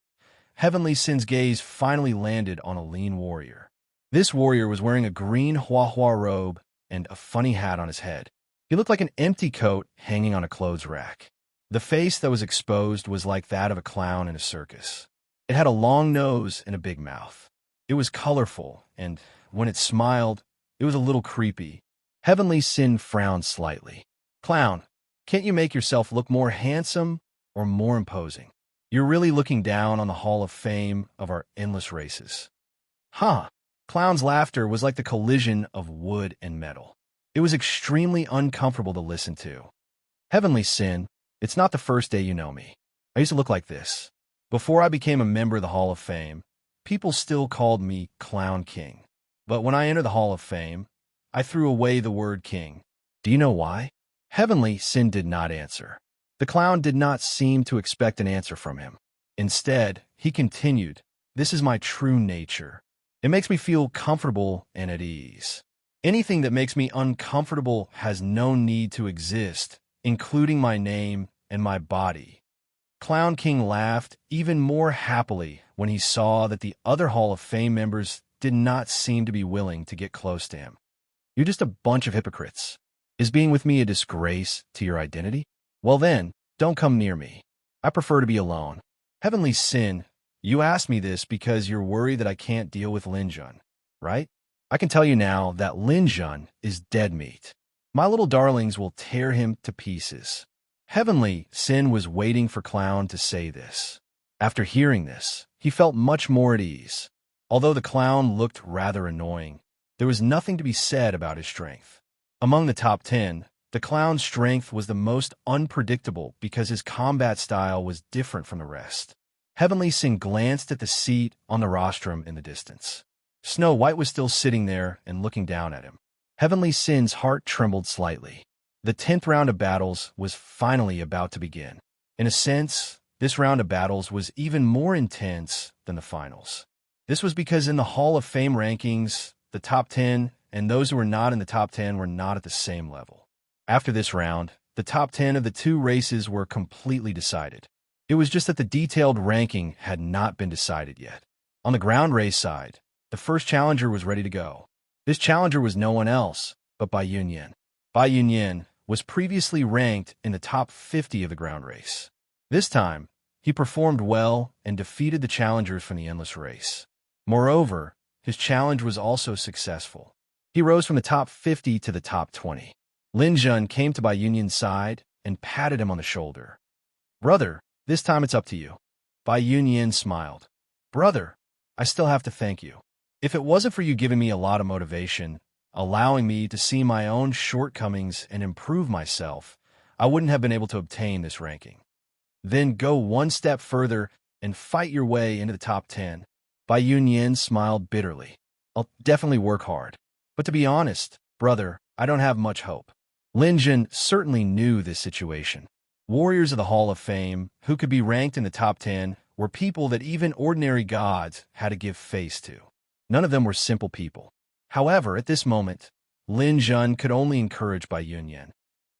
Heavenly Sin's gaze finally landed on a lean warrior. This warrior was wearing a green hua robe and a funny hat on his head. He looked like an empty coat hanging on a clothes rack. The face that was exposed was like that of a clown in a circus. It had a long nose and a big mouth. It was colorful, and when it smiled, it was a little creepy. Heavenly Sin frowned slightly. Clown, can't you make yourself look more handsome or more imposing? You're really looking down on the Hall of Fame of our endless races. Huh. Clown's laughter was like the collision of wood and metal. It was extremely uncomfortable to listen to. Heavenly Sin, it's not the first day you know me. I used to look like this. Before I became a member of the Hall of Fame, people still called me Clown King. But when I entered the Hall of Fame, I threw away the word king. Do you know why? Heavenly Sin did not answer. The clown did not seem to expect an answer from him. Instead, he continued, "This is my true nature. It makes me feel comfortable and at ease. Anything that makes me uncomfortable has no need to exist, including my name and my body." Clown King laughed even more happily when he saw that the other Hall of Fame members did not seem to be willing to get close to him. You're just a bunch of hypocrites. Is being with me a disgrace to your identity? Well then, don't come near me. I prefer to be alone. Heavenly Sin, you asked me this because you're worried that I can't deal with Lin Jun, right? I can tell you now that Lin Jun is dead meat. My little darlings will tear him to pieces. Heavenly Sin was waiting for Clown to say this. After hearing this, he felt much more at ease. Although the clown looked rather annoying, there was nothing to be said about his strength. Among the top 10, the clown's strength was the most unpredictable because his combat style was different from the rest. Heavenly Sin glanced at the seat on the rostrum in the distance. Snow White was still sitting there and looking down at him. Heavenly Sin's heart trembled slightly. The 10th round of battles was finally about to begin. In a sense, this round of battles was even more intense than the finals. This was because in the Hall of Fame rankings, the top 10 and those who were not in the top 10 were not at the same level. After this round, the top 10 of the two races were completely decided. It was just that the detailed ranking had not been decided yet. On the ground race side, the first challenger was ready to go. This challenger was no one else but Bai Yunyan. Bai Yunyan was previously ranked in the top 50 of the ground race. This time, he performed well and defeated the challengers from the endless race. Moreover, his challenge was also successful. He rose from the top 50 to the top 20. Lin Jun came to Bai Yunyan's side and patted him on the shoulder. "Brother, this time it's up to you." Bai Yunyan smiled. "Brother, I still have to thank you. If it wasn't for you giving me a lot of motivation, allowing me to see my own shortcomings and improve myself, I wouldn't have been able to obtain this ranking. Then go one step further and fight your way into the top 10. Bai Yunyan smiled bitterly. "I'll definitely work hard. But to be honest, brother, I don't have much hope." Lin Jun certainly knew this situation. Warriors of the Hall of Fame, who could be ranked in the top 10, were people that even ordinary gods had to give face to. None of them were simple people. However, at this moment, Lin Jun could only encourage Bai Yunyan.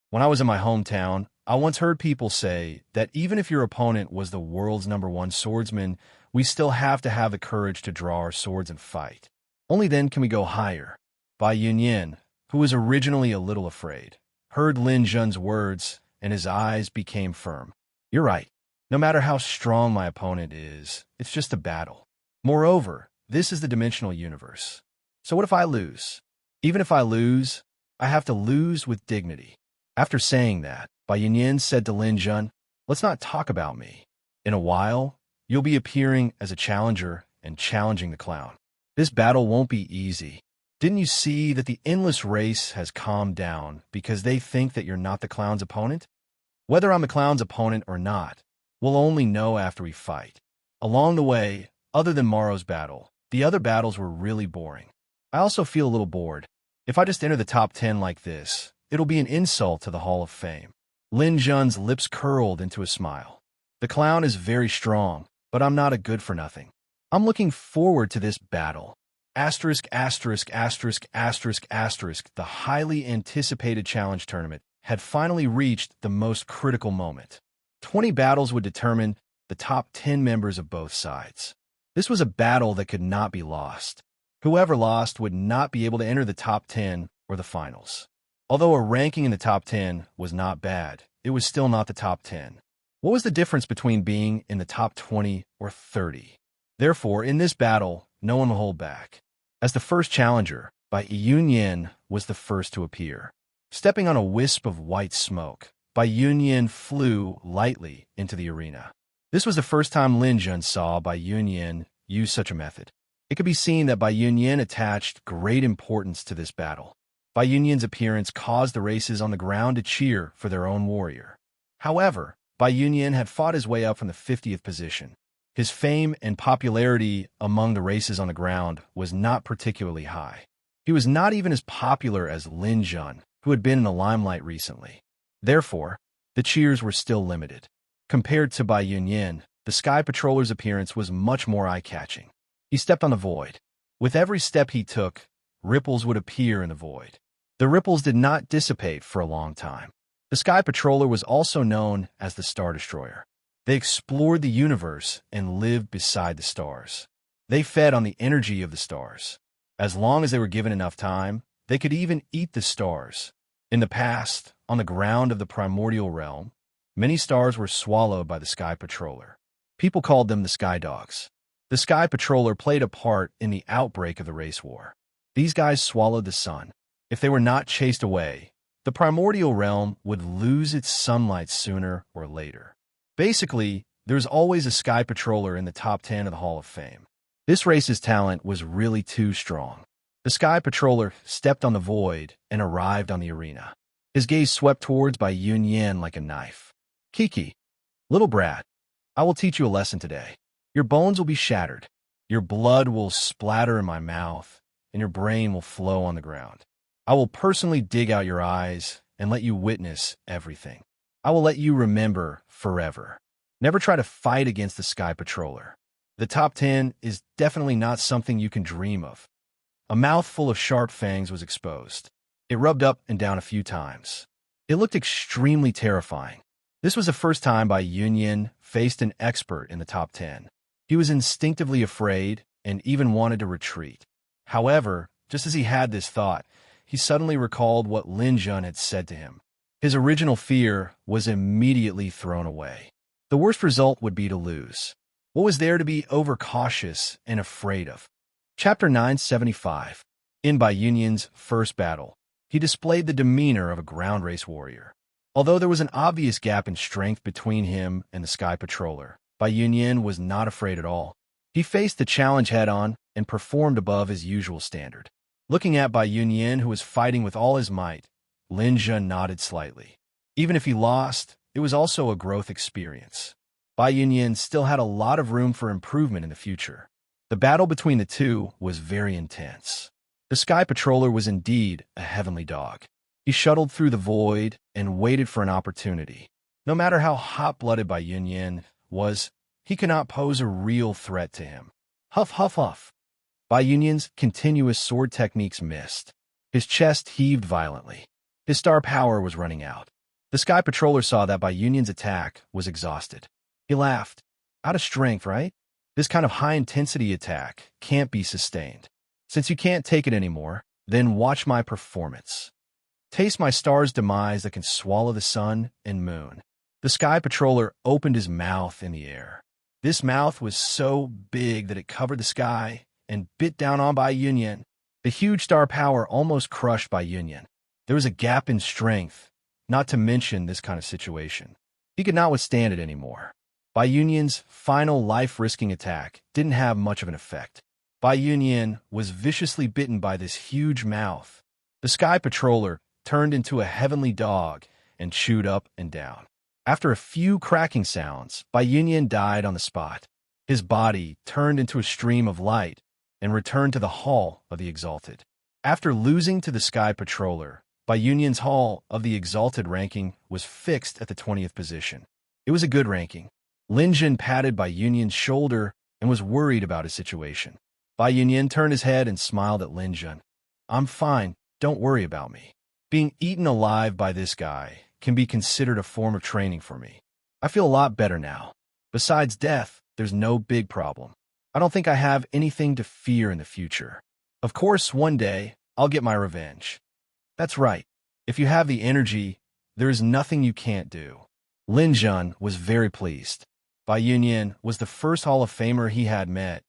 When I was in my hometown, I once heard people say that even if your opponent was the world's #1 swordsman, we still have to have the courage to draw our swords and fight. Only then can we go higher. Bai Yunyan, who was originally a little afraid, heard Lin Jun's words, and his eyes became firm. "You're right. No matter how strong my opponent is, it's just a battle. Moreover, this is the dimensional universe. So what if I lose? Even if I lose, I have to lose with dignity." After saying that, Bai Yunyan said to Lin Jun, "Let's not talk about me. In a while, you'll be appearing as a challenger and challenging the clown. This battle won't be easy. Didn't you see that the endless race has calmed down because they think that you're not the clown's opponent? Whether I'm the clown's opponent or not, we'll only know after we fight. Along the way, other than Morrow's battle, the other battles were really boring. I also feel a little bored. If I just enter the top 10 like this, it'll be an insult to the Hall of Fame. Lin Jun's lips curled into a smile. The clown is very strong, but I'm not a good-for-nothing. I'm looking forward to this battle. Asterisk, asterisk, asterisk, asterisk, asterisk. The highly anticipated challenge tournament had finally reached the most critical moment. 20 battles would determine the top 10 members of both sides. This was a battle that could not be lost. Whoever lost would not be able to enter the top 10 or the finals. Although a ranking in the top 10 was not bad, it was still not the top 10. What was the difference between being in the top 20 or 30? Therefore, in this battle, no one will hold back. As the first challenger, Bai Yunyan was the first to appear. Stepping on a wisp of white smoke, Bai Yunyan flew lightly into the arena. This was the first time Lin Jun saw Bai Yunyan use such a method. It could be seen that Bai Yunyan attached great importance to this battle. Bai Yunyan's appearance caused the races on the ground to cheer for their own warrior. However, Bai Yunyan had fought his way up from the 50th position. His fame and popularity among the races on the ground was not particularly high. He was not even as popular as Lin Jun, who had been in the limelight recently. Therefore, the cheers were still limited. Compared to Bai Yunyan, the Sky Patroller's appearance was much more eye-catching. He stepped on the void. With every step he took, ripples would appear in the void. The ripples did not dissipate for a long time. The Sky Patroller was also known as the Star Destroyer. They explored the universe and lived beside the stars. They fed on the energy of the stars. As long as they were given enough time, they could even eat the stars. In the past, on the ground of the primordial realm, many stars were swallowed by the Sky Patroller. People called them the Sky Dogs. The Sky Patroller played a part in the outbreak of the race war. These guys swallowed the sun. If they were not chased away, the primordial realm would lose its sunlight sooner or later. Basically, there's always a Sky Patroller in the top 10 of the Hall of Fame. This race's talent was really too strong. The Sky Patroller stepped on the void and arrived on the arena. His gaze swept towards Bai Yunyan like a knife. Kiki, little brat, I will teach you a lesson today. Your bones will be shattered. Your blood will splatter in my mouth, and your brain will flow on the ground. I will personally dig out your eyes and let you witness everything. I will let you remember forever. Never try to fight against the Sky Patroller. The top 10 is definitely not something you can dream of. A mouthful of sharp fangs was exposed. It rubbed up and down a few times. It looked extremely terrifying. This was the first time Bai Yunyan faced an expert in the top 10. He was instinctively afraid and even wanted to retreat. However, just as he had this thought, he suddenly recalled what Lin Jun had said to him. His original fear was immediately thrown away. The worst result would be to lose. What was there to be overcautious and afraid of? Chapter 975. In Bai Yunyan's first battle, he displayed the demeanor of a ground race warrior. Although there was an obvious gap in strength between him and the Sky Patroller, Bai Yunyan was not afraid at all. He faced the challenge head-on and performed above his usual standard. Looking at Bai Yunyan, who was fighting with all his might, Lin Jun nodded slightly. Even if he lost, it was also a growth experience. Bai Yunyan still had a lot of room for improvement in the future. The battle between the two was very intense. The Sky Patroller was indeed a heavenly dog. He shuttled through the void and waited for an opportunity. No matter how hot-blooded Bai Yunyan was, he could not pose a real threat to him. Huff, huff, huff. Bai Yunyan's continuous sword techniques missed. His chest heaved violently. His star power was running out. The Sky Patroller saw that Bai Yunyan's attack was exhausted. He laughed. Out of strength, right? This kind of high-intensity attack can't be sustained. Since you can't take it anymore, then watch my performance. Taste my star's demise that can swallow the sun and moon. The Sky Patroller opened his mouth in the air. This mouth was so big that it covered the sky and bit down on Bai Yunyan. The huge star power almost crushed Bai Yunyan. There was a gap in strength, not to mention this kind of situation. He could not withstand it anymore. Bai Yunyan's final life-risking attack didn't have much of an effect. Bai Yunyan was viciously bitten by this huge mouth. The Sky Patroller turned into a heavenly dog and chewed up and down. After a few cracking sounds, Bai Yunyan died on the spot. His body turned into a stream of light and returned to the Hall of the Exalted. After losing to the Sky Patroller, Bai Yunyan's Hall of the Exalted ranking was fixed at the 20th position. It was a good ranking. Lin Jun patted Bai Yunyan's shoulder and was worried about his situation. Bai Yunyan turned his head and smiled at Lin Jun. "I'm fine, don't worry about me. Being eaten alive by this guy can be considered a form of training for me. I feel a lot better now. Besides death, there's no big problem. I don't think I have anything to fear in the future. Of course, one day, I'll get my revenge." "That's right. If you have the energy, there is nothing you can't do." Lin Jun was very pleased. Bai Yunyan was the first Hall of Famer he had met,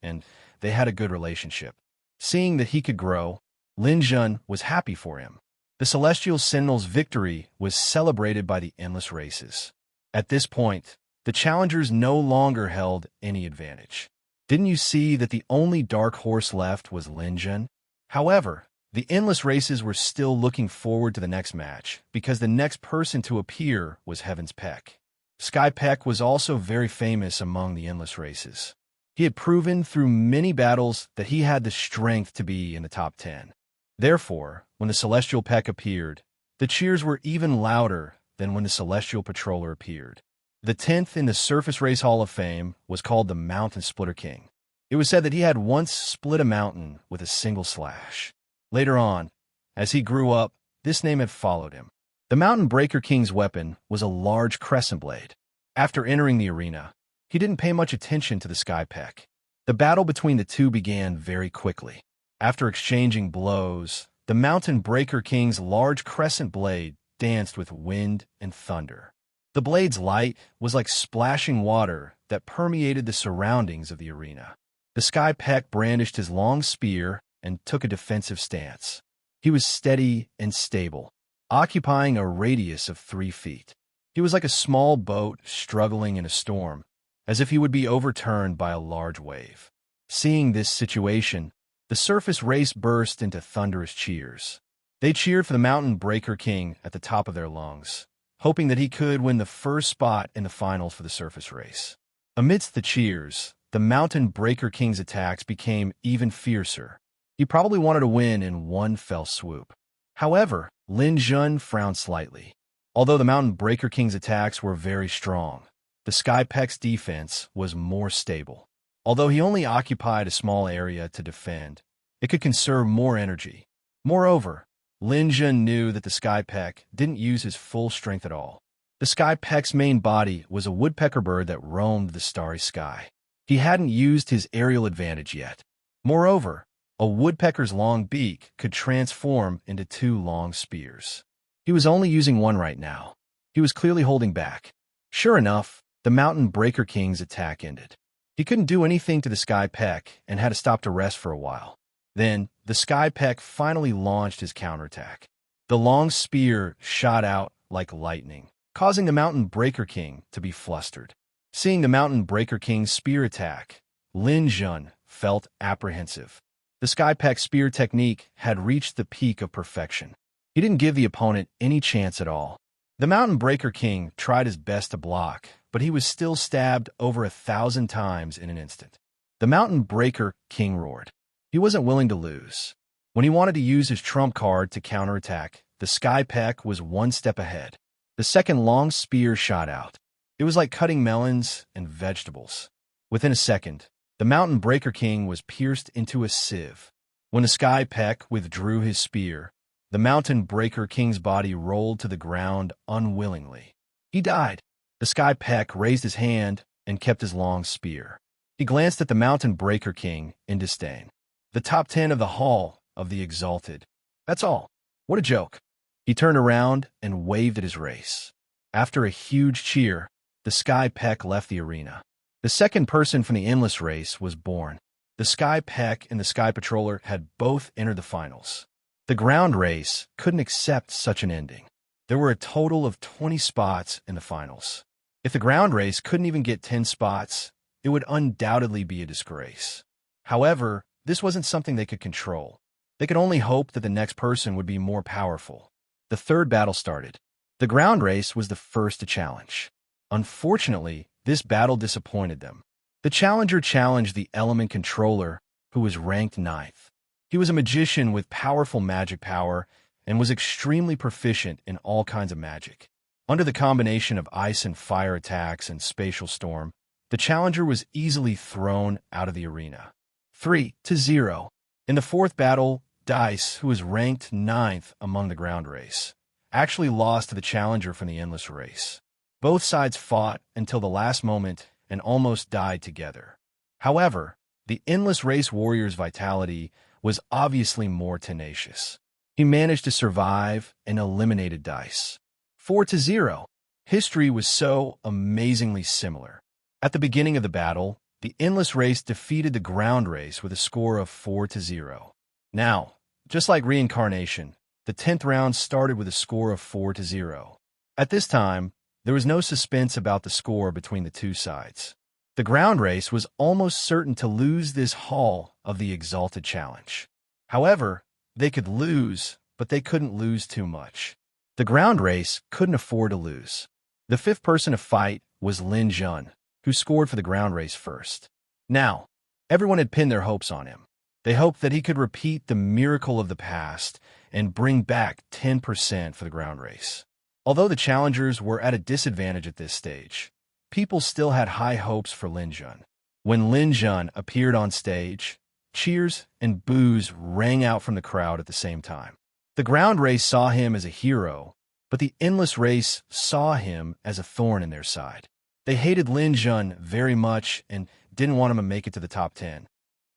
and they had a good relationship. Seeing that he could grow, Lin Jun was happy for him. The Celestial Sentinel's victory was celebrated by the endless races. At this point, the challengers no longer held any advantage. Didn't you see that the only dark horse left was Lin Jun? However, the endless races were still looking forward to the next match because the next person to appear was Heaven's Peck. Sky Peck was also very famous among the endless races. He had proven through many battles that he had the strength to be in the top 10. Therefore, when the Celestial Peck appeared, the cheers were even louder than when the Celestial Patroller appeared. The 10th in the Surface Race Hall of Fame was called the Mountain Splitter King. It was said that he had once split a mountain with a single slash. Later on, as he grew up, this name had followed him. The Mountain Breaker King's weapon was a large crescent blade. After entering the arena, he didn't pay much attention to the Sky Peck. The battle between the two began very quickly. After exchanging blows, the Mountain Breaker King's large crescent blade danced with wind and thunder. The blade's light was like splashing water that permeated the surroundings of the arena. The Sky Peck brandished his long spear and took a defensive stance. He was steady and stable, occupying a radius of 3 feet. He was like a small boat struggling in a storm, as if he would be overturned by a large wave. Seeing this situation, the surface race burst into thunderous cheers. They cheered for the Mountain Breaker King at the top of their lungs, hoping that he could win the first spot in the finals for the surface race. Amidst the cheers, the Mountain Breaker King's attacks became even fiercer. He probably wanted to win in one fell swoop. However, Lin Jun frowned slightly. Although the Mountain Breaker King's attacks were very strong, the Sky Peck's defense was more stable. Although he only occupied a small area to defend, it could conserve more energy. Moreover, Lin Jun knew that the Sky Peck didn't use his full strength at all. The Sky Peck's main body was a woodpecker bird that roamed the starry sky. He hadn't used his aerial advantage yet. Moreover, a woodpecker's long beak could transform into 2 long spears. He was only using one right now. He was clearly holding back. Sure enough, the Mountain Breaker King's attack ended. He couldn't do anything to the Sky Peck and had to stop to rest for a while. Then, the Sky Peck finally launched his counterattack. The long spear shot out like lightning, causing the Mountain Breaker King to be flustered. Seeing the Mountain Breaker King's spear attack, Lin Jun felt apprehensive. The Sky Peck's spear technique had reached the peak of perfection. He didn't give the opponent any chance at all. The Mountain Breaker King tried his best to block, but he was still stabbed over 1,000 times in an instant. The Mountain Breaker King roared. He wasn't willing to lose. When he wanted to use his trump card to counterattack, the Sky Peck was one step ahead. The second long spear shot out. It was like cutting melons and vegetables. Within a second, the Mountain Breaker King was pierced into a sieve. When the Sky Peck withdrew his spear, the Mountain Breaker King's body rolled to the ground unwillingly. He died. The Sky Peck raised his hand and kept his long spear. He glanced at the Mountain Breaker King in disdain. The top 10 of the Hall of the Exalted. That's all. What a joke. He turned around and waved at his race. After a huge cheer, the Sky Peck left the arena. The second person from the endless race was born. The Sky Peck and the Sky Patroller had both entered the finals. The ground race couldn't accept such an ending. There were a total of 20 spots in the finals. If the ground race couldn't even get 10 spots, it would undoubtedly be a disgrace. However, this wasn't something they could control. They could only hope that the next person would be more powerful. The third battle started. The ground race was the first to challenge. Unfortunately, this battle disappointed them. The challenger challenged the element controller, who was ranked 9th. He was a magician with powerful magic power and was extremely proficient in all kinds of magic. Under the combination of ice and fire attacks and spatial storm, the challenger was easily thrown out of the arena. 3-0. In the fourth battle, Dice, who was ranked 9th among the ground race, actually lost to the challenger from the endless race. Both sides fought until the last moment and almost died together. However, the endless race warrior's vitality was obviously more tenacious. He managed to survive and eliminated Dice. 4-0. History was so amazingly similar. At the beginning of the battle, the endless race defeated the ground race with a score of 4-0. Now, just like reincarnation, the 10th round started with a score of 4-0. At this time, there was no suspense about the score between the two sides. The ground race was almost certain to lose this Hall of the Exalted Challenge. However, they could lose, but they couldn't lose too much. The ground race couldn't afford to lose. The fifth person to fight was Lin Jun, who scored for the ground race first. Now, everyone had pinned their hopes on him. They hoped that he could repeat the miracle of the past and bring back 10% for the ground race. Although the challengers were at a disadvantage at this stage, people still had high hopes for Lin Jun. When Lin Jun appeared on stage, cheers and boos rang out from the crowd at the same time. The ground race saw him as a hero, but the endless race saw him as a thorn in their side. They hated Lin Jun very much and didn't want him to make it to the top 10.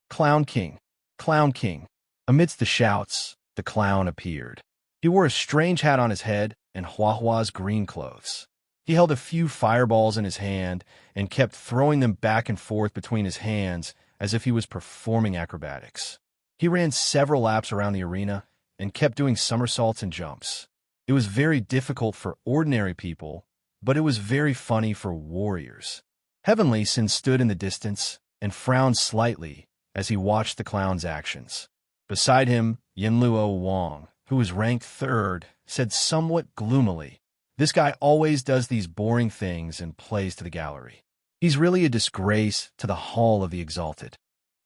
Clown King. Clown King. Amidst the shouts, the clown appeared. He wore a strange hat on his head and Huahua's green clothes. He held a few fireballs in his hand and kept throwing them back and forth between his hands as if he was performing acrobatics. He ran several laps around the arena and kept doing somersaults and jumps. It was very difficult for ordinary people, but it was very funny for warriors. Heavenly Sin stood in the distance and frowned slightly as he watched the clown's actions. Beside him, Yinluo Wang, who was ranked 3rd, said somewhat gloomily, "This guy always does these boring things and plays to the gallery. He's really a disgrace to the Hall of the Exalted."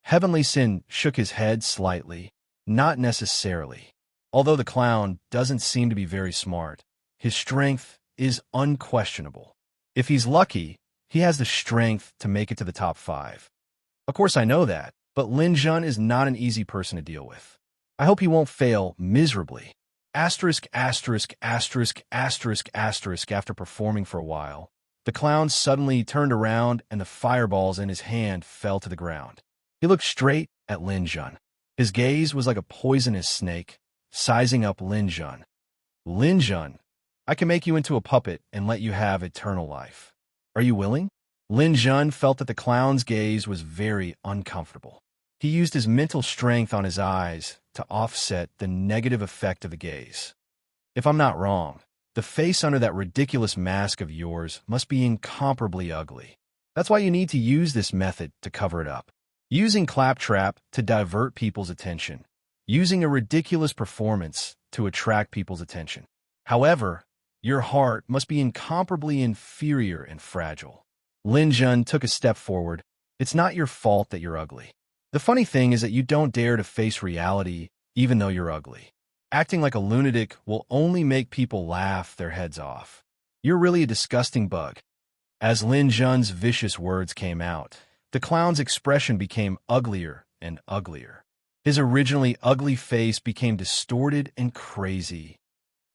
Heavenly Sin shook his head slightly, not necessarily. Although the clown doesn't seem to be very smart, his strength is unquestionable. If he's lucky, he has the strength to make it to the top 5. Of course I know that, but Lin Jun is not an easy person to deal with. I hope he won't fail miserably. Asterisk, asterisk, asterisk, asterisk, asterisk. After performing for a while, the clown suddenly turned around and the fireballs in his hand fell to the ground. He looked straight at Lin Jun. His gaze was like a poisonous snake, sizing up Lin Jun. "Lin Jun, I can make you into a puppet and let you have eternal life. Are you willing?" Lin Jun felt that the clown's gaze was very uncomfortable. He used his mental strength on his eyes to offset the negative effect of the gaze. "If I'm not wrong, the face under that ridiculous mask of yours must be incomparably ugly. That's why you need to use this method to cover it up. Using claptrap to divert people's attention. Using a ridiculous performance to attract people's attention. However, your heart must be incomparably inferior and fragile." Lin Jun took a step forward. "It's not your fault that you're ugly. The funny thing is that you don't dare to face reality even though you're ugly. Acting like a lunatic will only make people laugh their heads off. You're really a disgusting bug." As Lin Jun's vicious words came out, the clown's expression became uglier and uglier. His originally ugly face became distorted and crazy.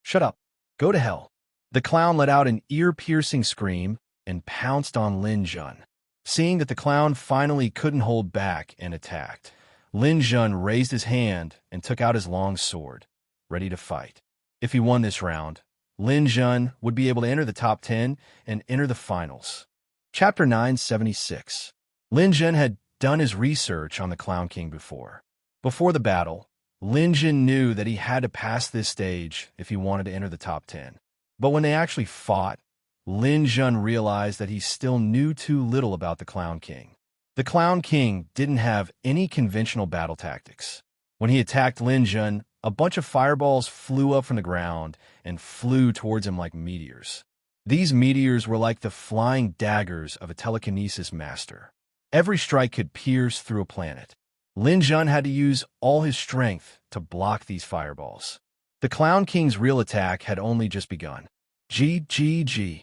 "Shut up. Go to hell." The clown let out an ear-piercing scream and pounced on Lin Jun. Seeing that the clown finally couldn't hold back and attacked, Lin Jun raised his hand and took out his long sword, ready to fight. If he won this round, Lin Jun would be able to enter the top 10 and enter the finals. Chapter 976. Lin Jun had done his research on the Clown King before. Before the battle, Lin Jun knew that he had to pass this stage if he wanted to enter the top 10. But when they actually fought, Lin Jun realized that he still knew too little about the Clown King. The Clown King didn't have any conventional battle tactics. When he attacked Lin Jun, a bunch of fireballs flew up from the ground and flew towards him like meteors. These meteors were like the flying daggers of a telekinesis master. Every strike could pierce through a planet. Lin Jun had to use all his strength to block these fireballs. The Clown King's real attack had only just begun. G.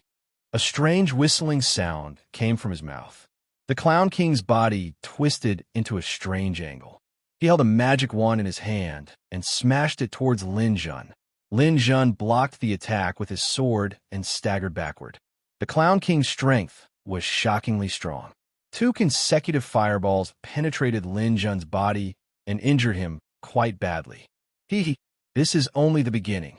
A strange whistling sound came from his mouth. The Clown King's body twisted into a strange angle. He held a magic wand in his hand and smashed it towards Lin Jun. Lin Jun blocked the attack with his sword and staggered backward. The Clown King's strength was shockingly strong. 2 consecutive fireballs penetrated Lin Jun's body and injured him quite badly. This is only the beginning.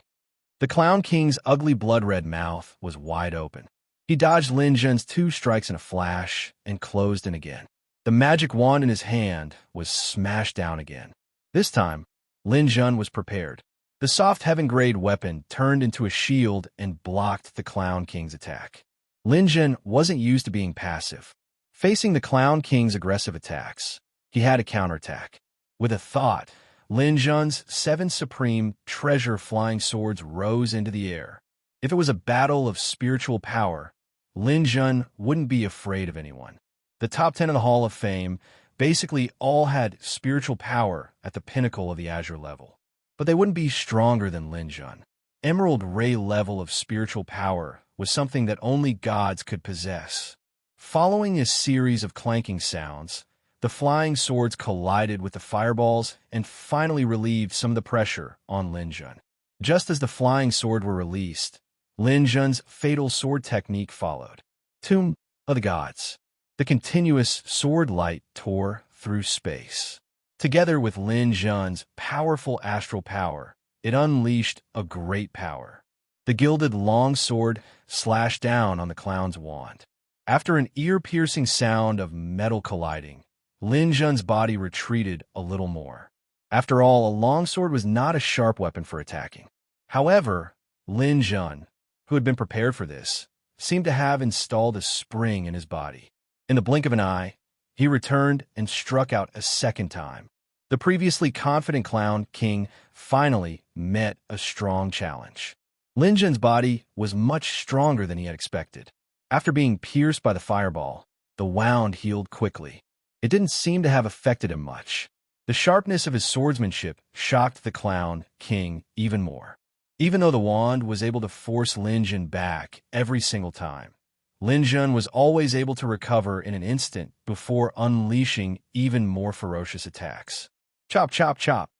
The Clown King's ugly blood-red mouth was wide open. He dodged Lin Jun's 2 strikes in a flash and closed in again. The magic wand in his hand was smashed down again. This time, Lin Jun was prepared. The soft heaven-grade weapon turned into a shield and blocked the Clown King's attack. Lin Jun wasn't used to being passive. Facing the Clown King's aggressive attacks, he had to counterattack. With a thought, Lin Jun's 7 supreme treasure flying swords rose into the air. If it was a battle of spiritual power, Lin Jun wouldn't be afraid of anyone. The top 10 in the Hall of Fame basically all had spiritual power at the pinnacle of the Azure level. But they wouldn't be stronger than Lin Jun. Emerald Ray level of spiritual power was something that only gods could possess. Following a series of clanking sounds, the flying swords collided with the fireballs and finally relieved some of the pressure on Lin Jun. Just as the flying sword were released, Lin Jun's fatal sword technique followed. Tomb of the Gods. The continuous sword light tore through space. Together with Lin Jun's powerful astral power, it unleashed a great power. The gilded long sword slashed down on the clown's wand. After an ear-piercing sound of metal colliding, Lin Jun's body retreated a little more. After all, a longsword was not a sharp weapon for attacking. However, Lin Jun, who had been prepared for this, seemed to have installed a spring in his body. In the blink of an eye, he returned and struck out a second time. The previously confident Clown King finally met a strong challenge. Lin Jun's body was much stronger than he had expected. After being pierced by the fireball, the wound healed quickly. It didn't seem to have affected him much. The sharpness of his swordsmanship shocked the Clown King even more. Even though the wand was able to force Lin Jun back every single time, Lin Jun was always able to recover in an instant before unleashing even more ferocious attacks. Chop, chop, chop.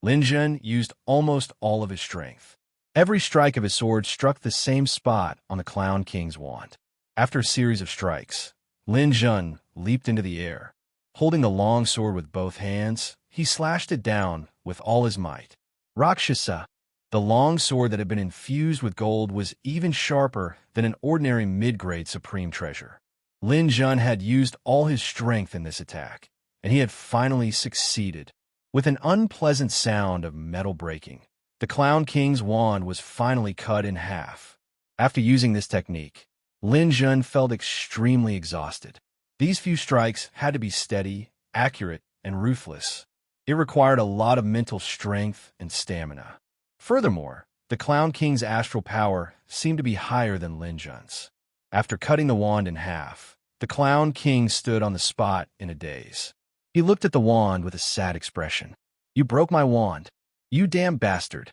Lin Jun used almost all of his strength. Every strike of his sword struck the same spot on the Clown King's wand. After a series of strikes, Lin Jun leaped into the air. Holding the long sword with both hands, he slashed it down with all his might. Rakshasa. The long sword that had been infused with gold was even sharper than an ordinary mid-grade supreme treasure. Lin Jun had used all his strength in this attack, and he had finally succeeded. With an unpleasant sound of metal breaking, the Clown King's wand was finally cut in half. After using this technique, Lin Jun felt extremely exhausted. These few strikes had to be steady, accurate, and ruthless. It required a lot of mental strength and stamina. Furthermore, the Clown King's astral power seemed to be higher than Lin Jun's. After cutting the wand in half, the Clown King stood on the spot in a daze. He looked at the wand with a sad expression. "You broke my wand. You damn bastard."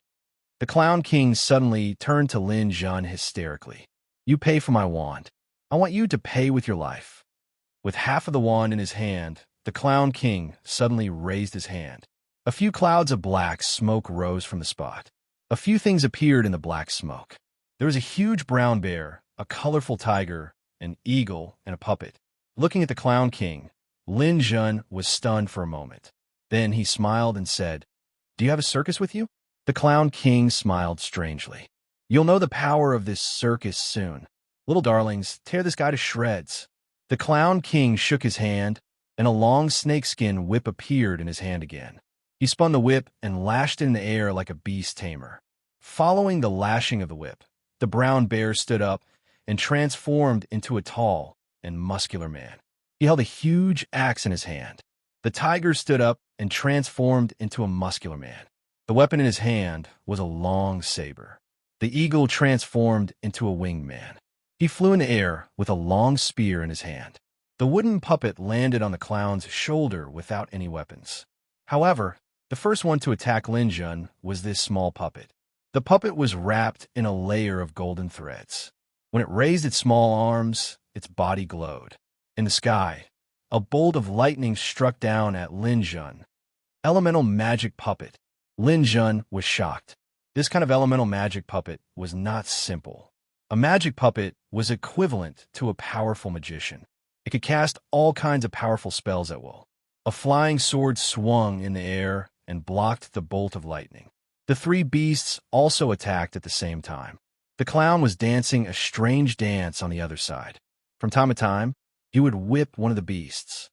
The Clown King suddenly turned to Lin Jun hysterically. "You pay for my wand. I want you to pay with your life." With half of the wand in his hand, the Clown King suddenly raised his hand. A few clouds of black smoke rose from the spot. A few things appeared in the black smoke. There was a huge brown bear, a colorful tiger, an eagle, and a puppet. Looking at the Clown King, Lin Jun was stunned for a moment. Then he smiled and said, "Do you have a circus with you?" The Clown King smiled strangely. "You'll know the power of this circus soon. Little darlings, tear this guy to shreds." The Clown King shook his hand, and a long snakeskin whip appeared in his hand again. He spun the whip and lashed it in the air like a beast tamer. Following the lashing of the whip, the brown bear stood up, and transformed into a tall and muscular man. He held a huge axe in his hand. The tiger stood up and transformed into a muscular man. The weapon in his hand was a long saber. The eagle transformed into a winged man. He flew in the air with a long spear in his hand. The wooden puppet landed on the clown's shoulder without any weapons. However, the first one to attack Lin Jun was this small puppet. The puppet was wrapped in a layer of golden threads. When it raised its small arms, its body glowed. In the sky, a bolt of lightning struck down at Lin Jun. Elemental magic puppet. Lin Jun was shocked. This kind of elemental magic puppet was not simple. A magic puppet was equivalent to a powerful magician. It could cast all kinds of powerful spells at will. A flying sword swung in the air and blocked the bolt of lightning. The three beasts also attacked at the same time. The clown was dancing a strange dance on the other side. From time to time, he would whip one of the beasts.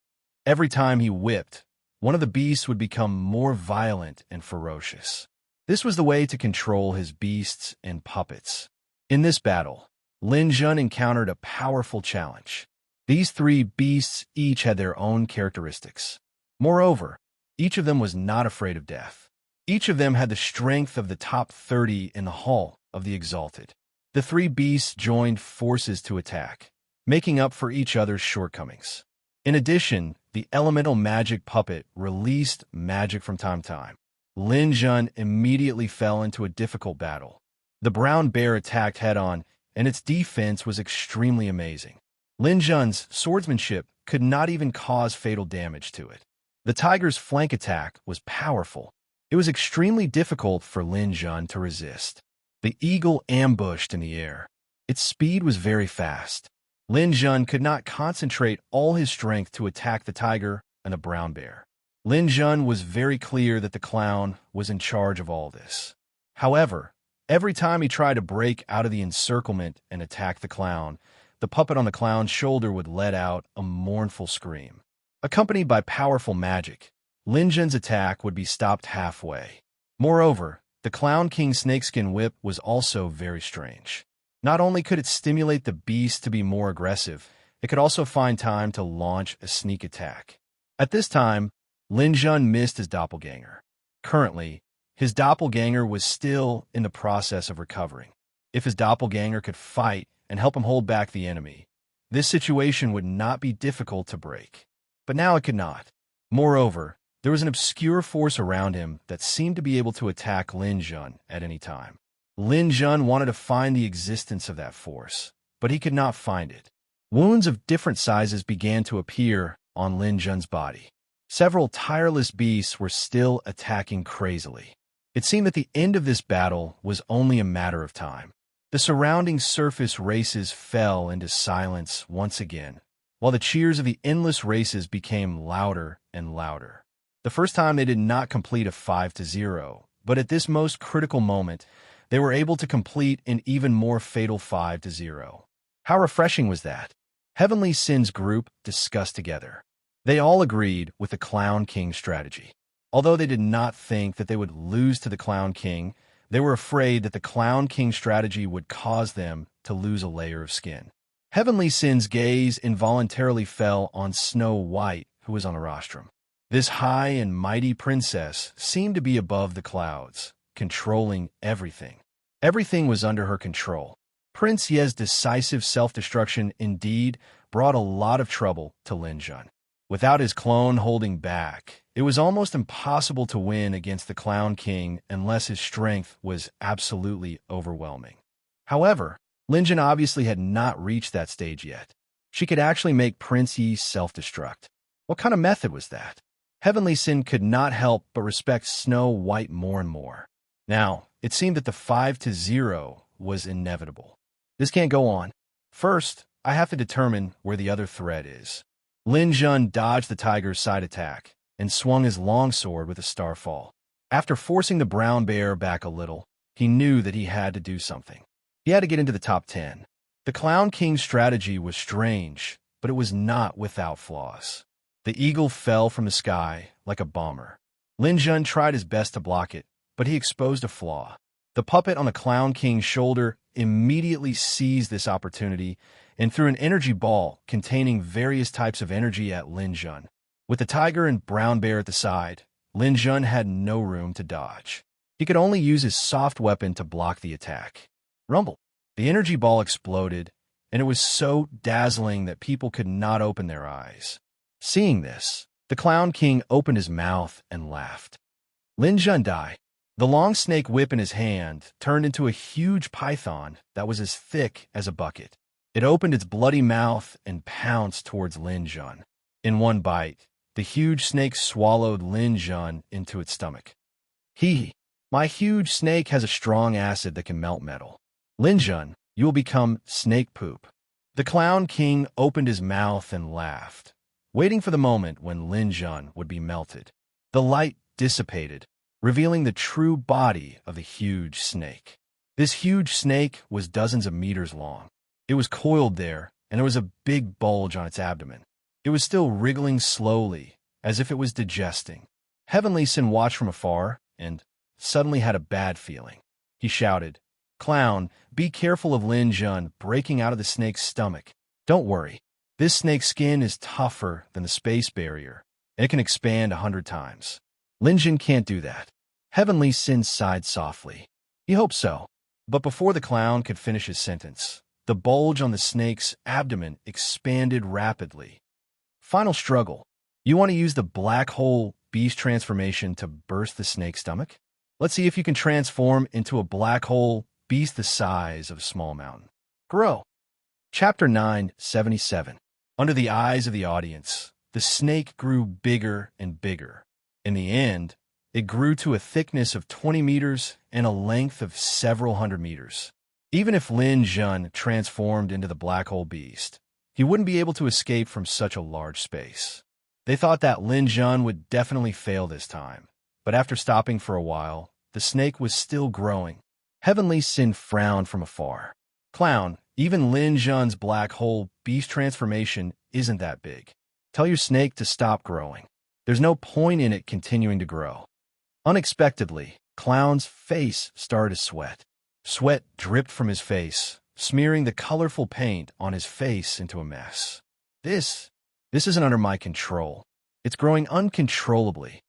Every time he whipped, one of the beasts would become more violent and ferocious. This was the way to control his beasts and puppets. In this battle, Lin Jun encountered a powerful challenge. These three beasts each had their own characteristics. Moreover, each of them was not afraid of death. Each of them had the strength of the top 30 in the Hall of the Exalted. The three beasts joined forces to attack, making up for each other's shortcomings. In addition, the elemental magic puppet released magic from time to time. Lin Jun immediately fell into a difficult battle. The brown bear attacked head-on, and its defense was extremely amazing. Lin Jun's swordsmanship could not even cause fatal damage to it. The tiger's flank attack was powerful. It was extremely difficult for Lin Jun to resist. The eagle ambushed in the air. Its speed was very fast. Lin Jun could not concentrate all his strength to attack the tiger and the brown bear. Lin Jun was very clear that the clown was in charge of all this. However, every time he tried to break out of the encirclement and attack the clown, the puppet on the clown's shoulder would let out a mournful scream. Accompanied by powerful magic, Lin Jun's attack would be stopped halfway. Moreover, the Clown King Snakeskin Whip was also very strange. Not only could it stimulate the beast to be more aggressive, it could also find time to launch a sneak attack. At this time, Lin Jun missed his doppelganger. Currently, his doppelganger was still in the process of recovering. If his doppelganger could fight and help him hold back the enemy, this situation would not be difficult to break. But now it could not. Moreover, there was an obscure force around him that seemed to be able to attack Lin Jun at any time. Lin Jun wanted to find the existence of that force, but he could not find it. Wounds of different sizes began to appear on Lin Jun's body. Several tireless beasts were still attacking crazily. It seemed that the end of this battle was only a matter of time. The surrounding surface races fell into silence once again, while the cheers of the endless races became louder and louder. The first time they did not complete a 5-0, but at this most critical moment, they were able to complete an even more fatal 5-0. How refreshing was that? Heavenly Sin's group discussed together. They all agreed with the Clown King strategy. Although they did not think that they would lose to the Clown King, they were afraid that the Clown King strategy would cause them to lose a layer of skin. Heavenly Sin's gaze involuntarily fell on Snow White, who was on the rostrum. This high and mighty princess seemed to be above the clouds, controlling everything. Everything was under her control. Prince Ye's decisive self-destruction indeed brought a lot of trouble to Lin Jun. Without his clone holding back, it was almost impossible to win against the Clown King unless his strength was absolutely overwhelming. However, Lin Jun obviously had not reached that stage yet. She could actually make Prince Yi self-destruct. What kind of method was that? Heavenly Sin could not help but respect Snow White more and more. Now, it seemed that the 5-0 was inevitable. This can't go on. First, I have to determine where the other threat is. Lin Jun dodged the tiger's side attack and swung his longsword with a starfall. After forcing the brown bear back a little, he knew that he had to do something. He had to get into the top 10. The Clown King's strategy was strange, but it was not without flaws. The eagle fell from the sky like a bomber. Lin Jun tried his best to block it, but he exposed a flaw. The puppet on the Clown King's shoulder immediately seized this opportunity and threw an energy ball containing various types of energy at Lin Jun. With the tiger and brown bear at the side, Lin Jun had no room to dodge. He could only use his soft weapon to block the attack. Rumble! The energy ball exploded, and it was so dazzling that people could not open their eyes. Seeing this, the Clown King opened his mouth and laughed. Lin Jun died. The long snake whip in his hand turned into a huge python that was as thick as a bucket. It opened its bloody mouth and pounced towards Lin Jun. In one bite, the huge snake swallowed Lin Jun into its stomach. My huge snake has a strong acid that can melt metal. Lin Jun, you will become snake poop. The Clown King opened his mouth and laughed, waiting for the moment when Lin Jun would be melted. The light dissipated, revealing the true body of the huge snake. This huge snake was dozens of meters long. It was coiled there, and there was a big bulge on its abdomen. It was still wriggling slowly, as if it was digesting. Heavenly Sin watched from afar, and suddenly had a bad feeling. He shouted, "Clown, be careful of Lin Jun breaking out of the snake's stomach. Don't worry. This snake's skin is tougher than the space barrier, and it can expand 100 times. Lin Jun can't do that." Heavenly Sin sighed softly. He hoped so. But before the clown could finish his sentence, the bulge on the snake's abdomen expanded rapidly. Final struggle. You want to use the black hole beast transformation to burst the snake's stomach? Let's see if you can transform into a black hole beast the size of a small mountain. Grow. Chapter 977. Under the eyes of the audience, the snake grew bigger and bigger. In the end, it grew to a thickness of 20 meters and a length of several hundred meters. Even if Lin Jun transformed into the black hole beast, he wouldn't be able to escape from such a large space. They thought that Lin Jun would definitely fail this time, but after stopping for a while, the snake was still growing. Heavenly Sin frowned from afar. "Clown, even Lin Jun's black hole beast transformation isn't that big. Tell your snake to stop growing. There's no point in it continuing to grow." Unexpectedly, Clown's face started to sweat. Sweat dripped from his face, smearing the colorful paint on his face into a mess. This isn't under my control. It's growing uncontrollably."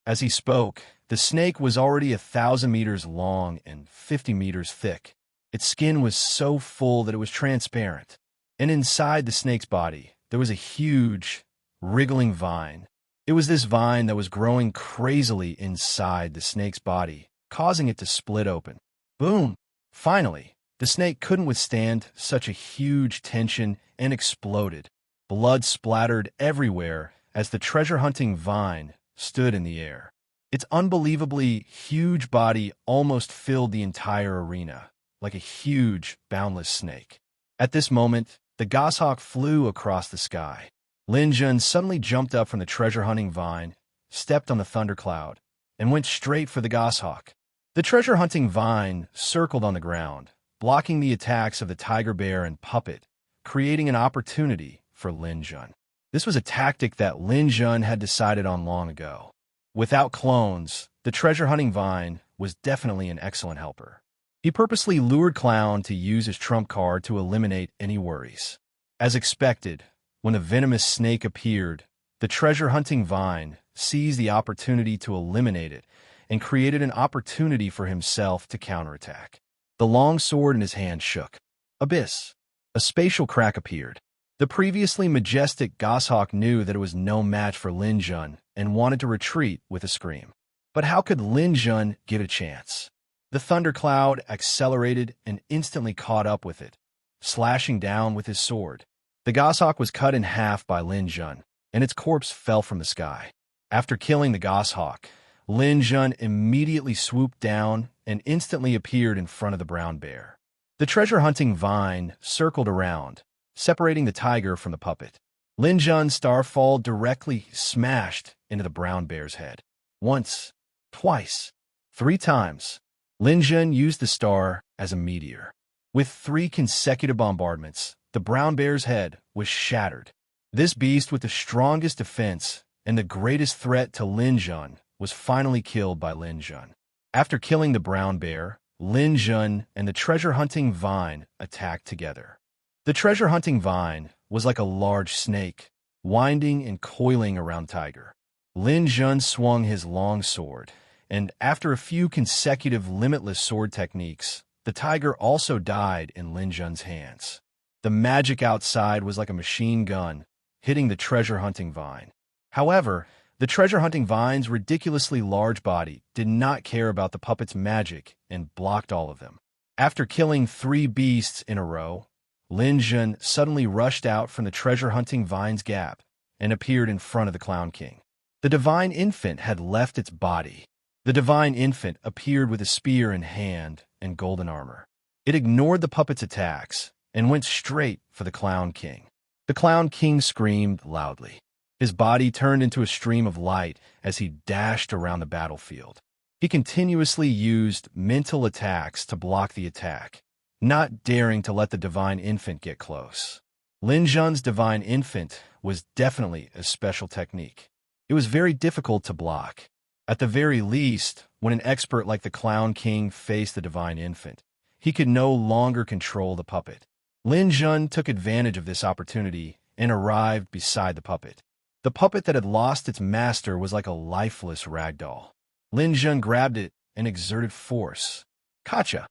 As he spoke, the snake was already 1,000 meters long and 50 meters thick. Its skin was so full that it was transparent. And inside the snake's body, there was a huge, wriggling vine. It was this vine that was growing crazily inside the snake's body, causing it to split open. Boom! Finally, the snake couldn't withstand such a huge tension and exploded. Blood splattered everywhere as the treasure-hunting vine stood in the air. Its unbelievably huge body almost filled the entire arena, like a huge, boundless snake. At this moment, the goshawk flew across the sky. Lin Jun suddenly jumped up from the treasure-hunting vine, stepped on the thundercloud, and went straight for the goshawk. The treasure-hunting vine circled on the ground, blocking the attacks of the tiger bear and puppet, creating an opportunity for Lin Jun. This was a tactic that Lin Jun had decided on long ago. Without clones, the treasure-hunting vine was definitely an excellent helper. He purposely lured Clown to use his trump card to eliminate any worries. As expected, when the venomous snake appeared, the treasure-hunting vine seized the opportunity to eliminate it and created an opportunity for himself to counterattack. The long sword in his hand shook. Abyss. A spatial crack appeared. The previously majestic goshawk knew that it was no match for Lin Jun and wanted to retreat with a scream. But how could Lin Jun get a chance? The thundercloud accelerated and instantly caught up with it, slashing down with his sword. The goshawk was cut in half by Lin Jun, and its corpse fell from the sky. After killing the goshawk, Lin Jun immediately swooped down and instantly appeared in front of the brown bear. The treasure-hunting vine circled around, separating the tiger from the puppet. Lin Jun's starfall directly smashed into the brown bear's head. Once, twice, 3 times, Lin Jun used the star as a meteor. With 3 consecutive bombardments, the brown bear's head was shattered. This beast with the strongest defense and the greatest threat to Lin Jun was finally killed by Lin Jun. After killing the brown bear, Lin Jun and the treasure-hunting vine attacked together. The treasure-hunting vine was like a large snake, winding and coiling around Tiger. Lin Jun swung his long sword, and after a few consecutive limitless sword techniques, the tiger also died in Lin Jun's hands. The magic outside was like a machine gun, hitting the treasure-hunting vine. However, the treasure-hunting vine's ridiculously large body did not care about the puppet's magic and blocked all of them. After killing 3 beasts in a row, Lin Jun suddenly rushed out from the treasure-hunting vine's gap and appeared in front of the Clown King. The divine infant had left its body. The divine infant appeared with a spear in hand and golden armor. It ignored the puppet's attacks and went straight for the Clown King. The Clown King screamed loudly. His body turned into a stream of light as he dashed around the battlefield. He continuously used mental attacks to block the attack, not daring to let the divine infant get close. Lin Jun's divine infant was definitely a special technique. It was very difficult to block. At the very least, when an expert like the Clown King faced the divine infant, he could no longer control the puppet. Lin Jun took advantage of this opportunity and arrived beside the puppet. The puppet that had lost its master was like a lifeless ragdoll. Lin Jun grabbed it and exerted force. Gotcha!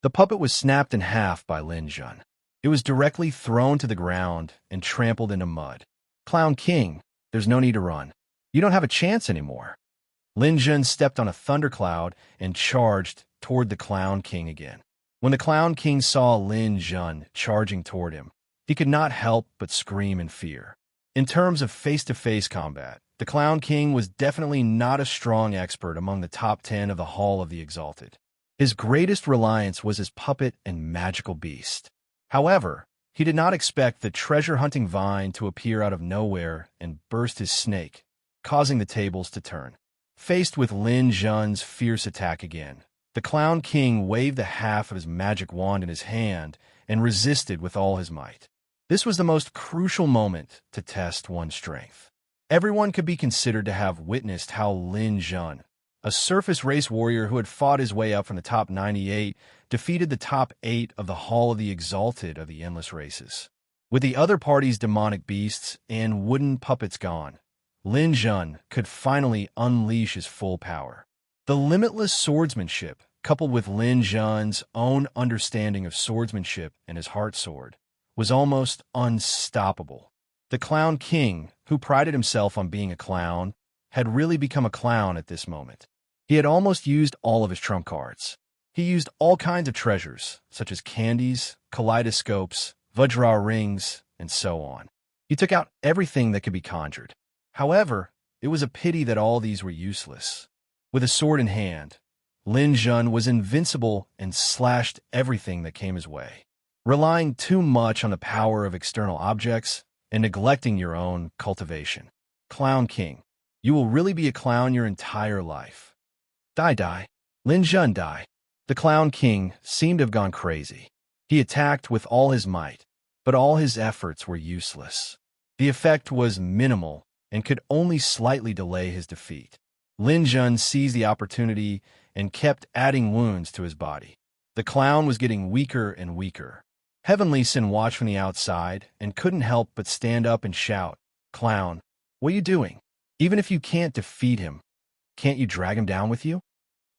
The puppet was snapped in half by Lin Jun. It was directly thrown to the ground and trampled into mud. Clown King, there's no need to run. You don't have a chance anymore. Lin Jun stepped on a thundercloud and charged toward the Clown King again. When the Clown King saw Lin Jun charging toward him, he could not help but scream in fear. In terms of face-to-face combat, the Clown King was definitely not a strong expert among the top 10 of the Hall of the Exalted. His greatest reliance was his puppet and magical beast. However, he did not expect the treasure-hunting vine to appear out of nowhere and burst his snake, causing the tables to turn. Faced with Lin Jun's fierce attack again, the Clown King waved the half of his magic wand in his hand and resisted with all his might. This was the most crucial moment to test one's strength. Everyone could be considered to have witnessed how Lin Jun, a surface race warrior who had fought his way up from the top 98, defeated the top 8 of the Hall of the Exalted of the Endless Races. With the other party's demonic beasts and wooden puppets gone, Lin Jun could finally unleash his full power. The limitless swordsmanship, coupled with Lin Jun's own understanding of swordsmanship and his heart sword, was almost unstoppable. The Clown King, who prided himself on being a clown, had really become a clown at this moment. He had almost used all of his trump cards. He used all kinds of treasures, such as candies, kaleidoscopes, Vajra rings, and so on. He took out everything that could be conjured. However, it was a pity that all these were useless. With a sword in hand, Lin Jun was invincible and slashed everything that came his way. Relying too much on the power of external objects and neglecting your own cultivation. Clown King, you will really be a clown your entire life. Die. Lin Jun die. The Clown King seemed to have gone crazy. He attacked with all his might, but all his efforts were useless. The effect was minimal and could only slightly delay his defeat. Lin Jun seized the opportunity and kept adding wounds to his body. The clown was getting weaker and weaker. Heavenly Sin watched from the outside and couldn't help but stand up and shout, "Clown, what are you doing? Even if you can't defeat him, can't you drag him down with you?"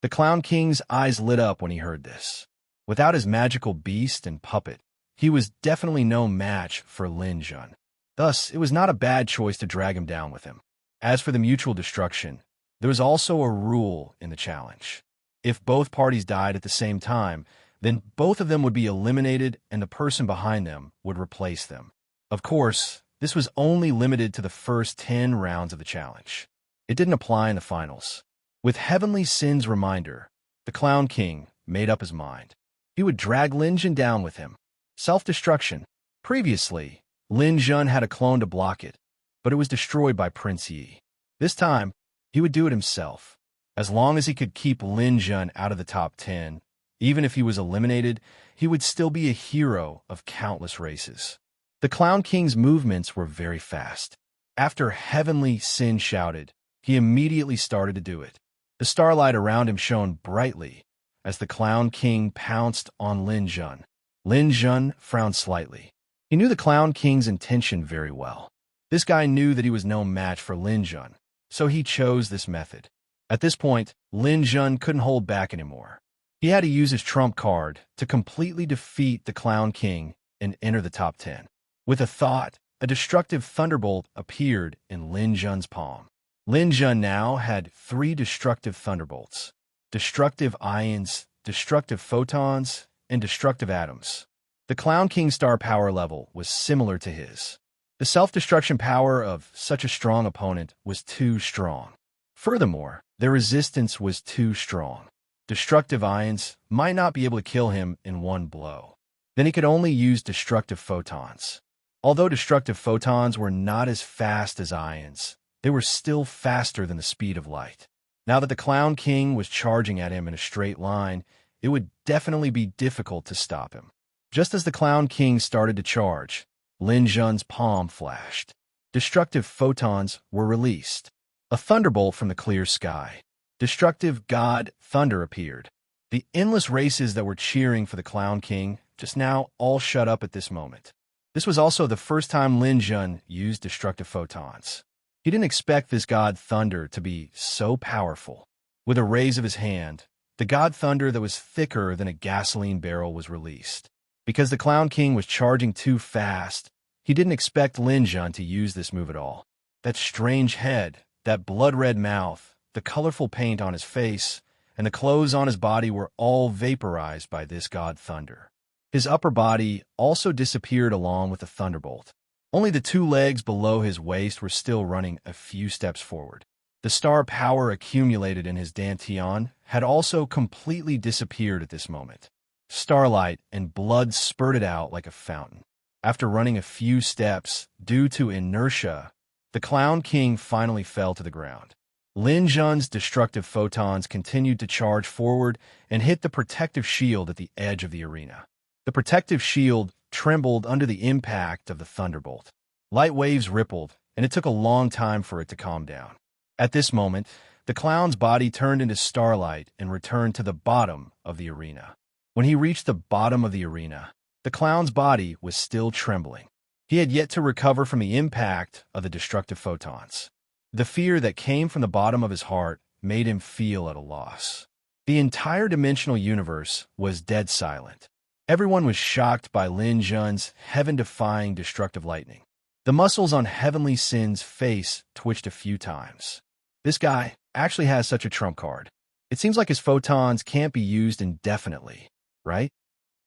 The Clown King's eyes lit up when he heard this. Without his magical beast and puppet, he was definitely no match for Lin Jun. Thus, it was not a bad choice to drag him down with him. As for the mutual destruction, there was also a rule in the challenge. If both parties died at the same time, then both of them would be eliminated and the person behind them would replace them. Of course, this was only limited to the first 10 rounds of the challenge. It didn't apply in the finals. With Heavenly Sin's reminder, the Clown King made up his mind. He would drag Lin Jun down with him. Self-destruction. Previously, Lin Jun had a clone to block it, but it was destroyed by Prince Yi. This time, he would do it himself. As long as he could keep Lin Jun out of the top 10, even if he was eliminated, he would still be a hero of countless races. The Clown King's movements were very fast. After Heavenly Sin shouted, he immediately started to do it. The starlight around him shone brightly, as the Clown King pounced on Lin Jun. Lin Jun frowned slightly. He knew the Clown King's intention very well. This guy knew that he was no match for Lin Jun, so he chose this method. At this point, Lin Jun couldn't hold back anymore. He had to use his trump card to completely defeat the Clown King and enter the top 10. With a thought, a destructive thunderbolt appeared in Lin Jun's palm. Lin Jun now had 3 destructive thunderbolts: destructive ions, destructive photons, and destructive atoms. The Clown King's star power level was similar to his. The self-destruction power of such a strong opponent was too strong. Furthermore, their resistance was too strong. Destructive ions might not be able to kill him in one blow. Then he could only use destructive photons. Although destructive photons were not as fast as ions, they were still faster than the speed of light. Now that the Clown King was charging at him in a straight line, it would definitely be difficult to stop him. Just as the Clown King started to charge, Lin Jun's palm flashed. Destructive photons were released. A thunderbolt from the clear sky. Destructive God Thunder appeared. The endless races that were cheering for the Clown King just now all shut up at this moment. This was also the first time Lin Jun used destructive photons. He didn't expect this God Thunder to be so powerful. With a raise of his hand, the God Thunder that was thicker than a gasoline barrel was released. Because the Clown King was charging too fast, he didn't expect Lin Jun to use this move at all. That strange head, that blood-red mouth, the colorful paint on his face, and the clothes on his body were all vaporized by this God Thunder. His upper body also disappeared along with the thunderbolt. Only the 2 legs below his waist were still running a few steps forward. The star power accumulated in his dantian had also completely disappeared at this moment. Starlight and blood spurted out like a fountain. After running a few steps, due to inertia, the Clown King finally fell to the ground. Lin Jun's destructive photons continued to charge forward and hit the protective shield at the edge of the arena. The protective shield trembled under the impact of the thunderbolt. Light waves rippled, and it took a long time for it to calm down. At this moment, the clown's body turned into starlight and returned to the bottom of the arena. When he reached the bottom of the arena, the clown's body was still trembling. He had yet to recover from the impact of the destructive photons. The fear that came from the bottom of his heart made him feel at a loss. The entire dimensional universe was dead silent. Everyone was shocked by Lin Jun's heaven-defying destructive lightning. The muscles on Heavenly Sin's face twitched a few times. This guy actually has such a trump card. It seems like his photons can't be used indefinitely, right?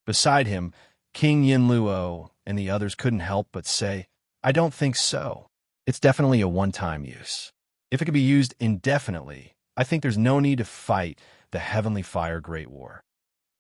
Beside him, King Yinluo and the others couldn't help but say, "I don't think so. It's definitely a one-time use. If it could be used indefinitely, I think there's no need to fight the Heavenly Fire Great War."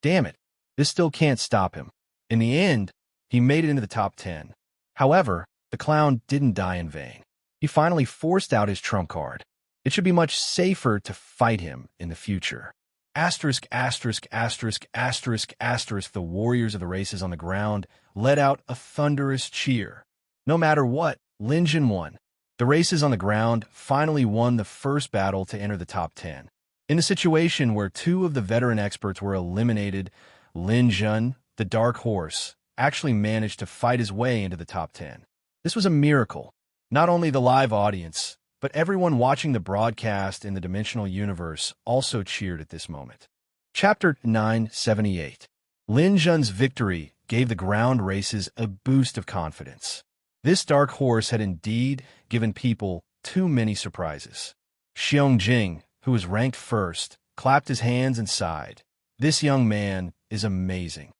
Damn it, this still can't stop him. In the end, he made it into the top 10. However, the clown didn't die in vain. He finally forced out his trump card. It should be much safer to fight him in the future. Asterisk, asterisk, asterisk, asterisk, asterisk, the warriors of the races on the ground let out a thunderous cheer. No matter what, Lin Jun won. The races on the ground finally won the first battle to enter the top 10. In a situation where 2 of the veteran experts were eliminated, Lin Jun, the dark horse, actually managed to fight his way into the top 10. This was a miracle. Not only the live audience, but everyone watching the broadcast in the dimensional universe also cheered at this moment. Chapter 978. Lin Jun's victory gave the ground races a boost of confidence. This dark horse had indeed given people too many surprises. Xiong Jing, who was ranked first, clapped his hands and sighed. This young man is amazing.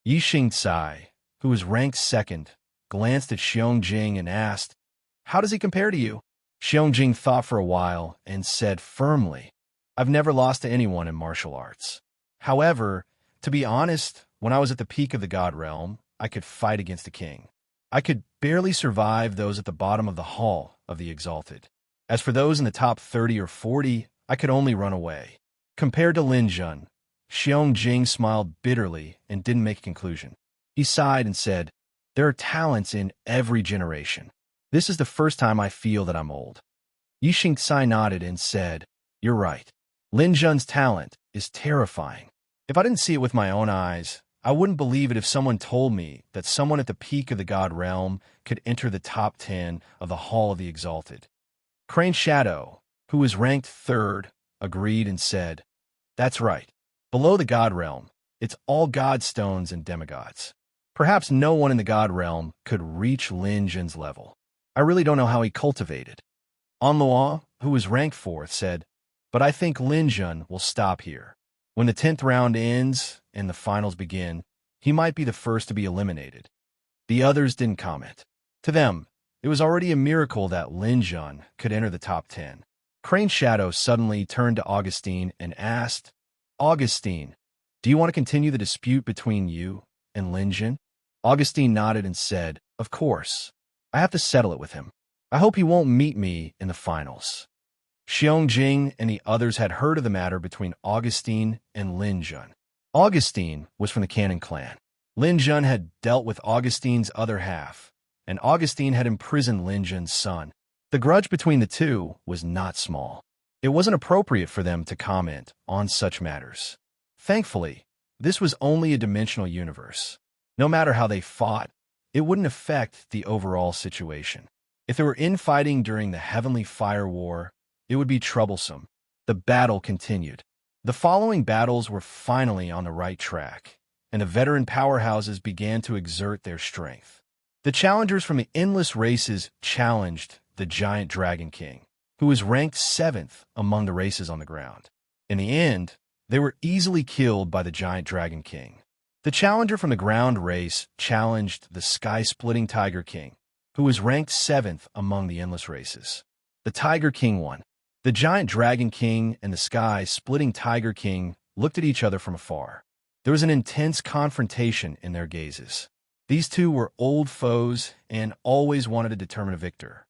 Yixing Cai, who was ranked second, glanced at Xiong Jing and asked, "How does he compare to you?" Xiong Jing thought for a while and said firmly, "I've never lost to anyone in martial arts. However, to be honest, when I was at the peak of the God realm, I could fight against the king. I could barely survive those at the bottom of the hall of the exalted. As for those in the top 30 or 40, I could only run away." Compared to Lin Jun, Xiong Jing smiled bitterly and didn't make a conclusion. He sighed and said, "There are talents in every generation. This is the first time I feel that I'm old." Yixing Cai nodded and said, "You're right. Lin Jun's talent is terrifying. If I didn't see it with my own eyes, I wouldn't believe it if someone told me that someone at the peak of the god realm could enter the top 10 of the Hall of the Exalted. Crane Shadow, who was ranked third, agreed and said, "That's right. Below the god realm, it's all god stones and demigods. Perhaps no one in the god realm could reach Lin Jin's level. I really don't know how he cultivated." Onloa, who was ranked fourth, said, "But I think Lin Jin will stop here. When the 10th round ends and the finals begin, he might be the first to be eliminated." The others didn't comment. To them, it was already a miracle that Lin Jin could enter the top 10. Crane Shadow suddenly turned to Augustine and asked, "Augustine, do you want to continue the dispute between you and Lin Jin?" Augustine nodded and said, "Of course. I have to settle it with him. I hope he won't meet me in the finals." Xiong and the others had heard of the matter between Augustine and Lin Jin. Augustine was from the Cannon clan. Lin Jin had dealt with Augustine's other half, and Augustine had imprisoned Lin Jin's son. The grudge between the two was not small. It wasn't appropriate for them to comment on such matters. Thankfully, this was only a dimensional universe. No matter how they fought, it wouldn't affect the overall situation. If there were infighting during the Heavenly Fire War, it would be troublesome. The battle continued. The following battles were finally on the right track, and the veteran powerhouses began to exert their strength. The challengers from the endless races challenged the giant Dragon King, who was ranked 7th among the races on the ground. In the end, they were easily killed by the giant Dragon King. The challenger from the ground race challenged the sky-splitting Tiger King, who was ranked 7th among the endless races. The Tiger King won. The giant Dragon King and the sky-splitting Tiger King looked at each other from afar. There was an intense confrontation in their gazes. These two were old foes and always wanted to determine a victor.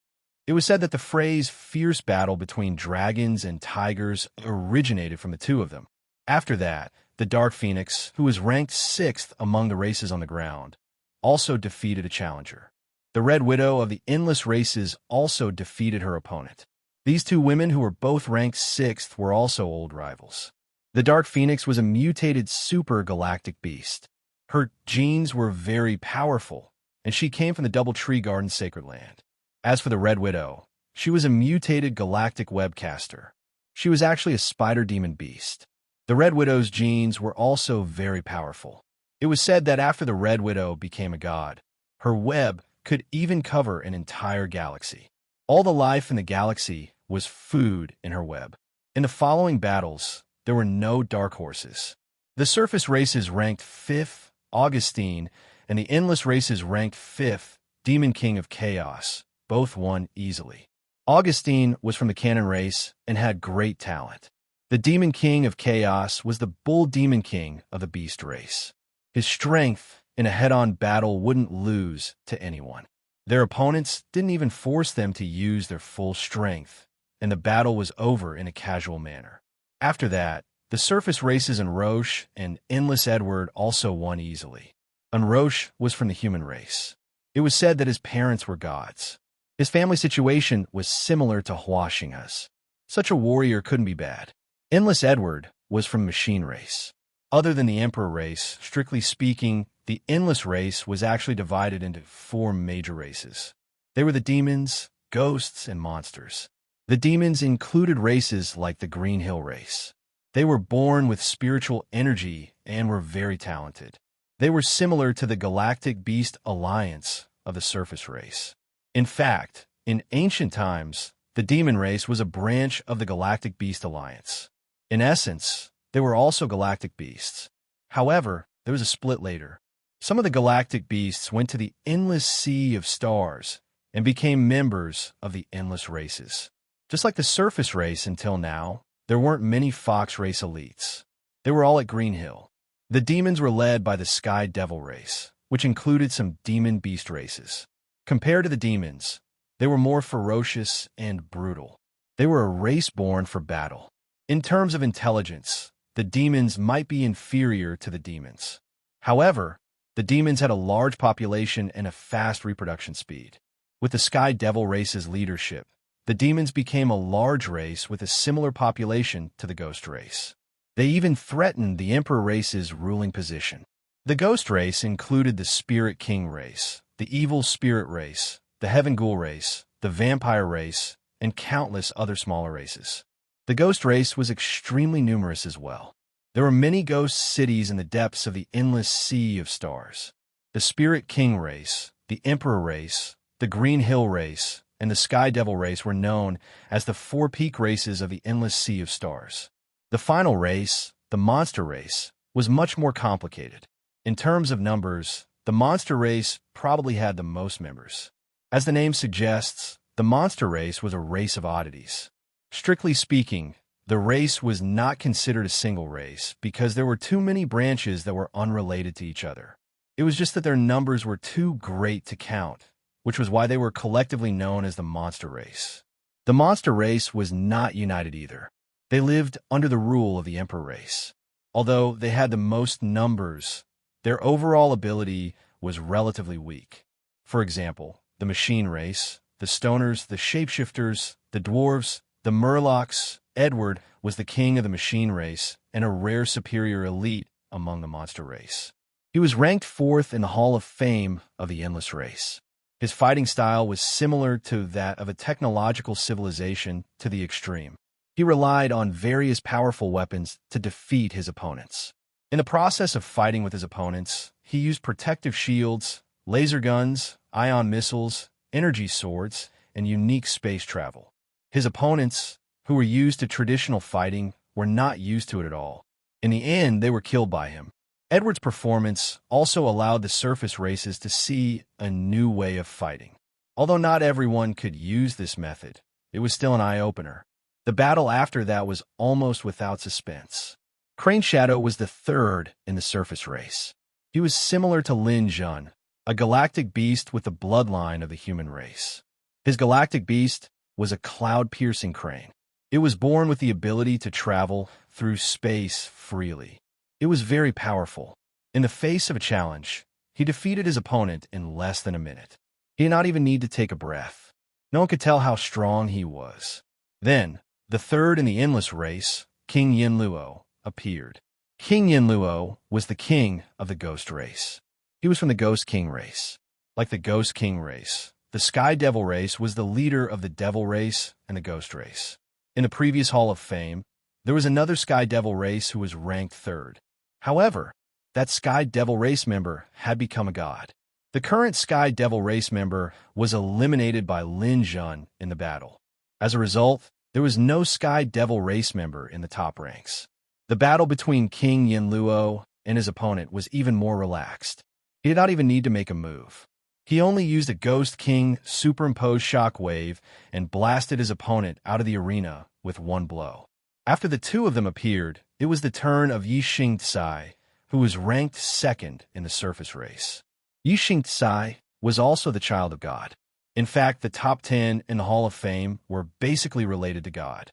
It was said that the phrase "fierce battle between dragons and tigers" originated from the two of them. After that, the Dark Phoenix, who was ranked 6th among the races on the ground, also defeated a challenger. The Red Widow of the endless races also defeated her opponent. These two women, who were both ranked 6th, were also old rivals. The Dark Phoenix was a mutated super galactic beast. Her genes were very powerful, and she came from the Double Tree Garden Sacred Land. As for the Red Widow, she was a mutated galactic webcaster. She was actually a spider demon beast. The Red Widow's genes were also very powerful. It was said that after the Red Widow became a god, her web could even cover an entire galaxy. All the life in the galaxy was food in her web. In the following battles, there were no dark horses. The surface races ranked 5th, Augustine, and the endless races ranked 5th, Demon King of Chaos. Both won easily. Augustine was from the Cannon race and had great talent. The Demon King of Chaos was the Bull Demon King of the Beast race. His strength in a head-on battle wouldn't lose to anyone. Their opponents didn't even force them to use their full strength, and the battle was over in a casual manner. After that, the surface races Roche and Endless Edward also won easily. Roche was from the human race. It was said that his parents were gods. His family situation was similar to Huaxing's. Such a warrior couldn't be bad. Endless Edward was from machine race. Other than the Emperor race, strictly speaking, the Endless race was actually divided into 4 major races. They were the demons, ghosts, and monsters. The demons included races like the Green Hill race. They were born with spiritual energy and were very talented. They were similar to the Galactic Beast Alliance of the surface race. In fact, in ancient times, the demon race was a branch of the Galactic Beast Alliance. In essence, they were also galactic beasts. However, there was a split later. Some of the galactic beasts went to the endless sea of stars and became members of the endless races. Just like the surface race until now, there weren't many Fox race elites. They were all at Green Hill. The demons were led by the Sky Devil race, which included some demon beast races. Compared to the demons, they were more ferocious and brutal. They were a race born for battle. In terms of intelligence, the demons might be inferior to the demons. However, the demons had a large population and a fast reproduction speed. With the Sky Devil race's leadership, the demons became a large race with a similar population to the ghost race. They even threatened the Emperor race's ruling position. The Ghost race included the Spirit King race, the Evil Spirit race, the Heaven Ghoul race, the Vampire race, and countless other smaller races. The Ghost race was extremely numerous as well. There were many ghost cities in the depths of the endless sea of stars. The Spirit King race, the Emperor race, the Green Hill race, and the Sky Devil race were known as the four peak races of the endless sea of stars. The final race, the Monster race, was much more complicated. In terms of numbers, the Monster race probably had the most members. As the name suggests, the Monster race was a race of oddities. Strictly speaking, the race was not considered a single race because there were too many branches that were unrelated to each other. It was just that their numbers were too great to count, which was why they were collectively known as the Monster race. The Monster race was not united either. They lived under the rule of the Emperor race. Although they had the most numbers, their overall ability was relatively weak. For example, the Machine race, the Stoners, the Shapeshifters, the Dwarves, the Murlocs. Edward was the king of the Machine race and a rare superior elite among the Monster race. He was ranked 4th in the Hall of Fame of the Endless race. His fighting style was similar to that of a technological civilization to the extreme. He relied on various powerful weapons to defeat his opponents. In the process of fighting with his opponents, he used protective shields, laser guns, ion missiles, energy swords, and unique space travel. His opponents, who were used to traditional fighting, were not used to it at all. In the end, they were killed by him. Edward's performance also allowed the surface races to see a new way of fighting. Although not everyone could use this method, it was still an eye-opener. The battle after that was almost without suspense. Crane Shadow was the 3rd in the surface race. He was similar to Lin Jun, a galactic beast with the bloodline of the human race. His galactic beast was a cloud-piercing crane. It was born with the ability to travel through space freely. It was very powerful. In the face of a challenge, he defeated his opponent in less than a minute. He did not even need to take a breath. No one could tell how strong he was. Then, the 3rd in the Endless race, King Yin Luo, appeared. King Yin Luo was the king of the Ghost race. He was from the Ghost King race. Like the Ghost King race, the Sky Devil race was the leader of the Devil race and the Ghost race. In the previous Hall of Fame, there was another Sky Devil race who was ranked 3rd. However, that Sky Devil race member had become a god. The current Sky Devil race member was eliminated by Lin Jun in the battle. As a result, there was no Sky Devil race member in the top ranks. The battle between King Yin Luo and his opponent was even more relaxed. He did not even need to make a move. He only used a Ghost King superimposed shockwave and blasted his opponent out of the arena with one blow. After the two of them appeared, it was the turn of Yixing Tsai, who was ranked 2nd in the surface race. Yixing Tsai was also the child of God. In fact, the top 10 in the Hall of Fame were basically related to God.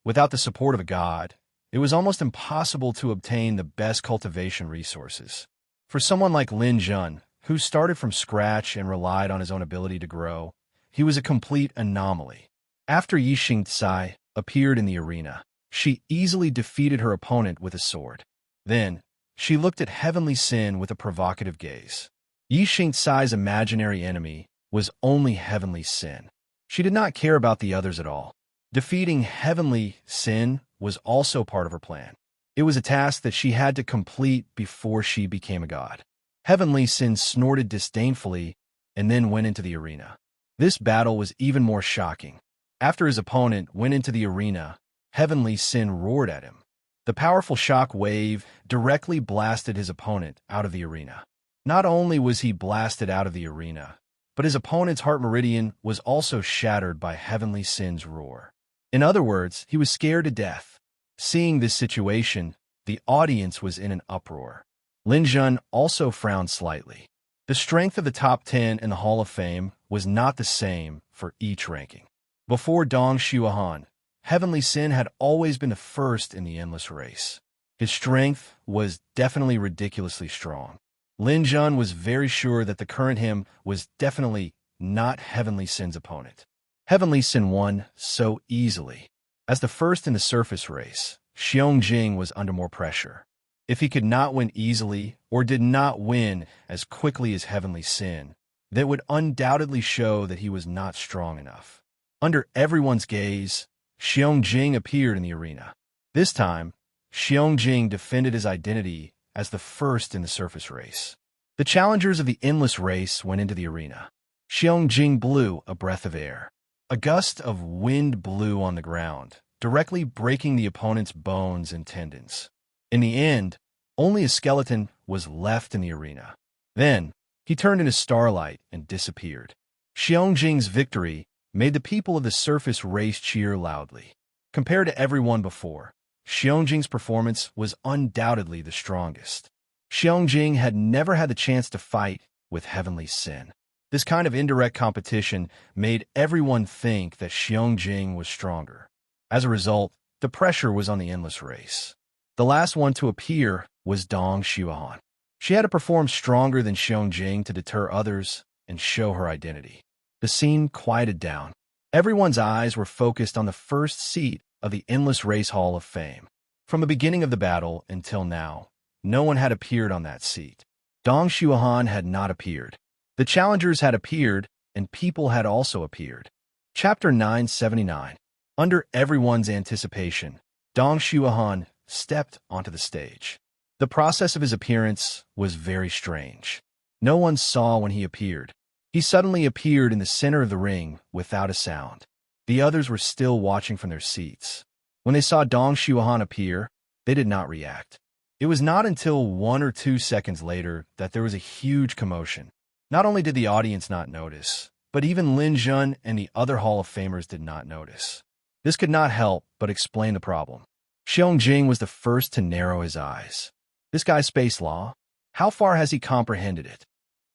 Without the support of a god, it was almost impossible to obtain the best cultivation resources. For someone like Lin Jun, who started from scratch and relied on his own ability to grow, he was a complete anomaly. After Yixing Tsai appeared in the arena, she easily defeated her opponent with a sword. Then, she looked at Heavenly Sin with a provocative gaze. Yixing Tsai's imaginary enemy was only Heavenly Sin. She did not care about the others at all. Defeating Heavenly Sin was also part of her plan. It was a task that she had to complete before she became a god. Heavenly Sin snorted disdainfully and then went into the arena. This battle was even more shocking. After his opponent went into the arena, Heavenly Sin roared at him. The powerful shock wave directly blasted his opponent out of the arena. Not only was he blasted out of the arena, but his opponent's heart meridian was also shattered by Heavenly Sin's roar. In other words, he was scared to death. Seeing this situation, the audience was in an uproar. Lin Jun also frowned slightly. The strength of the top 10 in the Hall of Fame was not the same for each ranking. Before Dong Xuahan, Heavenly Sin had always been the 1st in the Endless race. His strength was definitely ridiculously strong. Lin Jun was very sure that the current him was definitely not Heavenly Sin's opponent. Heavenly Sin won so easily. As the 1st in the surface race, Xiong was under more pressure. If he could not win easily or did not win as quickly as Heavenly Sin, that would undoubtedly show that he was not strong enough. Under everyone's gaze, Xiong appeared in the arena. This time, Xiong defended his identity as the first in the surface race. The challengers of the endless race went into the arena. Xiong blew a breath of air. A gust of wind blew on the ground, directly breaking the opponent's bones and tendons. In the end, only a skeleton was left in the arena. Then, he turned into starlight and disappeared. Xiong victory made the people of the surface race cheer loudly. Compared to everyone before, Xiong performance was undoubtedly the strongest. Xiong had never had the chance to fight with Heavenly Sin. This kind of indirect competition made everyone think that Xiong was stronger. As a result, the pressure was on the endless race. The last one to appear was Dong Xuehan. She had to perform stronger than Xiong to deter others and show her identity. The scene quieted down. Everyone's eyes were focused on the first seat of the Endless Race Hall of Fame. From the beginning of the battle until now, no one had appeared on that seat. Dong Xuehan had not appeared. The challengers had appeared, and people had also appeared. Chapter 979. Under everyone's anticipation, Dong Xuehan stepped onto the stage. The process of his appearance was very strange. No one saw when he appeared. He suddenly appeared in the center of the ring without a sound. The others were still watching from their seats. When they saw Dong Xuehan appear, they did not react. It was not until 1 or 2 seconds later that there was a huge commotion. Not only did the audience not notice, but even Lin Jun and the other Hall of Famers did not notice. This could not help but explain the problem. Xiong was the first to narrow his eyes. This guy's space law? How far has he comprehended it?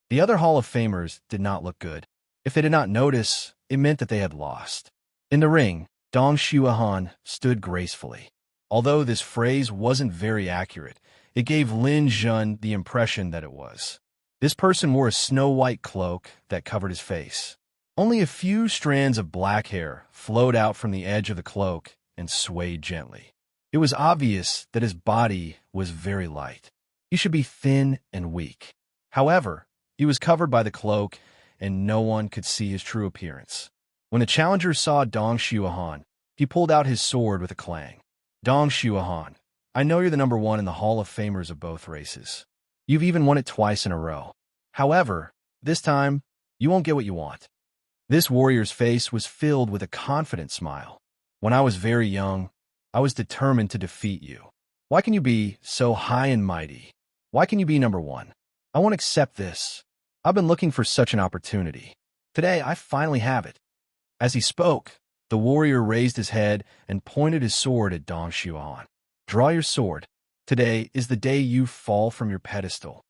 The other Hall of Famers did not look good. If they did not notice, it meant that they had lost. In the ring, Dong Xuehan stood gracefully. Although this phrase wasn't very accurate, it gave Lin Jun the impression that it was. This person wore a snow-white cloak that covered his face. Only a few strands of black hair flowed out from the edge of the cloak and swayed gently. It was obvious that his body was very light. He should be thin and weak. However, he was covered by the cloak, and no one could see his true appearance. When the challenger saw Dong Xuehan, he pulled out his sword with a clang. Dong Xuehan, I know you're the number 1 in the Hall of Famers of both races. You've even won it twice in a row. However, this time, you won't get what you want. This warrior's face was filled with a confident smile. When I was very young, I was determined to defeat you. Why can you be so high and mighty? Why can you be number 1? I won't accept this. I've been looking for such an opportunity. Today, I finally have it. As he spoke, the warrior raised his head and pointed his sword at Dong Xuehan. Draw your sword. Today is the day you fall from your pedestal.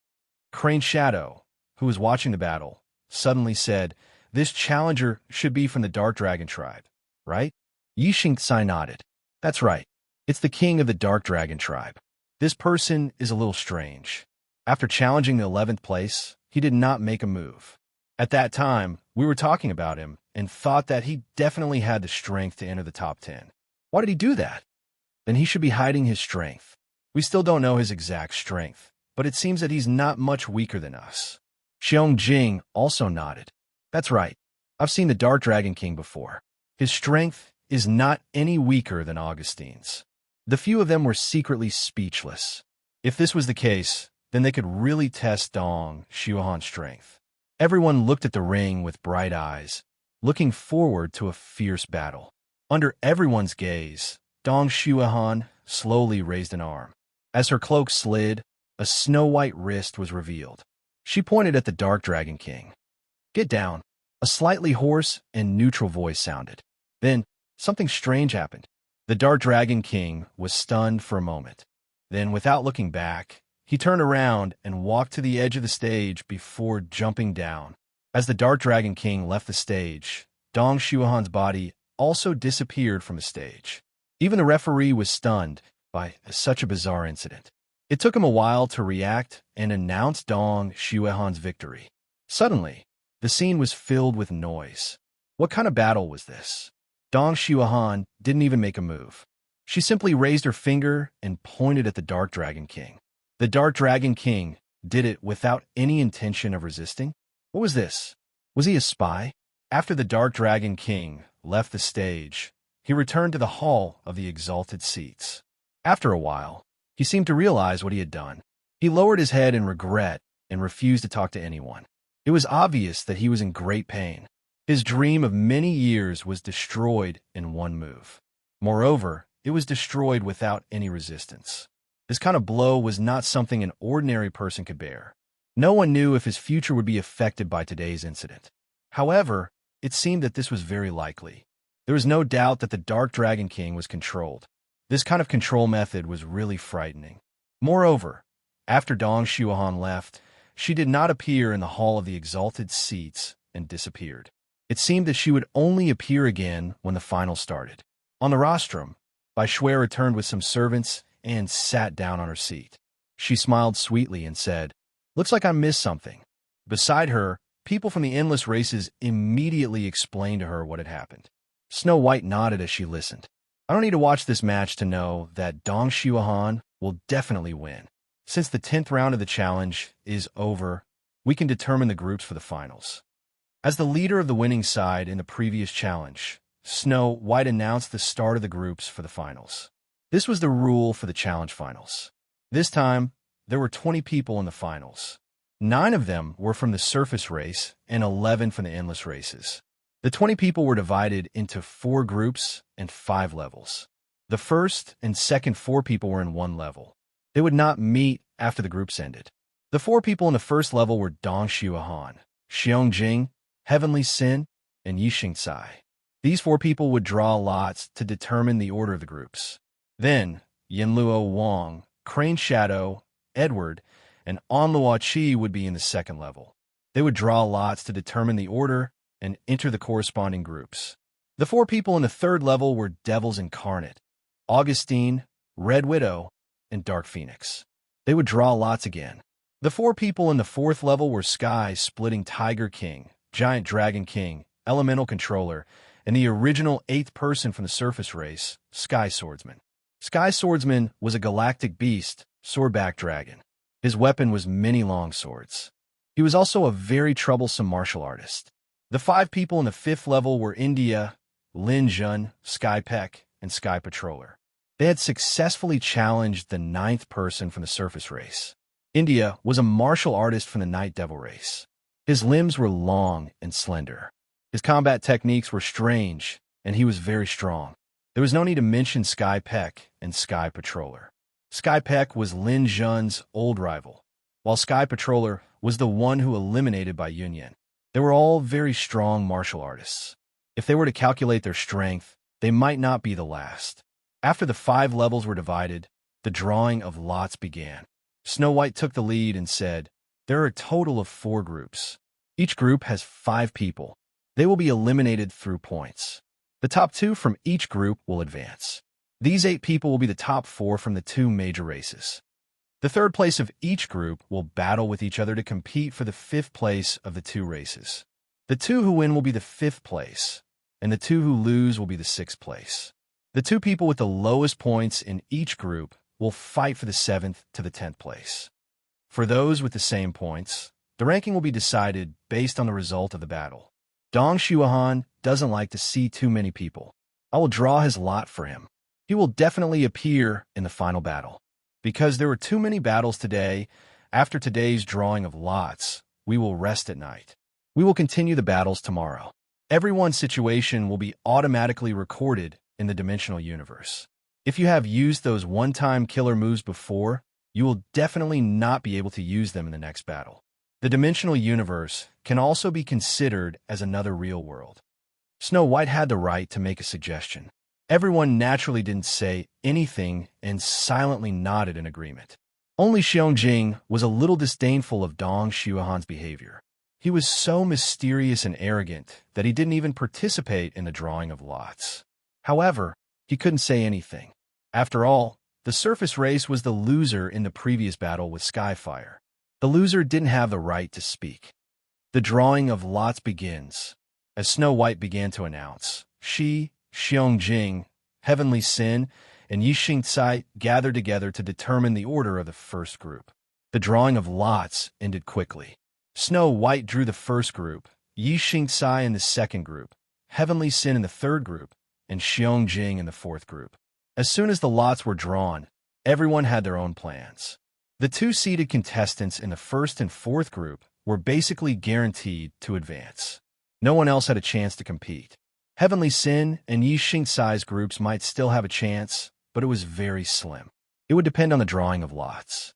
Crane Shadow, who was watching the battle, suddenly said, this challenger should be from the Dark Dragon tribe, right? Yi Xingcai nodded. That's right. It's the king of the Dark Dragon tribe. This person is a little strange. After challenging the 11th place, he did not make a move. At that time, we were talking about him and thought that he definitely had the strength to enter the top 10. Why did he do that? Then he should be hiding his strength. We still don't know his exact strength, but it seems that he's not much weaker than us. Xiong also nodded. That's right. I've seen the Dark Dragon King before. His strength is not any weaker than Augustine's. The few of them were secretly speechless. If this was the case, then they could really test Dong Xuehan's strength. Everyone looked at the ring with bright eyes, looking forward to a fierce battle. Under everyone's gaze, Dong Xuehan slowly raised an arm. As her cloak slid, a snow-white wrist was revealed. She pointed at the Dark Dragon King. Get down. A slightly hoarse and neutral voice sounded. Then, something strange happened. The Dark Dragon King was stunned for a moment. Then, without looking back, he turned around and walked to the edge of the stage before jumping down. As the Dark Dragon King left the stage, Dong Xuehan's body also disappeared from the stage. Even the referee was stunned by such a bizarre incident. It took him a while to react and announce Dong Xuehan's victory. Suddenly, the scene was filled with noise. What kind of battle was this? Dong Xuehan didn't even make a move. She simply raised her finger and pointed at the Dark Dragon King. The Dark Dragon King did it without any intention of resisting. What was this? Was he a spy? After the Dark Dragon King left the stage, he returned to the Hall of the Exalted Seats. After a while, he seemed to realize what he had done. He lowered his head in regret and refused to talk to anyone. It was obvious that he was in great pain. His dream of many years was destroyed in one move. Moreover, it was destroyed without any resistance. This kind of blow was not something an ordinary person could bear. No one knew if his future would be affected by today's incident. However, it seemed that this was very likely. There was no doubt that the Dark Dragon King was controlled. This kind of control method was really frightening. Moreover, after Dong Xuahan left, she did not appear in the Hall of the Exalted Seats and disappeared. It seemed that she would only appear again when the final started. On the rostrum, Bai Shui returned with some servants and sat down on her seat. She smiled sweetly and said, "Looks like I missed something." Beside her, people from the endless races immediately explained to her what had happened. Snow White nodded as she listened. I don't need to watch this match to know that Dong Xuahan will definitely win. Since the 10th round of the challenge is over, we can determine the groups for the finals. As the leader of the winning side in the previous challenge, Snow White announced the start of the groups for the finals. This was the rule for the challenge finals. This time, there were 20 people in the finals. 9 of them were from the surface race and 11 from the endless races. The 20 people were divided into 4 groups and 5 levels. The first and second 4 people were in one level. They would not meet after the groups ended. The 4 people in the first level were Dong Xuahan, Xiong Jing, Heavenly Sin, and Yixing Cai. These 4 people would draw lots to determine the order of the groups. Then, Yinluo Wang, Crane Shadow, Edward, and Anluo Qi would be in the second level. They would draw lots to determine the order and enter the corresponding groups. The 4 people in the third level were Devils Incarnate, Augustine, Red Widow, and Dark Phoenix. They would draw lots again. The 4 people in the fourth level were Sky Splitting Tiger King, Giant Dragon King, Elemental Controller, and the original 8th person from the surface race, Sky Swordsman. Sky Swordsman was a galactic beast, swordback dragon. His weapon was many long swords. He was also a very troublesome martial artist. The 5 people in the 5th level were India, Lin Jun, Sky Peck, and Sky Patroller. They had successfully challenged the 9th person from the surface race. India was a martial artist from the Night Devil race. His limbs were long and slender. His combat techniques were strange, and he was very strong. There was no need to mention Sky Peck and Sky Patroller. Sky Peck was Lin Jun's old rival, while Sky Patroller was the one who eliminated Bai Yunyan. They were all very strong martial artists. If they were to calculate their strength, they might not be the last. After the 5 levels were divided, the drawing of lots began. Snow White took the lead and said, "There are a total of 4 groups. Each group has 5 people. They will be eliminated through points. The top 2 from each group will advance. These 8 people will be the top 4 from the 2 major races. The third place of each group will battle with each other to compete for the 5th place of the 2 races. The 2 who win will be the 5th place, and the 2 who lose will be the 6th place. The 2 people with the lowest points in each group will fight for the 7th to the 10th place. For those with the same points, the ranking will be decided based on the result of the battle. Dong Xuahan doesn't like to see too many people. I will draw his lot for him. He will definitely appear in the final battle. Because there were too many battles today, after today's drawing of lots, we will rest at night. We will continue the battles tomorrow. Everyone's situation will be automatically recorded in the dimensional universe. If you have used those one-time killer moves before, you will definitely not be able to use them in the next battle. The dimensional universe can also be considered as another real world. Snow White had the right to make a suggestion. Everyone naturally didn't say anything and silently nodded in agreement. Only Xiong Jing was a little disdainful of Dong Xuahan's behavior. He was so mysterious and arrogant that he didn't even participate in the drawing of lots. However, he couldn't say anything. After all, the surface race was the loser in the previous battle with Skyfire. The loser didn't have the right to speak. The drawing of lots begins. As Snow White began to announce, she, Xiong Jing, Heavenly Sin, and Yi Xingcai gathered together to determine the order of the first group. The drawing of lots ended quickly. Snow White drew the first group, Yi Xingcai in the second group, Heavenly Sin in the third group, and Xiong in the fourth group. As soon as the lots were drawn, everyone had their own plans. The two-seeded contestants in the first and fourth group were basically guaranteed to advance. No one else had a chance to compete. Heavenly Sin and Yi Xingcai's groups might still have a chance, but it was very slim. It would depend on the drawing of lots.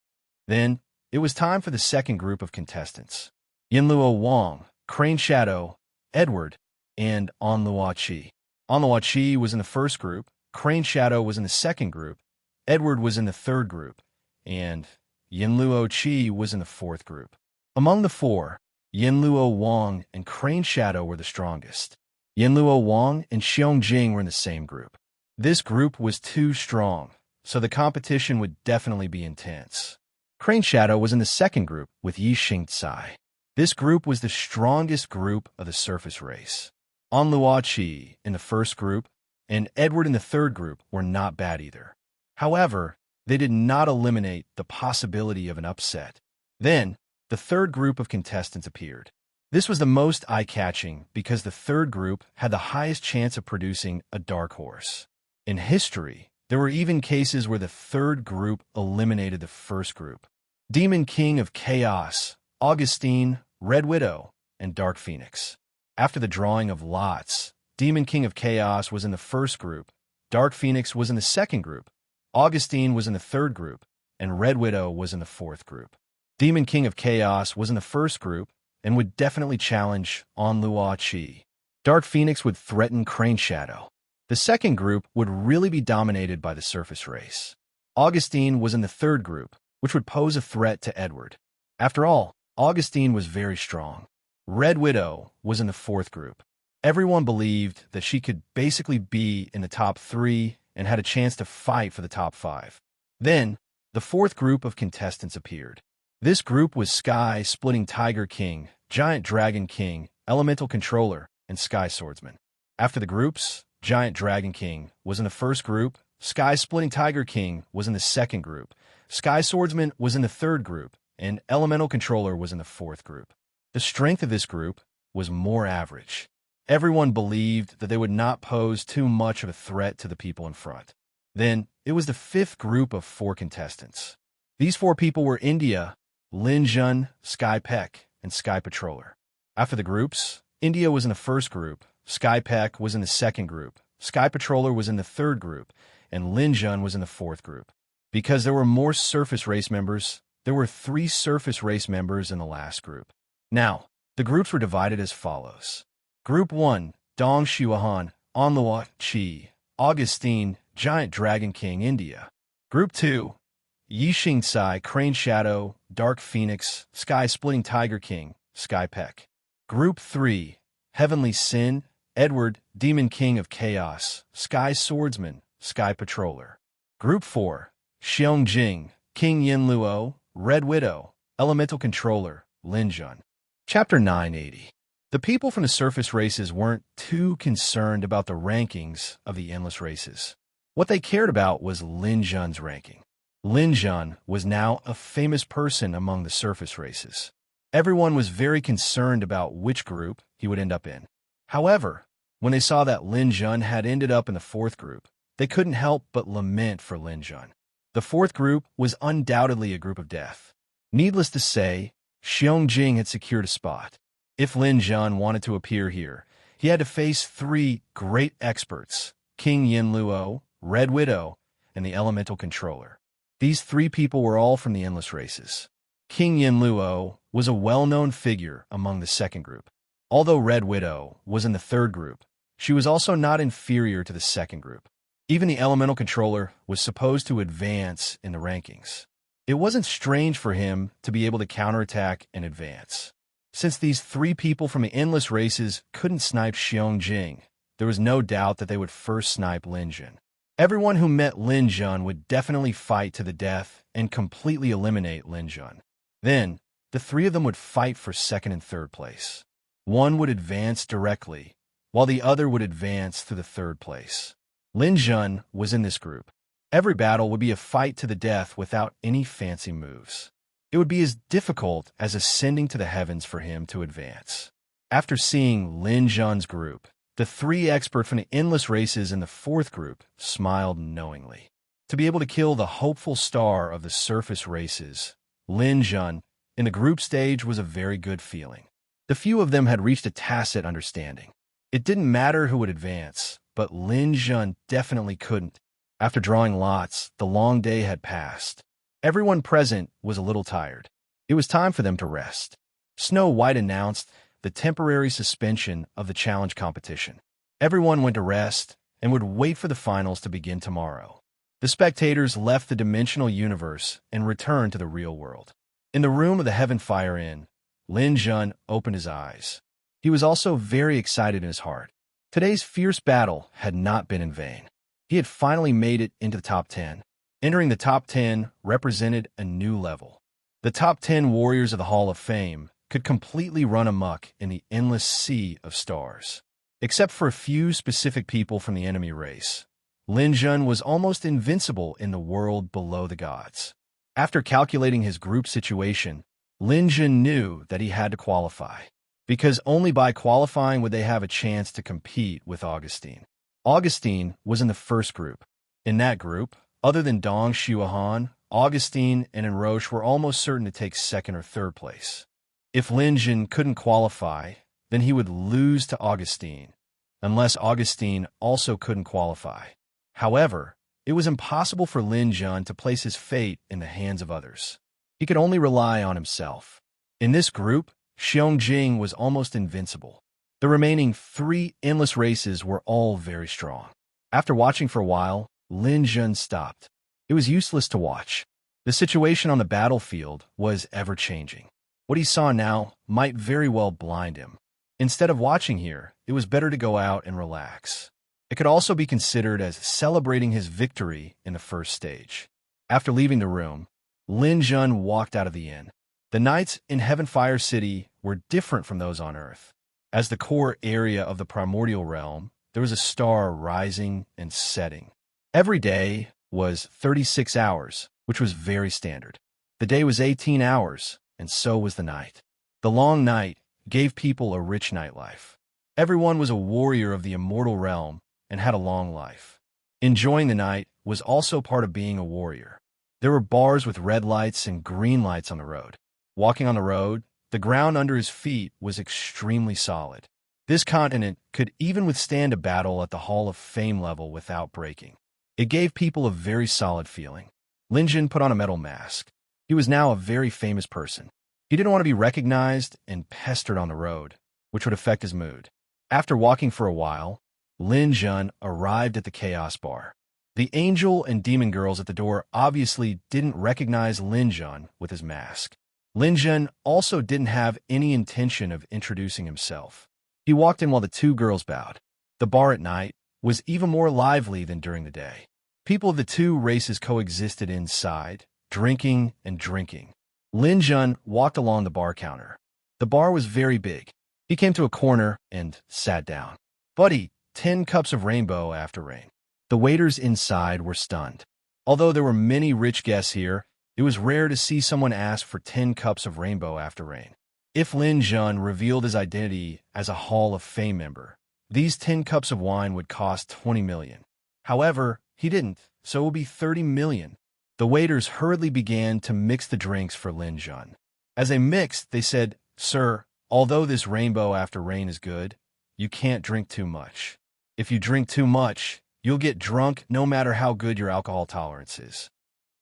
Then, it was time for the second group of contestants. Yinluo Wang, Crane Shadow, Edward, and Onluo Qi. Onluo Qi was in the first group, Crane Shadow was in the second group, Edward was in the third group, and Yinluo Qi was in the fourth group. Among the four, Yinluo Wang and Crane Shadow were the strongest. Yinluo Wang and Xiong were in the same group. This group was too strong, so the competition would definitely be intense. Crane Shadow was in the second group with Yi Xingcai. This group was the strongest group of the surface race. Onluo Qi in the first group and Edward in the third group were not bad either. However, they did not eliminate the possibility of an upset. Then, the third group of contestants appeared. This was the most eye-catching because the third group had the highest chance of producing a dark horse. In history, there were even cases where the third group eliminated the first group. Demon King of Chaos, Augustine, Red Widow, and Dark Phoenix. After the drawing of lots, Demon King of Chaos was in the first group, Dark Phoenix was in the second group, Augustine was in the third group, and Red Widow was in the fourth group. Demon King of Chaos was in the first group and would definitely challenge Onluo Qi. Dark Phoenix would threaten Crane Shadow. The second group would really be dominated by the surface race. Augustine was in the third group, which would pose a threat to Edward. After all, Augustine was very strong. Red Widow was in the fourth group. Everyone believed that she could basically be in the top 3 and had a chance to fight for the top 5. Then, the fourth group of contestants appeared. This group was Sky Splitting Tiger King, Giant Dragon King, Elemental Controller, and Sky Swordsman. After the groups, Giant Dragon King was in the first group, Sky Splitting Tiger King was in the second group, Sky Swordsman was in the third group, and Elemental Controller was in the fourth group. The strength of this group was more average. Everyone believed that they would not pose too much of a threat to the people in front. Then, it was the fifth group of 4 contestants. These 4 people were India, Lin Jun, Sky Peck, and Sky Patroller. After the groups, India was in the first group, Sky Peck was in the second group, Sky Patroller was in the third group, and Lin Jun was in the fourth group. Because there were more surface race members, there were 3 surface race members in the last group. Now, the groups were divided as follows. Group 1, Dong Xuahan, Onluo Qi, Augustine, Giant Dragon King, India. Group 2, Yi Xingcai, Crane Shadow, Dark Phoenix, Sky Splitting Tiger King, Sky Peck. Group 3, Heavenly Sin, Edward, Demon King of Chaos, Sky Swordsman, Sky Patroller. Group 4, Xiong, King Yinluo, Red Widow, Elemental Controller, Lin Jun. Chapter 980. The people from the surface races weren't too concerned about the rankings of the endless races. What they cared about was Lin Jun's ranking. Lin Jun was now a famous person among the surface races. Everyone was very concerned about which group he would end up in. However, when they saw that Lin Jun had ended up in the fourth group, they couldn't help but lament for Lin Jun. The fourth group was undoubtedly a group of death. Needless to say, Xiong had secured a spot. If Lin Jun wanted to appear here, he had to face 3 great experts, King Yinluo, Red Widow, and the Elemental Controller. These 3 people were all from the endless races. King Yinluo was a well-known figure among the second group. Although Red Widow was in the third group, she was also not inferior to the second group. Even the Elemental Controller was supposed to advance in the rankings. It wasn't strange for him to be able to counterattack and advance. Since these 3 people from the endless races couldn't snipe Xiong, there was no doubt that they would first snipe Lin Jun. Everyone who met Lin Jun would definitely fight to the death and completely eliminate Lin Jun. Then, the 3 of them would fight for second and third place. One would advance directly, while the other would advance to the third place. Lin Jun was in this group. Every battle would be a fight to the death without any fancy moves. It would be as difficult as ascending to the heavens for him to advance. After seeing Lin Zhun's group, the three experts from the endless races in the fourth group smiled knowingly. To be able to kill the hopeful star of the surface races, Lin Zhun, in the group stage was a very good feeling. The few of them had reached a tacit understanding. It didn't matter who would advance, but Lin Zhun definitely couldn't. After drawing lots, the long day had passed. Everyone present was a little tired. It was time for them to rest. Snow White announced the temporary suspension of the challenge competition. Everyone went to rest and would wait for the finals to begin tomorrow. The spectators left the dimensional universe and returned to the real world. In the room of the Heaven Fire Inn, Lin Zhun opened his eyes. He was also very excited in his heart. Today's fierce battle had not been in vain. He had finally made it into the top 10. Entering the top 10 represented a new level. The top 10 warriors of the Hall of Fame could completely run amok in the endless sea of stars. Except for a few specific people from the enemy race, Lin Zhun was almost invincible in the world below the gods. After calculating his group situation, Lin Zhun knew that he had to qualify, because only by qualifying would they have a chance to compete with Augustine. Augustine was in the first group. In that group, other than Dong Xuahan, Augustine and Enroche were almost certain to take second or third place. If Lin Zhun couldn't qualify, then he would lose to Augustine, unless Augustine also couldn't qualify. However, it was impossible for Lin Zhun to place his fate in the hands of others. He could only rely on himself. In this group, Xiong was almost invincible. The remaining 3 endless races were all very strong. After watching for a while, Lin Zhun stopped. It was useless to watch. The situation on the battlefield was ever-changing. What he saw now might very well blind him. Instead of watching here, it was better to go out and relax. It could also be considered as celebrating his victory in the first stage. After leaving the room, Lin Zhun walked out of the inn. The nights in Heaven Fire City were different from those on Earth. As the core area of the primordial realm, there was a star rising and setting. Every day was 36 hours, which was very standard. The day was 18 hours, and so was the night. The long night gave people a rich nightlife. Everyone was a warrior of the immortal realm and had a long life. Enjoying the night was also part of being a warrior. There were bars with red lights and green lights on the road. Walking on the road, the ground under his feet was extremely solid. This continent could even withstand a battle at the Hall of Fame level without breaking. It gave people a very solid feeling. Lin Zhun put on a metal mask. He was now a very famous person. He didn't want to be recognized and pestered on the road, which would affect his mood. After walking for a while, Lin Zhun arrived at the Chaos Bar. The angel and demon girls at the door obviously didn't recognize Lin Zhun with his mask. Lin Zhun also didn't have any intention of introducing himself. He walked in while the 2 girls bowed. The bar at night was even more lively than during the day. People of the 2 races coexisted inside, drinking and drinking. Lin Zhun walked along the bar counter. The bar was very big. He came to a corner and sat down. "Buddy, 10 cups of rainbow after rain." The waiters inside were stunned. Although there were many rich guests here, it was rare to see someone ask for 10 cups of rainbow after rain. If Lin Zhun revealed his identity as a Hall of Fame member, these 10 cups of wine would cost 20 million. However, he didn't, so it would be 30 million. The waiters hurriedly began to mix the drinks for Lin Zhun. As they mixed, they said, "Sir, although this rainbow after rain is good, you can't drink too much. If you drink too much, you'll get drunk no matter how good your alcohol tolerance is."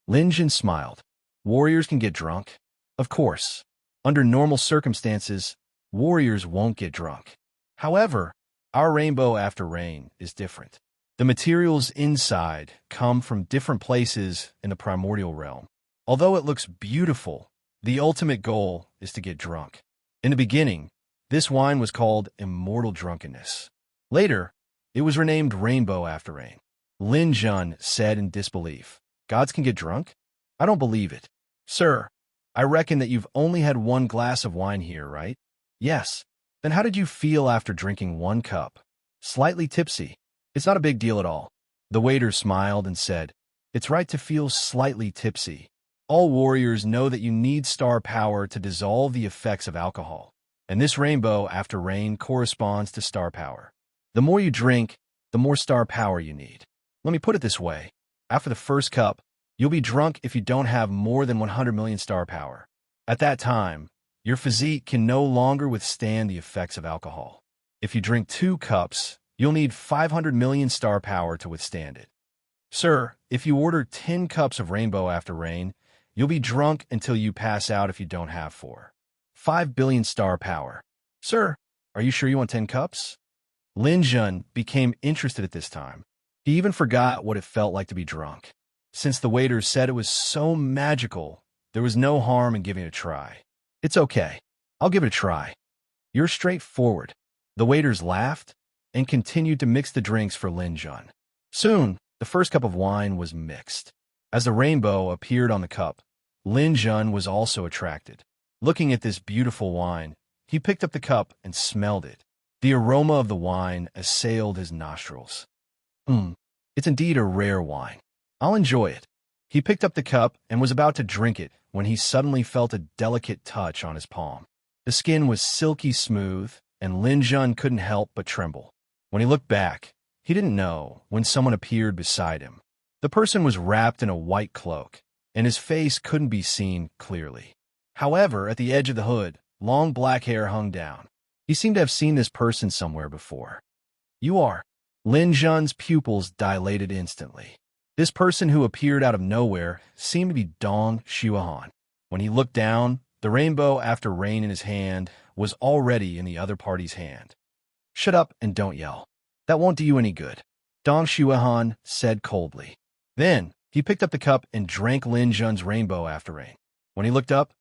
Lin Zhun smiled. Warriors can get drunk? Of course. Under normal circumstances, warriors won't get drunk. However, our rainbow after rain is different. The materials inside come from different places in the primordial realm. Although it looks beautiful, the ultimate goal is to get drunk. In the beginning, this wine was called Immortal Drunkenness. Later, it was renamed Rainbow After Rain. Lin Zhun said in disbelief, "Gods can get drunk? I don't believe it." "Sir, I reckon that you've only had 1 glass of wine here, right?" "Yes." "Then how did you feel after drinking 1 cup?" "Slightly tipsy. It's not a big deal at all." The waiter smiled and said, It's right to feel slightly tipsy. All warriors know that you need star power to dissolve the effects of alcohol, and this rainbow after rain corresponds to star power. The more you drink, the more star power you need. Let me put it this way. After the first cup, you'll be drunk if you don't have more than 100 million star power. At that time, your physique can no longer withstand the effects of alcohol. If you drink 2 cups, you'll need 500 million star power to withstand it. Sir, if you order 10 cups of rainbow after rain, you'll be drunk until you pass out if you don't have 5 billion star power. Sir, are you sure you want 10 cups? Lin Jun became interested at this time. He even forgot what it felt like to be drunk. Since the waiter said it was so magical, there was no harm in giving it a try. It's okay. I'll give it a try. You're straightforward. The waiters laughed and continued to mix the drinks for Lin Jun. Soon, the first cup of wine was mixed. As the rainbow appeared on the cup, Lin Jun was also attracted. Looking at this beautiful wine, he picked up the cup and smelled it. The aroma of the wine assailed his nostrils. It's indeed a rare wine. I'll enjoy it. He picked up the cup and was about to drink it when he suddenly felt a delicate touch on his palm. The skin was silky smooth, and Lin Jun couldn't help but tremble. When he looked back, he didn't know when someone appeared beside him. The person was wrapped in a white cloak, and his face couldn't be seen clearly. However, at the edge of the hood, long black hair hung down. He seemed to have seen this person somewhere before. You are. Lin Jun's pupils dilated instantly. This person who appeared out of nowhere seemed to be Dong Xuehan. When he looked down, the rainbow after rain in his hand was already in the other party's hand. Shut up and don't yell. That won't do you any good, Dong Xuehan said coldly. Then, he picked up the cup and drank Lin Jun's rainbow after rain. When he looked up,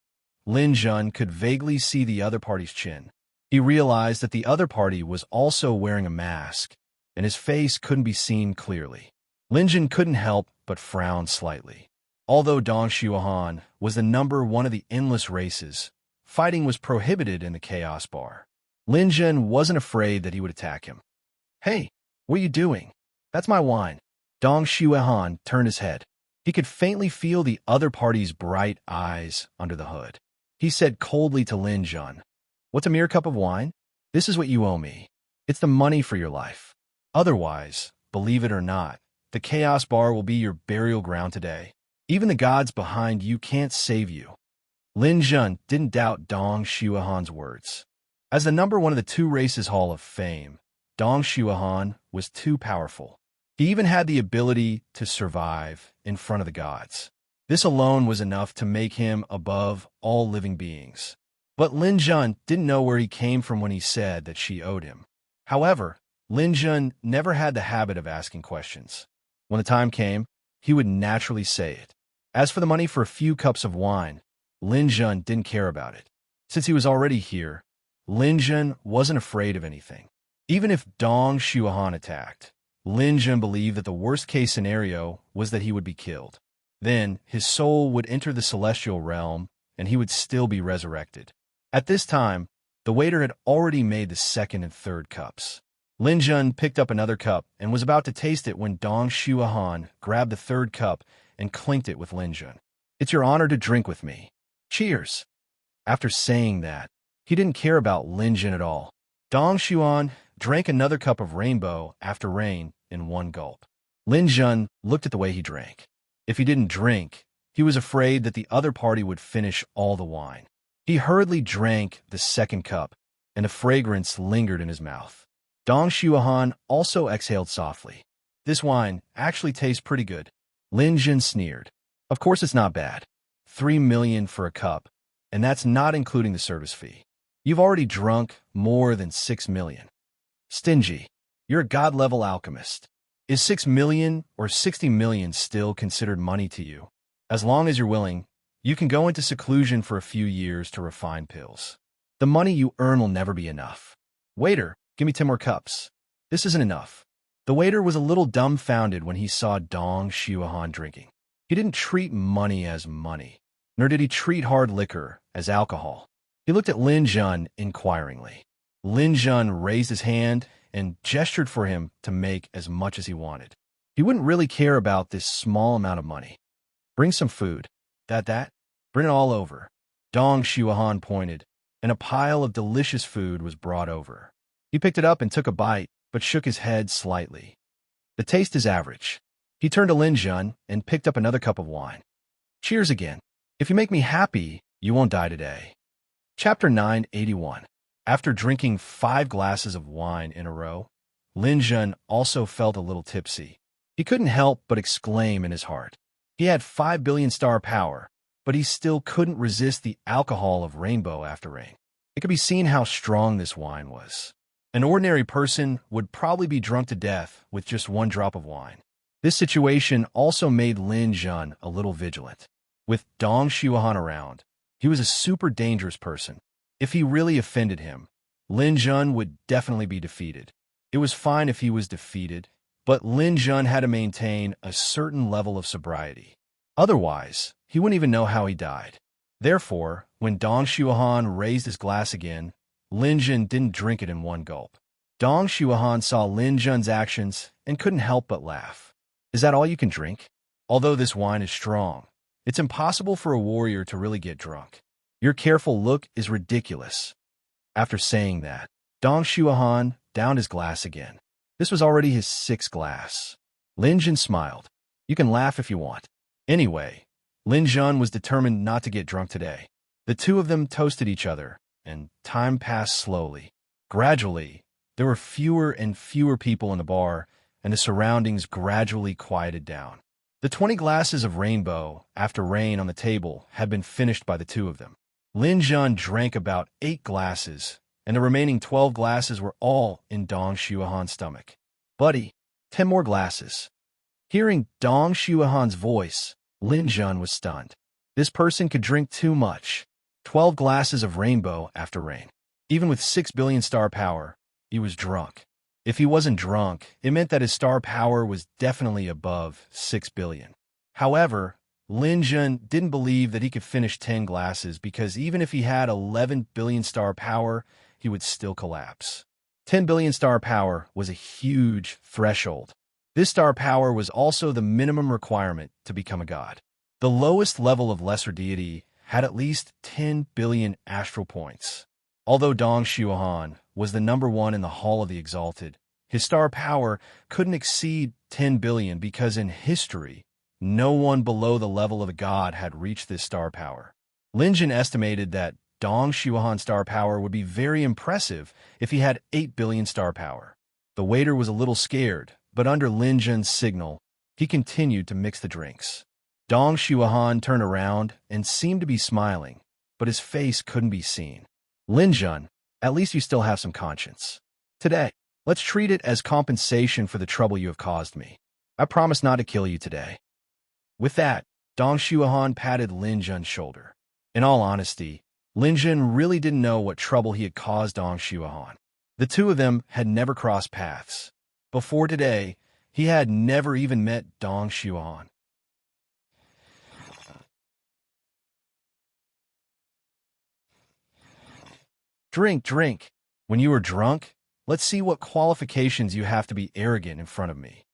Lin Jun could vaguely see the other party's chin. He realized that the other party was also wearing a mask, and his face couldn't be seen clearly. Lin Jun couldn't help but frown slightly. Although Dong Xuehan was the number 1 of the endless races, fighting was prohibited in the Chaos Bar. Lin Jun wasn't afraid that he would attack him. Hey, what are you doing? That's my wine. Dong Xuehan turned his head. He could faintly feel the other party's bright eyes under the hood. He said coldly to Lin Jun, "What's a mere cup of wine? This is what you owe me. It's the money for your life. Otherwise, believe it or not, the Chaos Bar will be your burial ground today. Even the gods behind you can't save you." Lin Jun didn't doubt Dong Xuehan's words. As the number 1 of the 2 races Hall of Fame, Dong Xuehan was too powerful. He even had the ability to survive in front of the gods. This alone was enough to make him above all living beings. But Lin Jun didn't know where he came from when he said that she owed him. However, Lin Jun never had the habit of asking questions. When the time came, he would naturally say it. As for the money for a few cups of wine, Lin Jun didn't care about it. Since he was already here, Lin Jun wasn't afraid of anything. Even if Dong Xuehan attacked, Lin Jun believed that the worst-case scenario was that he would be killed. Then, his soul would enter the celestial realm, and he would still be resurrected. At this time, the waiter had already made the 2nd and 3rd cups. Lin Jun picked up another cup and was about to taste it when Dong Xuehan grabbed the 3rd cup and clinked it with Lin Jun. "It's your honor to drink with me. Cheers." After saying that, he didn't care about Lin Jun at all. Dong Xuehan drank another cup of rainbow after rain in one gulp. Lin Jun looked at the way he drank. If he didn't drink, he was afraid that the other party would finish all the wine. He hurriedly drank the 2nd cup, and the fragrance lingered in his mouth. Dong Xuehan also exhaled softly. "This wine actually tastes pretty good." Lin Jun sneered. "Of course it's not bad. 3 million for a cup, and that's not including the service fee. You've already drunk more than 6 million. Stingy. You're a god-level alchemist. Is 6 million or 60 million still considered money to you? As long as you're willing, you can go into seclusion for a few years to refine pills. The money you earn will never be enough. Waiter, give me 10 more cups." "This isn't enough." The waiter was a little dumbfounded when he saw Dong Xuehan drinking. He didn't treat money as money, nor did he treat hard liquor as alcohol. He looked at Lin Jun inquiringly. Lin Jun raised his hand and gestured for him to make as much as he wanted. He wouldn't really care about this small amount of money. Bring some food. That? Bring it all over. Dong Shuahan pointed, and a pile of delicious food was brought over. He picked it up and took a bite, but shook his head slightly. The taste is average. He turned to Lin Jun and picked up another cup of wine. Cheers again. If you make me happy, you won't die today. Chapter 981. After drinking 5 glasses of wine in a row, Lin Jun also felt a little tipsy. He couldn't help but exclaim in his heart. He had 5 billion star power, but he still couldn't resist the alcohol of rainbow after rain. It could be seen how strong this wine was. An ordinary person would probably be drunk to death with just 1 drop of wine. This situation also made Lin Jun a little vigilant. With Dong Shuahan around, he was a super dangerous person. If he really offended him, Lin Jun would definitely be defeated. It was fine if he was defeated, but Lin Jun had to maintain a certain level of sobriety. Otherwise, he wouldn't even know how he died. Therefore, when Dong Shuahan raised his glass again, Lin Jun didn't drink it in 1 gulp. Dong Shuahan saw Lin Jun's actions and couldn't help but laugh. Is that all you can drink? Although this wine is strong, it's impossible for a warrior to really get drunk. Your careful look is ridiculous. After saying that, Dong Shuahan downed his glass again. This was already his 6th glass. Lin Jun smiled. You can laugh if you want. Anyway, Lin Jun was determined not to get drunk today. The two of them toasted each other, and time passed slowly. Gradually, there were fewer and fewer people in the bar, and the surroundings gradually quieted down. The 20 glasses of rainbow after rain on the table had been finished by the two of them. Lin Jun drank about 8 glasses, and the remaining 12 glasses were all in Dong Shuahan's stomach. Buddy, 10 more glasses. Hearing Dong Shuahan's voice, Lin Jun was stunned. This person could drink too much. 12 glasses of rainbow after rain. Even with 6 billion star power, he was drunk. If he wasn't drunk, it meant that his star power was definitely above 6 billion. However, Lin Jun didn't believe that he could finish 10 glasses because even if he had 11 billion star power, he would still collapse. 10 billion star power was a huge threshold. This star power was also the minimum requirement to become a god. The lowest level of lesser deity had at least 10 billion astral points. Although Dong Shuahan was the number 1 in the Hall of the Exalted, his star power couldn't exceed 10 billion because in history, no one below the level of a god had reached this star power. Lin Jun estimated that Dong Shuahan's star power would be very impressive if he had 8 billion star power. The waiter was a little scared, but under Lin Jun's signal, he continued to mix the drinks. Dong Shuahan turned around and seemed to be smiling, but his face couldn't be seen. Lin Jun, at least you still have some conscience. Today, let's treat it as compensation for the trouble you have caused me. I promise not to kill you today. With that, Dong Shuahan patted Lin Jun's shoulder. In all honesty, Lin Jun really didn't know what trouble he had caused Dong Shuahan. The two of them had never crossed paths. Before today, he had never even met Dong Shuahan. Drink. When you are drunk, let's see what qualifications you have to be arrogant in front of me.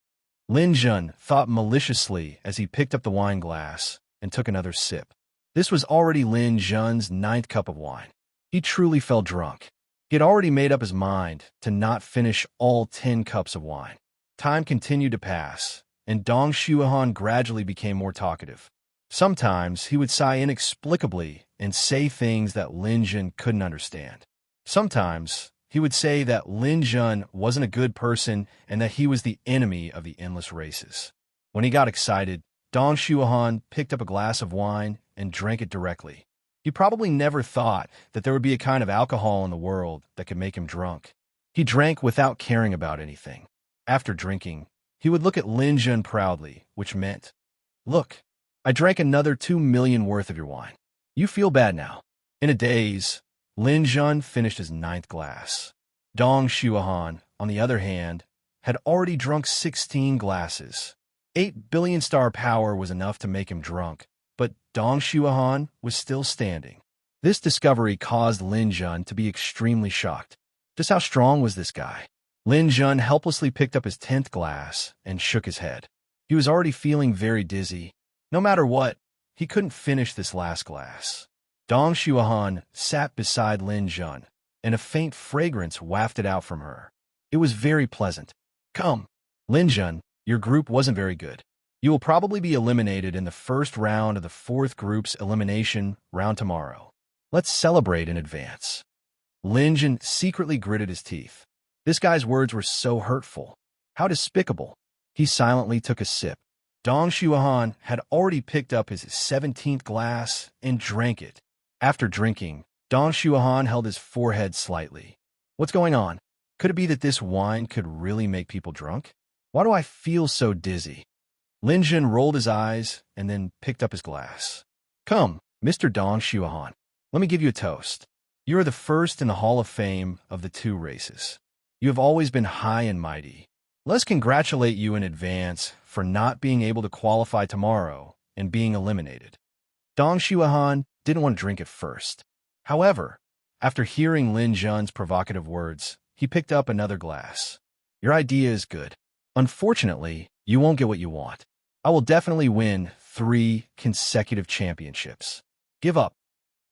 Lin Jun thought maliciously as he picked up the wine glass and took another sip. This was already Lin Jun's 9th cup of wine. He truly felt drunk. He had already made up his mind to not finish all 10 cups of wine. Time continued to pass, and Dong Shuahan gradually became more talkative. Sometimes he would sigh inexplicably and say things that Lin Jun couldn't understand. Sometimes he would say that Lin Jun wasn't a good person and that he was the enemy of the endless races. When he got excited, Dong Shuahan picked up a glass of wine and drank it directly. He probably never thought that there would be a kind of alcohol in the world that could make him drunk. He drank without caring about anything. After drinking, he would look at Lin Jun proudly, which meant, "Look, I drank another 2 million worth of your wine. You feel bad now." In a daze, Lin Jun finished his 9th glass. Dong Shuahan, on the other hand, had already drunk 16 glasses. 8 billion star power was enough to make him drunk, but Dong Shuahan was still standing. This discovery caused Lin Jun to be extremely shocked. Just how strong was this guy? Lin Jun helplessly picked up his 10th glass and shook his head. He was already feeling very dizzy. No matter what, he couldn't finish this last glass. Dong Shuahan sat beside Lin Jun, and a faint fragrance wafted out from her. It was very pleasant. Come, Lin Jun, your group wasn't very good. You will probably be eliminated in the first round of the fourth group's elimination round tomorrow. Let's celebrate in advance. Lin Jun secretly gritted his teeth. This guy's words were so hurtful. How despicable. He silently took a sip. Dong Shuahan had already picked up his 17th glass and drank it. After drinking, Dong Shuahan held his forehead slightly. What's going on? Could it be that this wine could really make people drunk? Why do I feel so dizzy? Lin Jun rolled his eyes and then picked up his glass. Come, Mr. Dong Shuahan, let me give you a toast. You are the first in the Hall of Fame of the two races. You have always been high and mighty. Let's congratulate you in advance for not being able to qualify tomorrow and being eliminated. Dong Shuahan didn't want to drink at first. However, after hearing Lin Jun's provocative words, he picked up another glass. Your idea is good. Unfortunately, you won't get what you want. I will definitely win 3 consecutive championships. Give up.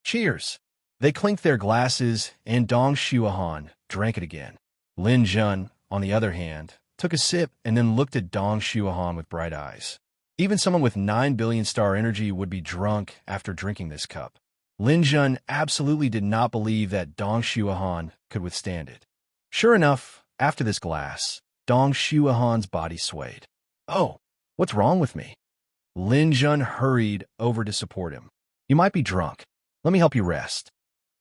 Cheers. They clinked their glasses, and Dong Shuahan drank it again. Lin Jun, on the other hand, took a sip and then looked at Dong Shuahan with bright eyes. Even someone with 9 billion star energy would be drunk after drinking this cup. Lin Jun absolutely did not believe that Dong Shuahan could withstand it. Sure enough, after this glass, Dong Shuahan's body swayed. Oh, what's wrong with me? Lin Jun hurried over to support him. You might be drunk. Let me help you rest.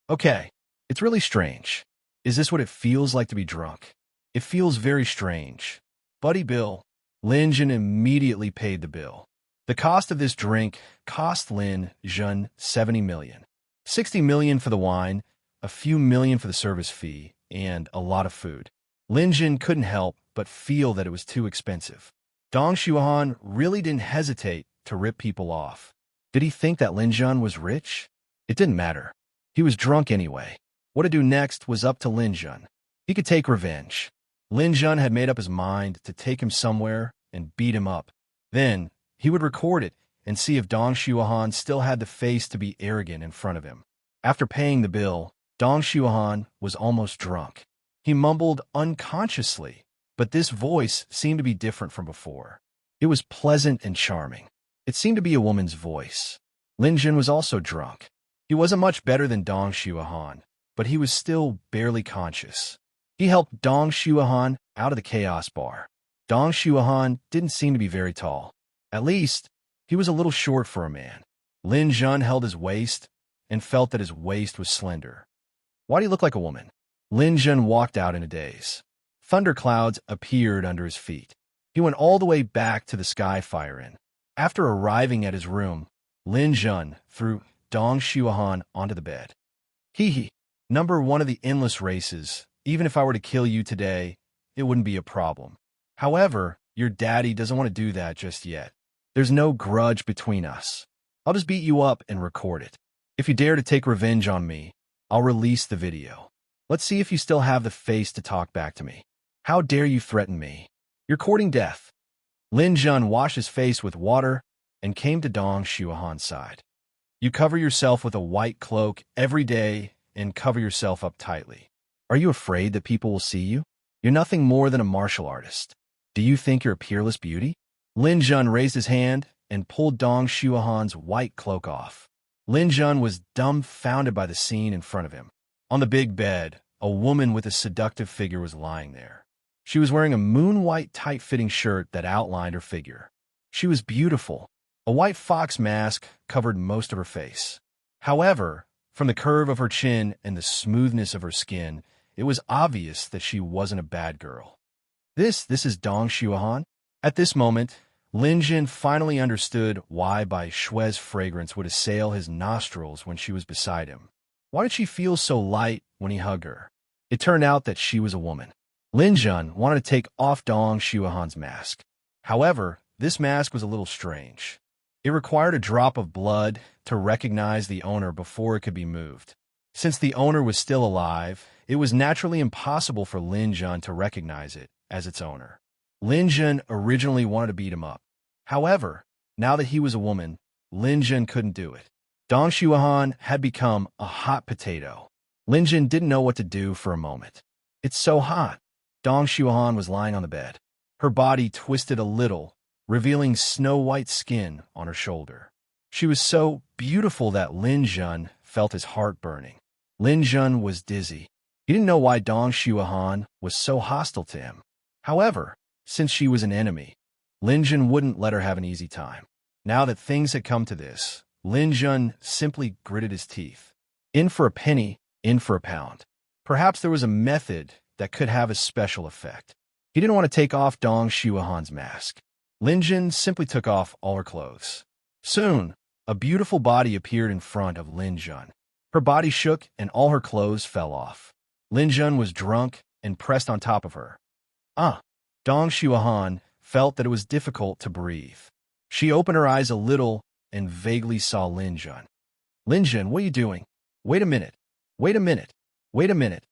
Okay, it's really strange. Is this what it feels like to be drunk? It feels very strange. Buddy Bill. Lin Jun immediately paid the bill. The cost of this drink cost Lin Jun 70 million. 60 million for the wine, a few million for the service fee, and a lot of food. Lin Jun couldn't help but feel that it was too expensive. Dong Shuahan really didn't hesitate to rip people off. Did he think that Lin Jun was rich? It didn't matter. He was drunk anyway. What to do next was up to Lin Jun. He could take revenge. Lin Jun had made up his mind to take him somewhere and beat him up. Then, he would record it and see if Dong Shuahan still had the face to be arrogant in front of him. After paying the bill, Dong Shuahan was almost drunk. He mumbled unconsciously, but this voice seemed to be different from before. It was pleasant and charming. It seemed to be a woman's voice. Lin Jun was also drunk. He wasn't much better than Dong Shuahan, but he was still barely conscious. He helped Dong Shuahan out of the chaos bar. Dong Shuahan didn't seem to be very tall. At least, he was a little short for a man. Lin Jun held his waist and felt that his waist was slender. Why do you look like a woman? Lin Jun walked out in a daze. Thunderclouds appeared under his feet. He went all the way back to the sky fire inn. After arriving at his room, Lin Jun threw Dong Shuahan onto the bed. Hee. Number 1 of the endless races. Even if I were to kill you today, it wouldn't be a problem. However, your daddy doesn't want to do that just yet. There's no grudge between us. I'll just beat you up and record it. If you dare to take revenge on me, I'll release the video. Let's see if you still have the face to talk back to me. How dare you threaten me? You're courting death. Lin Jun washed his face with water and came to Dong Shuahan's side. You cover yourself with a white cloak every day and cover yourself up tightly. Are you afraid that people will see you? You're nothing more than a martial artist. Do you think you're a peerless beauty? Lin Jun raised his hand and pulled Dong Shuahan's white cloak off. Lin Jun was dumbfounded by the scene in front of him. On the big bed, a woman with a seductive figure was lying there. She was wearing a moon-white tight-fitting shirt that outlined her figure. She was beautiful. A white fox mask covered most of her face. However, from the curve of her chin and the smoothness of her skin, it was obvious that she wasn't a bad girl. This is Dong Shuahan? At this moment, Lin Jun finally understood why Bai Shue's fragrance would assail his nostrils when she was beside him. Why did she feel so light when he hugged her? It turned out that she was a woman. Lin Jun wanted to take off Dong Shuahan's mask. However, this mask was a little strange. It required a drop of blood to recognize the owner before it could be moved. Since the owner was still alive, it was naturally impossible for Lin Jun to recognize it as its owner. Lin Jun originally wanted to beat him up. However, now that he was a woman, Lin Jun couldn't do it. Dong Shuahan had become a hot potato. Lin Jun didn't know what to do for a moment. It's so hot. Dong Shuahan was lying on the bed. Her body twisted a little, revealing snow-white skin on her shoulder. She was so beautiful that Lin Jun felt his heart burning. Lin Jun was dizzy. He didn't know why Dong Shuahan was so hostile to him. However, since she was an enemy, Lin Jun wouldn't let her have an easy time. Now that things had come to this, Lin Jun simply gritted his teeth. In for a penny, in for a pound. Perhaps there was a method that could have a special effect. He didn't want to take off Dong Shuahan's mask. Lin Jun simply took off all her clothes. Soon, a beautiful body appeared in front of Lin Jun. Her body shook and all her clothes fell off. Lin Jun was drunk and pressed on top of her. Dong Shuahan felt that it was difficult to breathe. She opened her eyes a little and vaguely saw Lin Jun. Lin Jun, what are you doing? Wait a minute. Wait a minute. Wait a minute.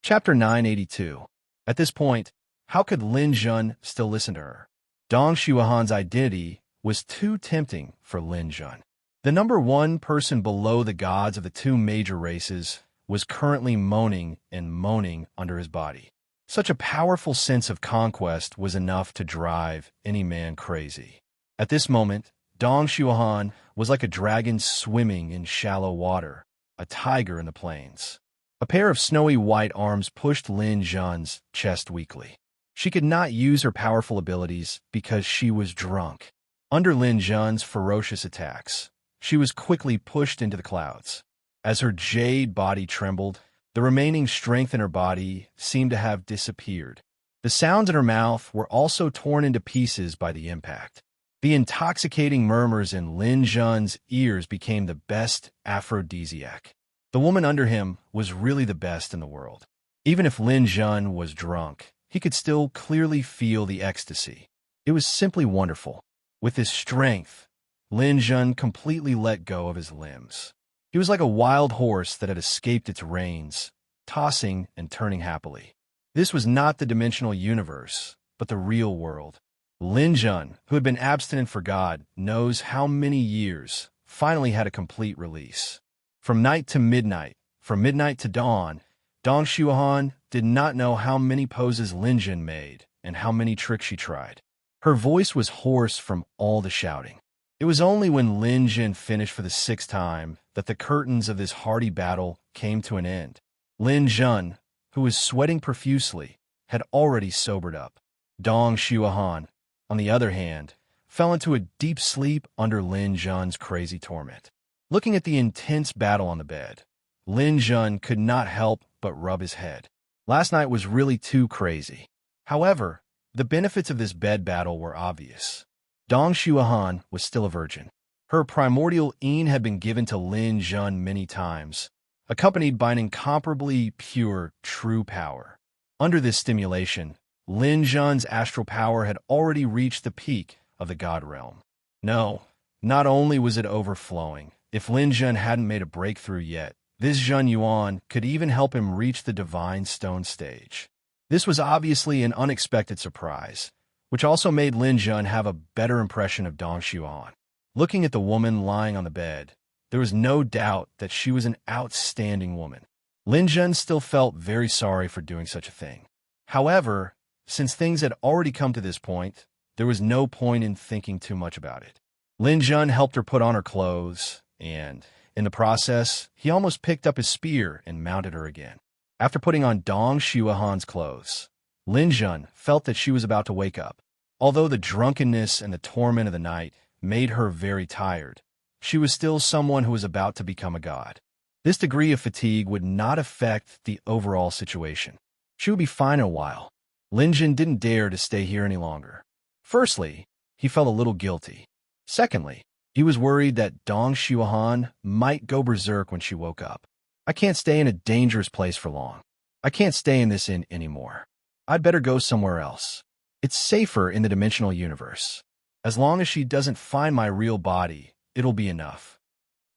Chapter 982. At this point, how could Lin Jun still listen to her? Dong Shuahan's identity was too tempting for Lin Jun. The number one person below the gods of the two major races was currently moaning and moaning under his body. Such a powerful sense of conquest was enough to drive any man crazy. At this moment, Dong Shuahan was like a dragon swimming in shallow water, a tiger in the plains. A pair of snowy white arms pushed Lin Jun's chest weakly. She could not use her powerful abilities because she was drunk. Under Lin Jun's ferocious attacks, she was quickly pushed into the clouds. As her jade body trembled, the remaining strength in her body seemed to have disappeared. The sounds in her mouth were also torn into pieces by the impact. The intoxicating murmurs in Lin Jun's ears became the best aphrodisiac. The woman under him was really the best in the world. Even if Lin Jun was drunk, he could still clearly feel the ecstasy. It was simply wonderful. With his strength, Lin Jun completely let go of his limbs. He was like a wild horse that had escaped its reins, tossing and turning happily. This was not the dimensional universe, but the real world. Lin Jun, who had been abstinent for God, knows how many years, finally had a complete release. From night to midnight, from midnight to dawn, Dong Shuahan did not know how many poses Lin Jun made and how many tricks she tried. Her voice was hoarse from all the shouting. It was only when Lin Jun finished for the sixth time that the curtains of this hardy battle came to an end. Lin Jun, who was sweating profusely, had already sobered up. Dong Shuahan, on the other hand, fell into a deep sleep under Lin Jun's crazy torment. Looking at the intense battle on the bed, Lin Jun could not help but rub his head. Last night was really too crazy. However, the benefits of this bed battle were obvious. Dong Shuahan was still a virgin. Her primordial yin had been given to Lin Jun many times, accompanied by an incomparably pure, true power. Under this stimulation, Lin Jun's astral power had already reached the peak of the god realm. No, not only was it overflowing, if Lin Jun hadn't made a breakthrough yet, this Jun Yuan could even help him reach the divine stone stage. This was obviously an unexpected surprise, which also made Lin Jun have a better impression of Dong Shuan. Looking at the woman lying on the bed, there was no doubt that she was an outstanding woman. Lin Jun still felt very sorry for doing such a thing. However, since things had already come to this point, there was no point in thinking too much about it. Lin Jun helped her put on her clothes, and, in the process, he almost picked up his spear and mounted her again. After putting on Dong Shuahan's clothes, Lin Jun felt that she was about to wake up. Although the drunkenness and the torment of the night made her very tired, she was still someone who was about to become a god. This degree of fatigue would not affect the overall situation. She would be fine in a while. Lin Jun didn't dare to stay here any longer. Firstly, he felt a little guilty. Secondly, he was worried that Dong Shuahan might go berserk when she woke up. I can't stay in a dangerous place for long. I can't stay in this inn anymore. I'd better go somewhere else. It's safer in the dimensional universe. As long as she doesn't find my real body, it'll be enough.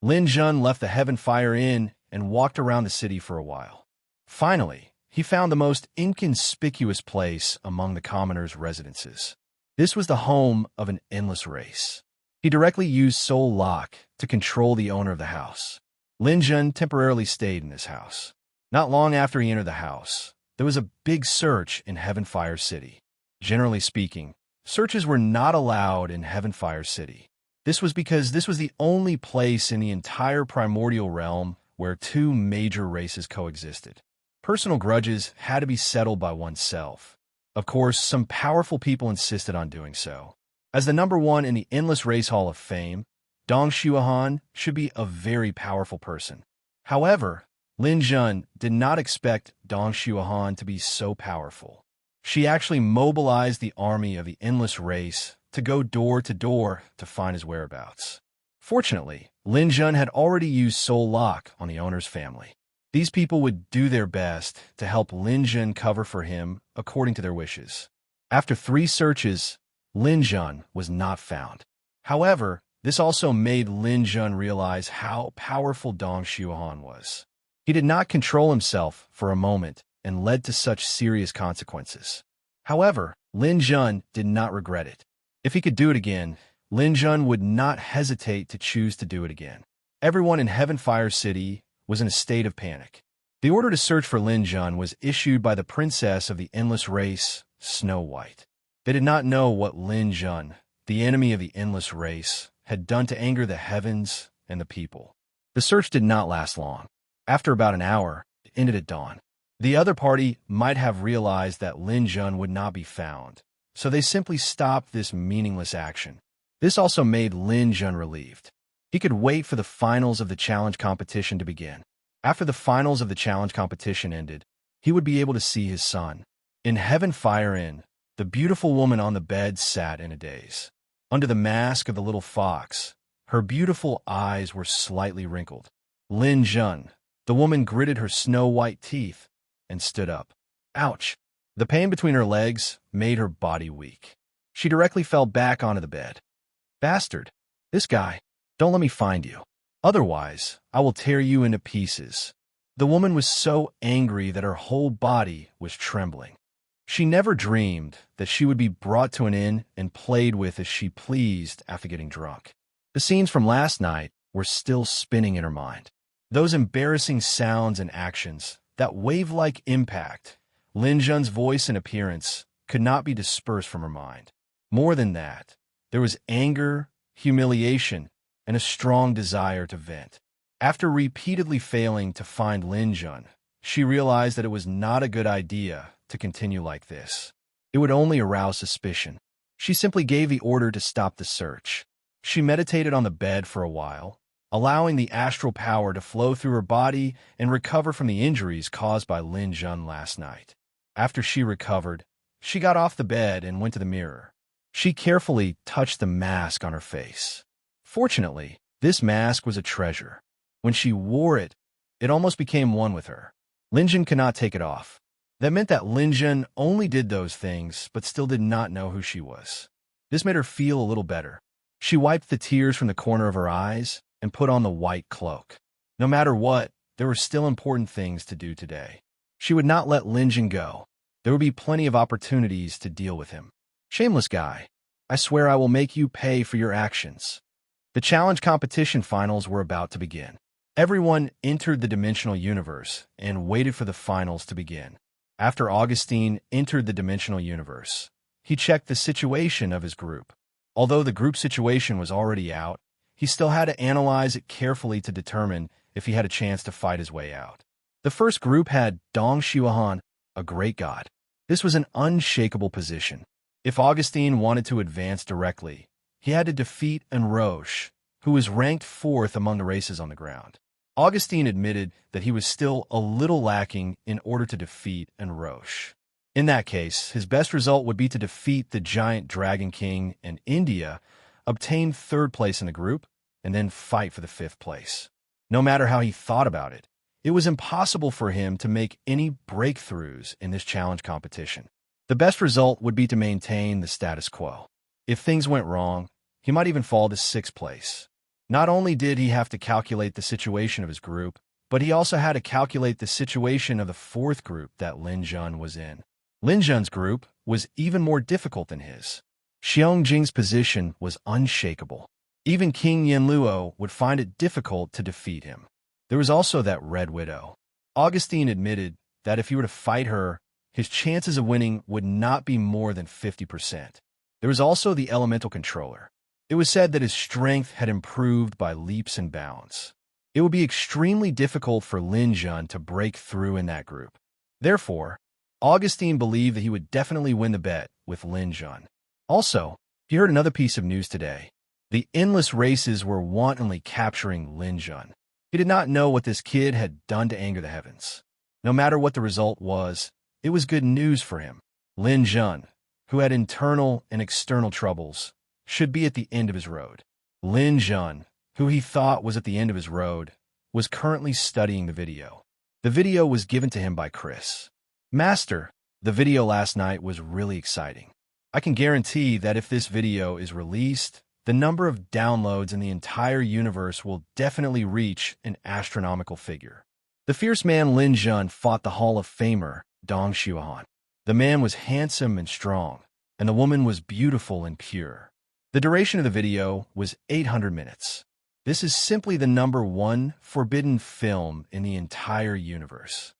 Lin Jun left the Heaven Fire Inn and walked around the city for a while. Finally, he found the most inconspicuous place among the commoners' residences. This was the home of an endless race. He directly used Soul Lock to control the owner of the house. Lin Jun temporarily stayed in this house. Not long after he entered the house, there was a big search in Heavenfire City. Generally speaking, searches were not allowed in Heavenfire City. This was because this was the only place in the entire primordial realm where two major races coexisted. Personal grudges had to be settled by oneself. Of course, some powerful people insisted on doing so. As the number one in the Endless Race Hall of Fame, Dong Xuahan should be a very powerful person. However, Lin Jun did not expect Dong Xuahan to be so powerful. She actually mobilized the army of the Endless Race to go door to door to find his whereabouts. Fortunately, Lin Jun had already used Soul Lock on the owner's family. These people would do their best to help Lin Jun cover for him according to their wishes. After 3 searches, Lin Jun was not found. However, this also made Lin Jun realize how powerful Dong Xuahan was. He did not control himself for a moment and led to such serious consequences. However, Lin Jun did not regret it. If he could do it again, Lin Jun would not hesitate to choose to do it again. Everyone in Heavenfire City was in a state of panic. The order to search for Lin Jun was issued by the princess of the Endless Race, Snow White. They did not know what Lin Jun, the enemy of the Endless Race, had done to anger the heavens and the people. The search did not last long. After about an hour, it ended at dawn. The other party might have realized that Lin Jun would not be found, so they simply stopped this meaningless action. This also made Lin Jun relieved. He could wait for the finals of the challenge competition to begin. After the finals of the challenge competition ended, he would be able to see his son. In Heavenfire Inn, the beautiful woman on the bed sat in a daze. Under the mask of the little fox, her beautiful eyes were slightly wrinkled. Lin Jun, the woman, gritted her snow-white teeth and stood up. Ouch! The pain between her legs made her body weak. She directly fell back onto the bed. Bastard! This guy! Don't let me find you. Otherwise, I will tear you into pieces. The woman was so angry that her whole body was trembling. She never dreamed that she would be brought to an inn and played with as she pleased after getting drunk. The scenes from last night were still spinning in her mind. Those embarrassing sounds and actions, that wave-like impact, Lin Jun's voice and appearance could not be dispersed from her mind. More than that, there was anger, humiliation, and a strong desire to vent. After repeatedly failing to find Lin Jun, she realized that it was not a good idea to continue like this. It would only arouse suspicion. She simply gave the order to stop the search. She meditated on the bed for a while, allowing the astral power to flow through her body and recover from the injuries caused by Lin Jun last night. After she recovered, she got off the bed and went to the mirror. She carefully touched the mask on her face. Fortunately, this mask was a treasure. When she wore it, it almost became one with her. Lin Jun could not take it off. That meant that Lin Jun only did those things, but still did not know who she was. This made her feel a little better. She wiped the tears from the corner of her eyes and put on the white cloak. No matter what, there were still important things to do today. She would not let Lin Jun go. There would be plenty of opportunities to deal with him. Shameless guy. I swear I will make you pay for your actions. The challenge competition finals were about to begin. Everyone entered the dimensional universe and waited for the finals to begin. After Augustine entered the dimensional universe, he checked the situation of his group. Although the group situation was already out, he still had to analyze it carefully to determine if he had a chance to fight his way out. The first group had Dong Xuahan, a great god. This was an unshakable position. If Augustine wanted to advance directly, he had to defeat Enroche, who was ranked 4th among the races on the ground. Augustine admitted that he was still a little lacking in order to defeat Enroche. In that case, his best result would be to defeat the giant Dragon King and India, obtain 3rd place in the group, and then fight for the 5th place. No matter how he thought about it, it was impossible for him to make any breakthroughs in this challenge competition. The best result would be to maintain the status quo. If things went wrong, he might even fall to 6th place. Not only did he have to calculate the situation of his group, but he also had to calculate the situation of the 4th group that Lin Jun was in. Lin Jun's group was even more difficult than his. Xiong Jing's position was unshakable. Even King Yanluo would find it difficult to defeat him. There was also that Red Widow. Augustine admitted that if he were to fight her, his chances of winning would not be more than 50%. There was also the elemental controller. It was said that his strength had improved by leaps and bounds. It would be extremely difficult for Lin Jun to break through in that group. Therefore, Augustine believed that he would definitely win the bet with Lin Jun. Also, he heard another piece of news today. The endless races were wantonly capturing Lin Jun. He did not know what this kid had done to anger the heavens. No matter what the result was, it was good news for him. Lin Jun, who had internal and external troubles, should be at the end of his road. Lin Jun, who he thought was at the end of his road, was currently studying the video. The video was given to him by Chris. Master, the video last night was really exciting. I can guarantee that if this video is released, the number of downloads in the entire universe will definitely reach an astronomical figure. The fierce man Lin Jun fought the Hall of Famer, Dong Xuehan. The man was handsome and strong, and the woman was beautiful and pure. The duration of the video was 800 minutes. This is simply the #1 forbidden film in the entire universe.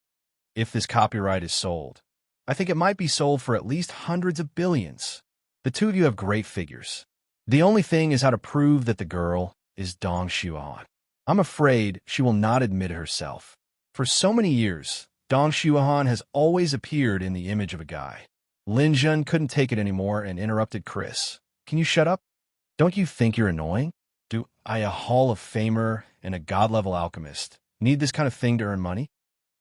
If this copyright is sold, I think it might be sold for at least hundreds of billions. The two of you have great figures. The only thing is how to prove that the girl is Dong Xuehan. I'm afraid she will not admit it herself. For so many years, Dong Xuehan has always appeared in the image of a guy. Lin Jun couldn't take it anymore and interrupted Chris. Can you shut up? Don't you think you're annoying? Do I, a Hall of Famer and a God-level alchemist, need this kind of thing to earn money?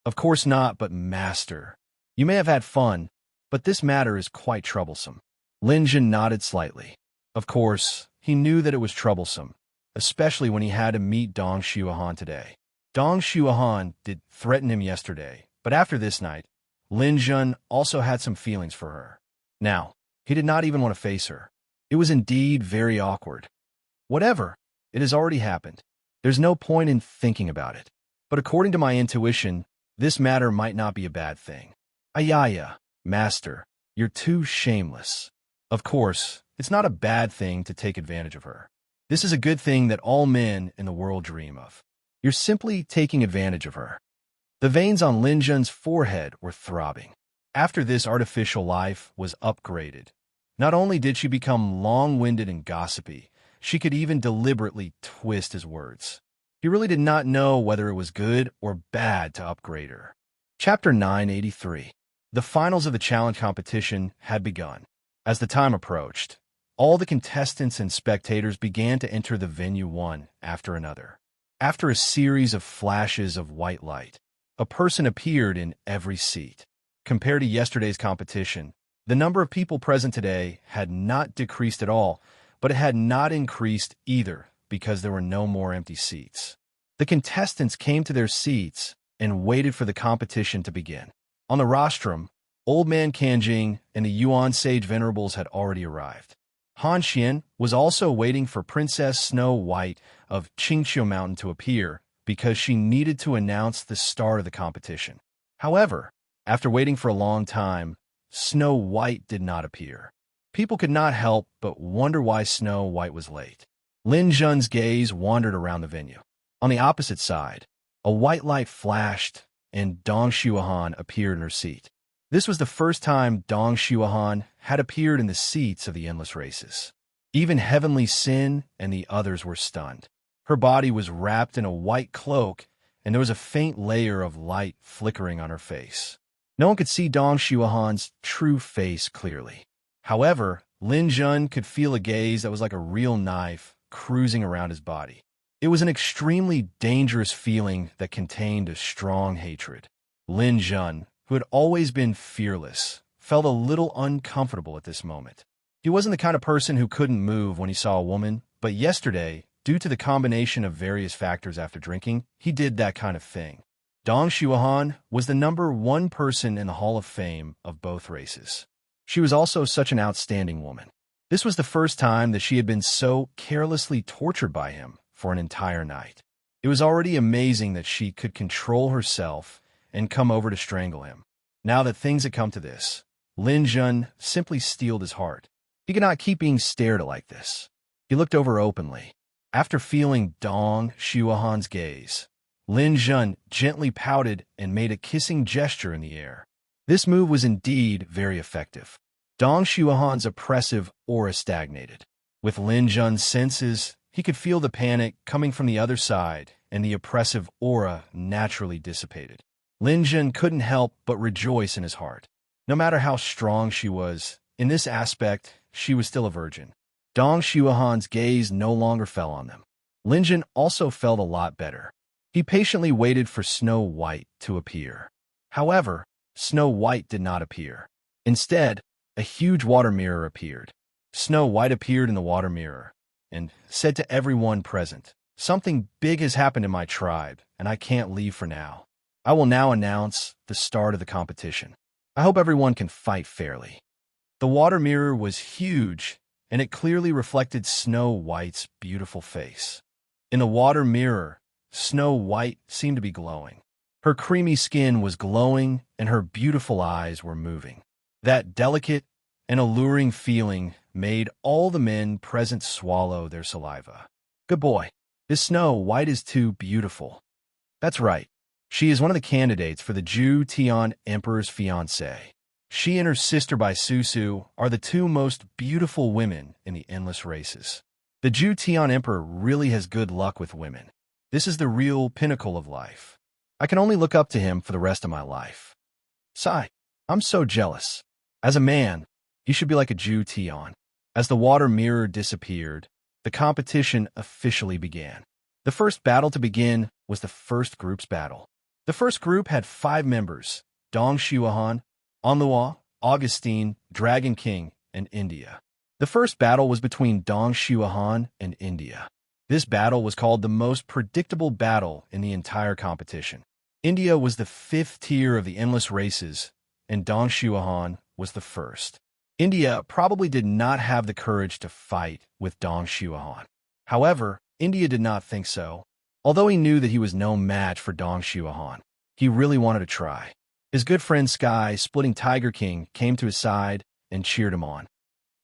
Of course not, but Master. You may have had fun, but this matter is quite troublesome. Lin Jun nodded slightly. Of course, he knew that it was troublesome, especially when he had to meet Dong Xuehan today. Dong Xuehan did threaten him yesterday, but after this night, Lin Jun also had some feelings for her. Now, he did not even want to face her. It was indeed very awkward. Whatever, it has already happened. There's no point in thinking about it. But according to my intuition, this matter might not be a bad thing. Ayaya, Master, you're too shameless. Of course, it's not a bad thing to take advantage of her. This is a good thing that all men in the world dream of. You're simply taking advantage of her. The veins on Lin Jun's forehead were throbbing. After this artificial life was upgraded, not only did she become long-winded and gossipy, she could even deliberately twist his words. He really did not know whether it was good or bad to upgrade her. Chapter 983. The finals of the challenge competition had begun. As the time approached, all the contestants and spectators began to enter the venue one after another. After a series of flashes of white light, a person appeared in every seat. Compared to yesterday's competition, the number of people present today had not decreased at all, but it had not increased either because there were no more empty seats. The contestants came to their seats and waited for the competition to begin. On the rostrum, Old Man Kanjing and the Yuan Sage Venerables had already arrived. Han Xian was also waiting for Princess Snow White of Qingqiu Mountain to appear because she needed to announce the start of the competition. However, after waiting for a long time, Snow White did not appear. People could not help but wonder why Snow White was late. Lin Jun's gaze wandered around the venue. On the opposite side, a white light flashed and Dong Xuehan appeared in her seat. This was the first time Dong Xuehan had appeared in the seats of the endless races. Even Heavenly Sin and the others were stunned. Her body was wrapped in a white cloak, and there was a faint layer of light flickering on her face. No one could see Dong Xuehan's true face clearly. However, Lin Jun could feel a gaze that was like a real knife cruising around his body. It was an extremely dangerous feeling that contained a strong hatred. Lin Jun, who had always been fearless, felt a little uncomfortable at this moment. He wasn't the kind of person who couldn't move when he saw a woman, but yesterday, due to the combination of various factors after drinking, he did that kind of thing. Dong Xuehan was the #1 person in the Hall of Fame of both races. She was also such an outstanding woman. This was the first time that she had been so carelessly tortured by him for an entire night. It was already amazing that she could control herself and come over to strangle him. Now that things had come to this, Lin Jun simply steeled his heart. He could not keep being stared at like this. He looked over openly. After feeling Dong Shuahan's gaze, Lin Jun gently pouted and made a kissing gesture in the air. This move was indeed very effective. Dong Shuahan's oppressive aura stagnated. With Lin Jun's senses, he could feel the panic coming from the other side, and the oppressive aura naturally dissipated. Lin Jun couldn't help but rejoice in his heart. No matter how strong she was, in this aspect, she was still a virgin. Dong Shuahan's gaze no longer fell on them. Lin Jun also felt a lot better. He patiently waited for Snow White to appear. However, Snow White did not appear. Instead, a huge water mirror appeared. Snow White appeared in the water mirror and said to everyone present, "Something big has happened in my tribe, and I can't leave for now. I will now announce the start of the competition. I hope everyone can fight fairly." The water mirror was huge, and it clearly reflected Snow White's beautiful face. In the water mirror, Snow White seemed to be glowing. Her creamy skin was glowing, and her beautiful eyes were moving. That delicate and alluring feeling made all the men present swallow their saliva. Good boy. This Snow White is too beautiful. That's right. She is one of the candidates for the Zhu Tian Emperor's fiancée. She and her sister by Susu are the two most beautiful women in the endless races. The Zhu Tian Emperor really has good luck with women. This is the real pinnacle of life. I can only look up to him for the rest of my life. Sigh, I'm so jealous. As a man, you should be like a Zhu Tian. As the water mirror disappeared, the competition officially began. The first battle to begin was the first group's battle. The first group had 5 members: Dong Shuahan, Anlua, Augustine, Dragon King, and India. The first battle was between Dong Shuahan and India. This battle was called the most predictable battle in the entire competition. India was the 5th tier of the endless races, and Dong Shuahan was the first. India probably did not have the courage to fight with Dong Shuahan. However, India did not think so. Although he knew that he was no match for Dong Shuahan, he really wanted to try. His good friend Sky, splitting Tiger King, came to his side and cheered him on.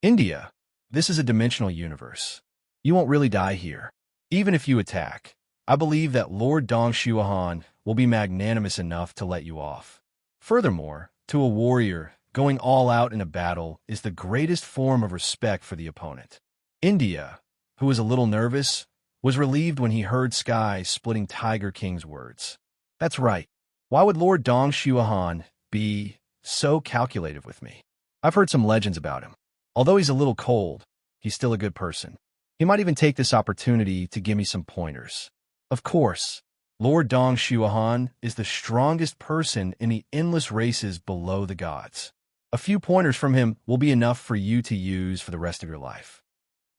India, this is a dimensional universe. You won't really die here. Even if you attack, I believe that Lord Dong Shuahan will be magnanimous enough to let you off. Furthermore, to a warrior, going all out in a battle is the greatest form of respect for the opponent. India, who was a little nervous, was relieved when he heard Sky splitting Tiger King's words. That's right. Why would Lord Dong Shuahan be so calculative with me? I've heard some legends about him. Although he's a little cold, he's still a good person. He might even take this opportunity to give me some pointers. Of course, Lord Dong Shuahan is the strongest person in the endless races below the gods. A few pointers from him will be enough for you to use for the rest of your life.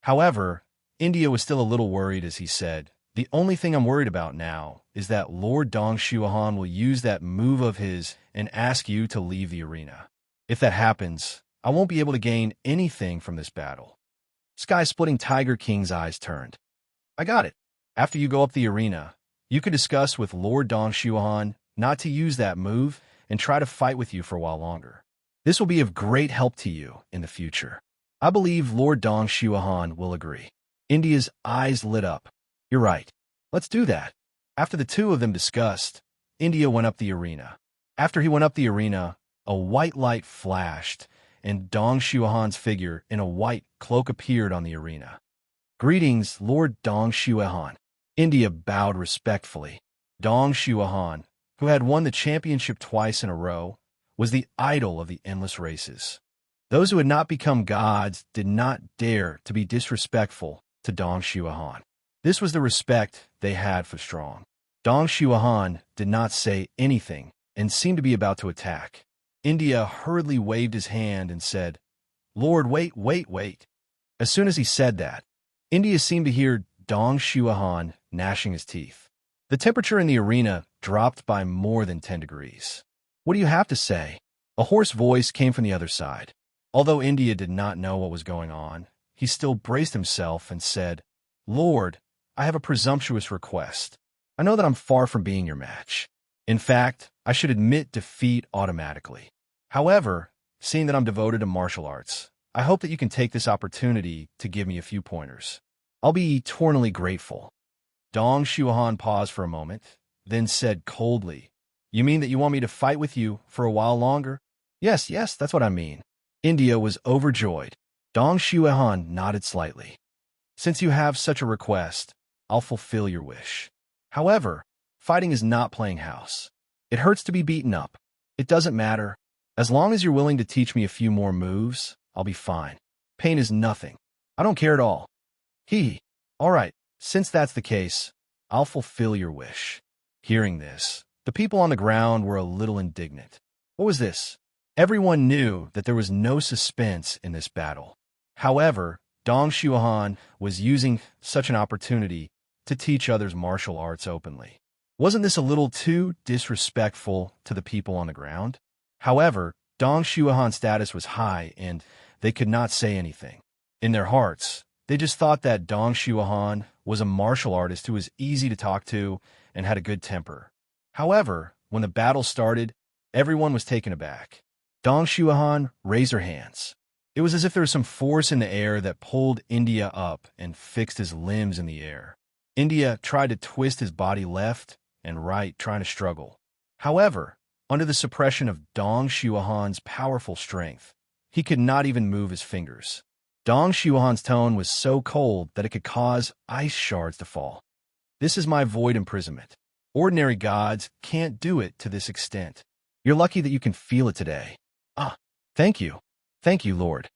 However, India was still a little worried as he said, "The only thing I'm worried about now is that Lord Dong Shuahan will use that move of his and ask you to leave the arena. If that happens, I won't be able to gain anything from this battle." Sky splitting Tiger King's eyes turned. I got it. After you go up the arena, you could discuss with Lord Dong Shuahan not to use that move and try to fight with you for a while longer. This will be of great help to you in the future. I believe Lord Dong Shuahan will agree. India's eyes lit up. You're right. Let's do that. After the two of them discussed, India went up the arena. After he went up the arena, a white light flashed, and Dong Shuahan's figure in a white cloak appeared on the arena. Greetings, Lord Dong Shuahan. India bowed respectfully. Dong Shuahan, who had won the championship twice in a row, was the idol of the endless races. Those who had not become gods did not dare to be disrespectful to Dong Shuahan. This was the respect they had for strong. Dong Shuahan did not say anything and seemed to be about to attack. India hurriedly waved his hand and said, "Lord, wait. As soon as he said that, India seemed to hear Dong Shuahan gnashing his teeth. The temperature in the arena dropped by more than 10 degrees. What do you have to say? A hoarse voice came from the other side. Although India did not know what was going on, he still braced himself and said, Lord, I have a presumptuous request. I know that I'm far from being your match. In fact, I should admit defeat automatically. However, seeing that I'm devoted to martial arts, I hope that you can take this opportunity to give me a few pointers. I'll be eternally grateful. Dong Shuhan paused for a moment, then said coldly, You mean that you want me to fight with you for a while longer? Yes, that's what I mean. India was overjoyed. Dong Shuhan nodded slightly. Since you have such a request, I'll fulfill your wish. However, fighting is not playing house. It hurts to be beaten up. It doesn't matter. As long as you're willing to teach me a few more moves, I'll be fine. Pain is nothing. I don't care at all. All right, since that's the case, I'll fulfill your wish. Hearing this, the people on the ground were a little indignant. What was this? Everyone knew that there was no suspense in this battle. However, Dong Shuhan was using such an opportunity to teach others martial arts openly. Wasn't this a little too disrespectful to the people on the ground? However, Dong Shuhan's status was high and they could not say anything. In their hearts, they just thought that Dong Shuhan was a martial artist who was easy to talk to and had a good temper. However, when the battle started, everyone was taken aback. Dong Shuhan raised her hands. It was as if there was some force in the air that pulled India up and fixed his limbs in the air. India tried to twist his body left and right, trying to struggle. However, under the suppression of Dong Shuhan's powerful strength, he could not even move his fingers. Dong Shuhan's tone was so cold that it could cause ice shards to fall. This is my void imprisonment. Ordinary gods can't do it to this extent. You're lucky that you can feel it today. Thank you. Thank you, Lord.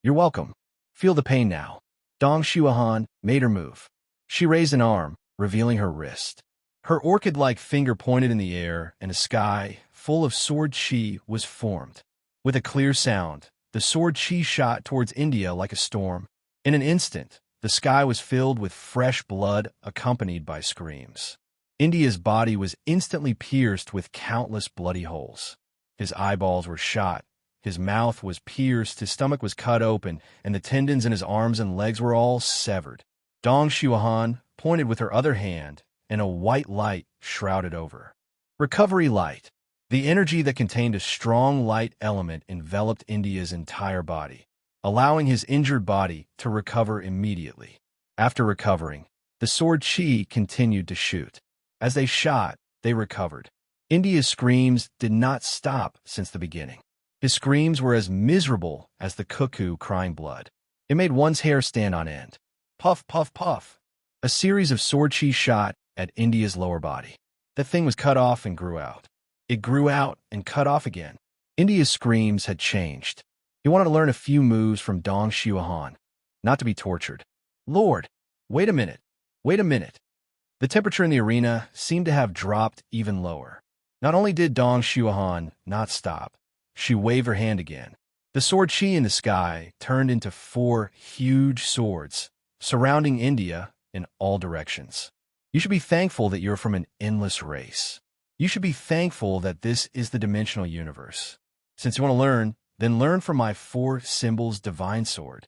You're welcome. Feel the pain now. Dong Shuhan made her move. She raised an arm, revealing her wrist. Her orchid-like finger pointed in the air, and a sky full of sword chi was formed. With a clear sound, the sword chi shot towards India like a storm. In an instant, the sky was filled with fresh blood accompanied by screams. India's body was instantly pierced with countless bloody holes. His eyeballs were shot, his mouth was pierced, his stomach was cut open, and the tendons in his arms and legs were all severed. Dong Shuhan pointed with her other hand, and a white light shrouded over. Recovery light. The energy that contained a strong light element enveloped India's entire body, allowing his injured body to recover immediately. After recovering, the sword chi continued to shoot. As they shot, they recovered. India's screams did not stop since the beginning. His screams were as miserable as the cuckoo crying blood. It made one's hair stand on end. Puff, puff, puff. A series of sword chi shot at India's lower body. The thing was cut off and grew out. It grew out and cut off again. India's screams had changed. He wanted to learn a few moves from Dong Shuhan, not to be tortured. Lord, wait a minute. The temperature in the arena seemed to have dropped even lower. Not only did Dong Shuhan not stop, she waved her hand again. The sword chi in the sky turned into 4 huge swords, surrounding India in all directions. You should be thankful that you're from an endless race. You should be thankful that this is the dimensional universe. Since you want to learn, then learn from my 4 symbols divine sword.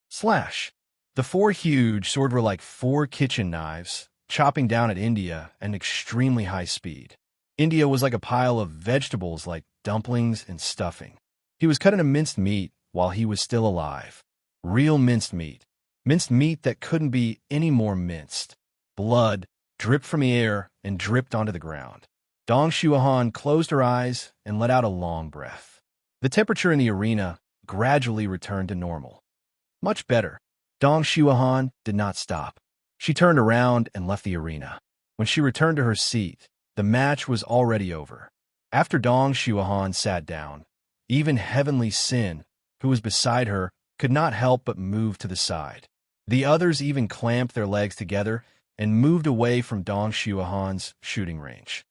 Slash. The 4 huge swords were like 4 kitchen knives, chopping down at India at an extremely high speed. India was like a pile of vegetables like dumplings and stuffing. He was cut into minced meat while he was still alive. Real minced meat. Minced meat that couldn't be any more minced. Blood dripped from the air and dripped onto the ground. Dong Shuhan closed her eyes and let out a long breath. The temperature in the arena gradually returned to normal. Much better. Dong Shuhan did not stop. She turned around and left the arena. When she returned to her seat, the match was already over. After Dong Shuhan sat down, even Heavenly Sin, who was beside her, could not help but move to the side. The others even clamped their legs together and moved away from Dong Shuhan's shooting range.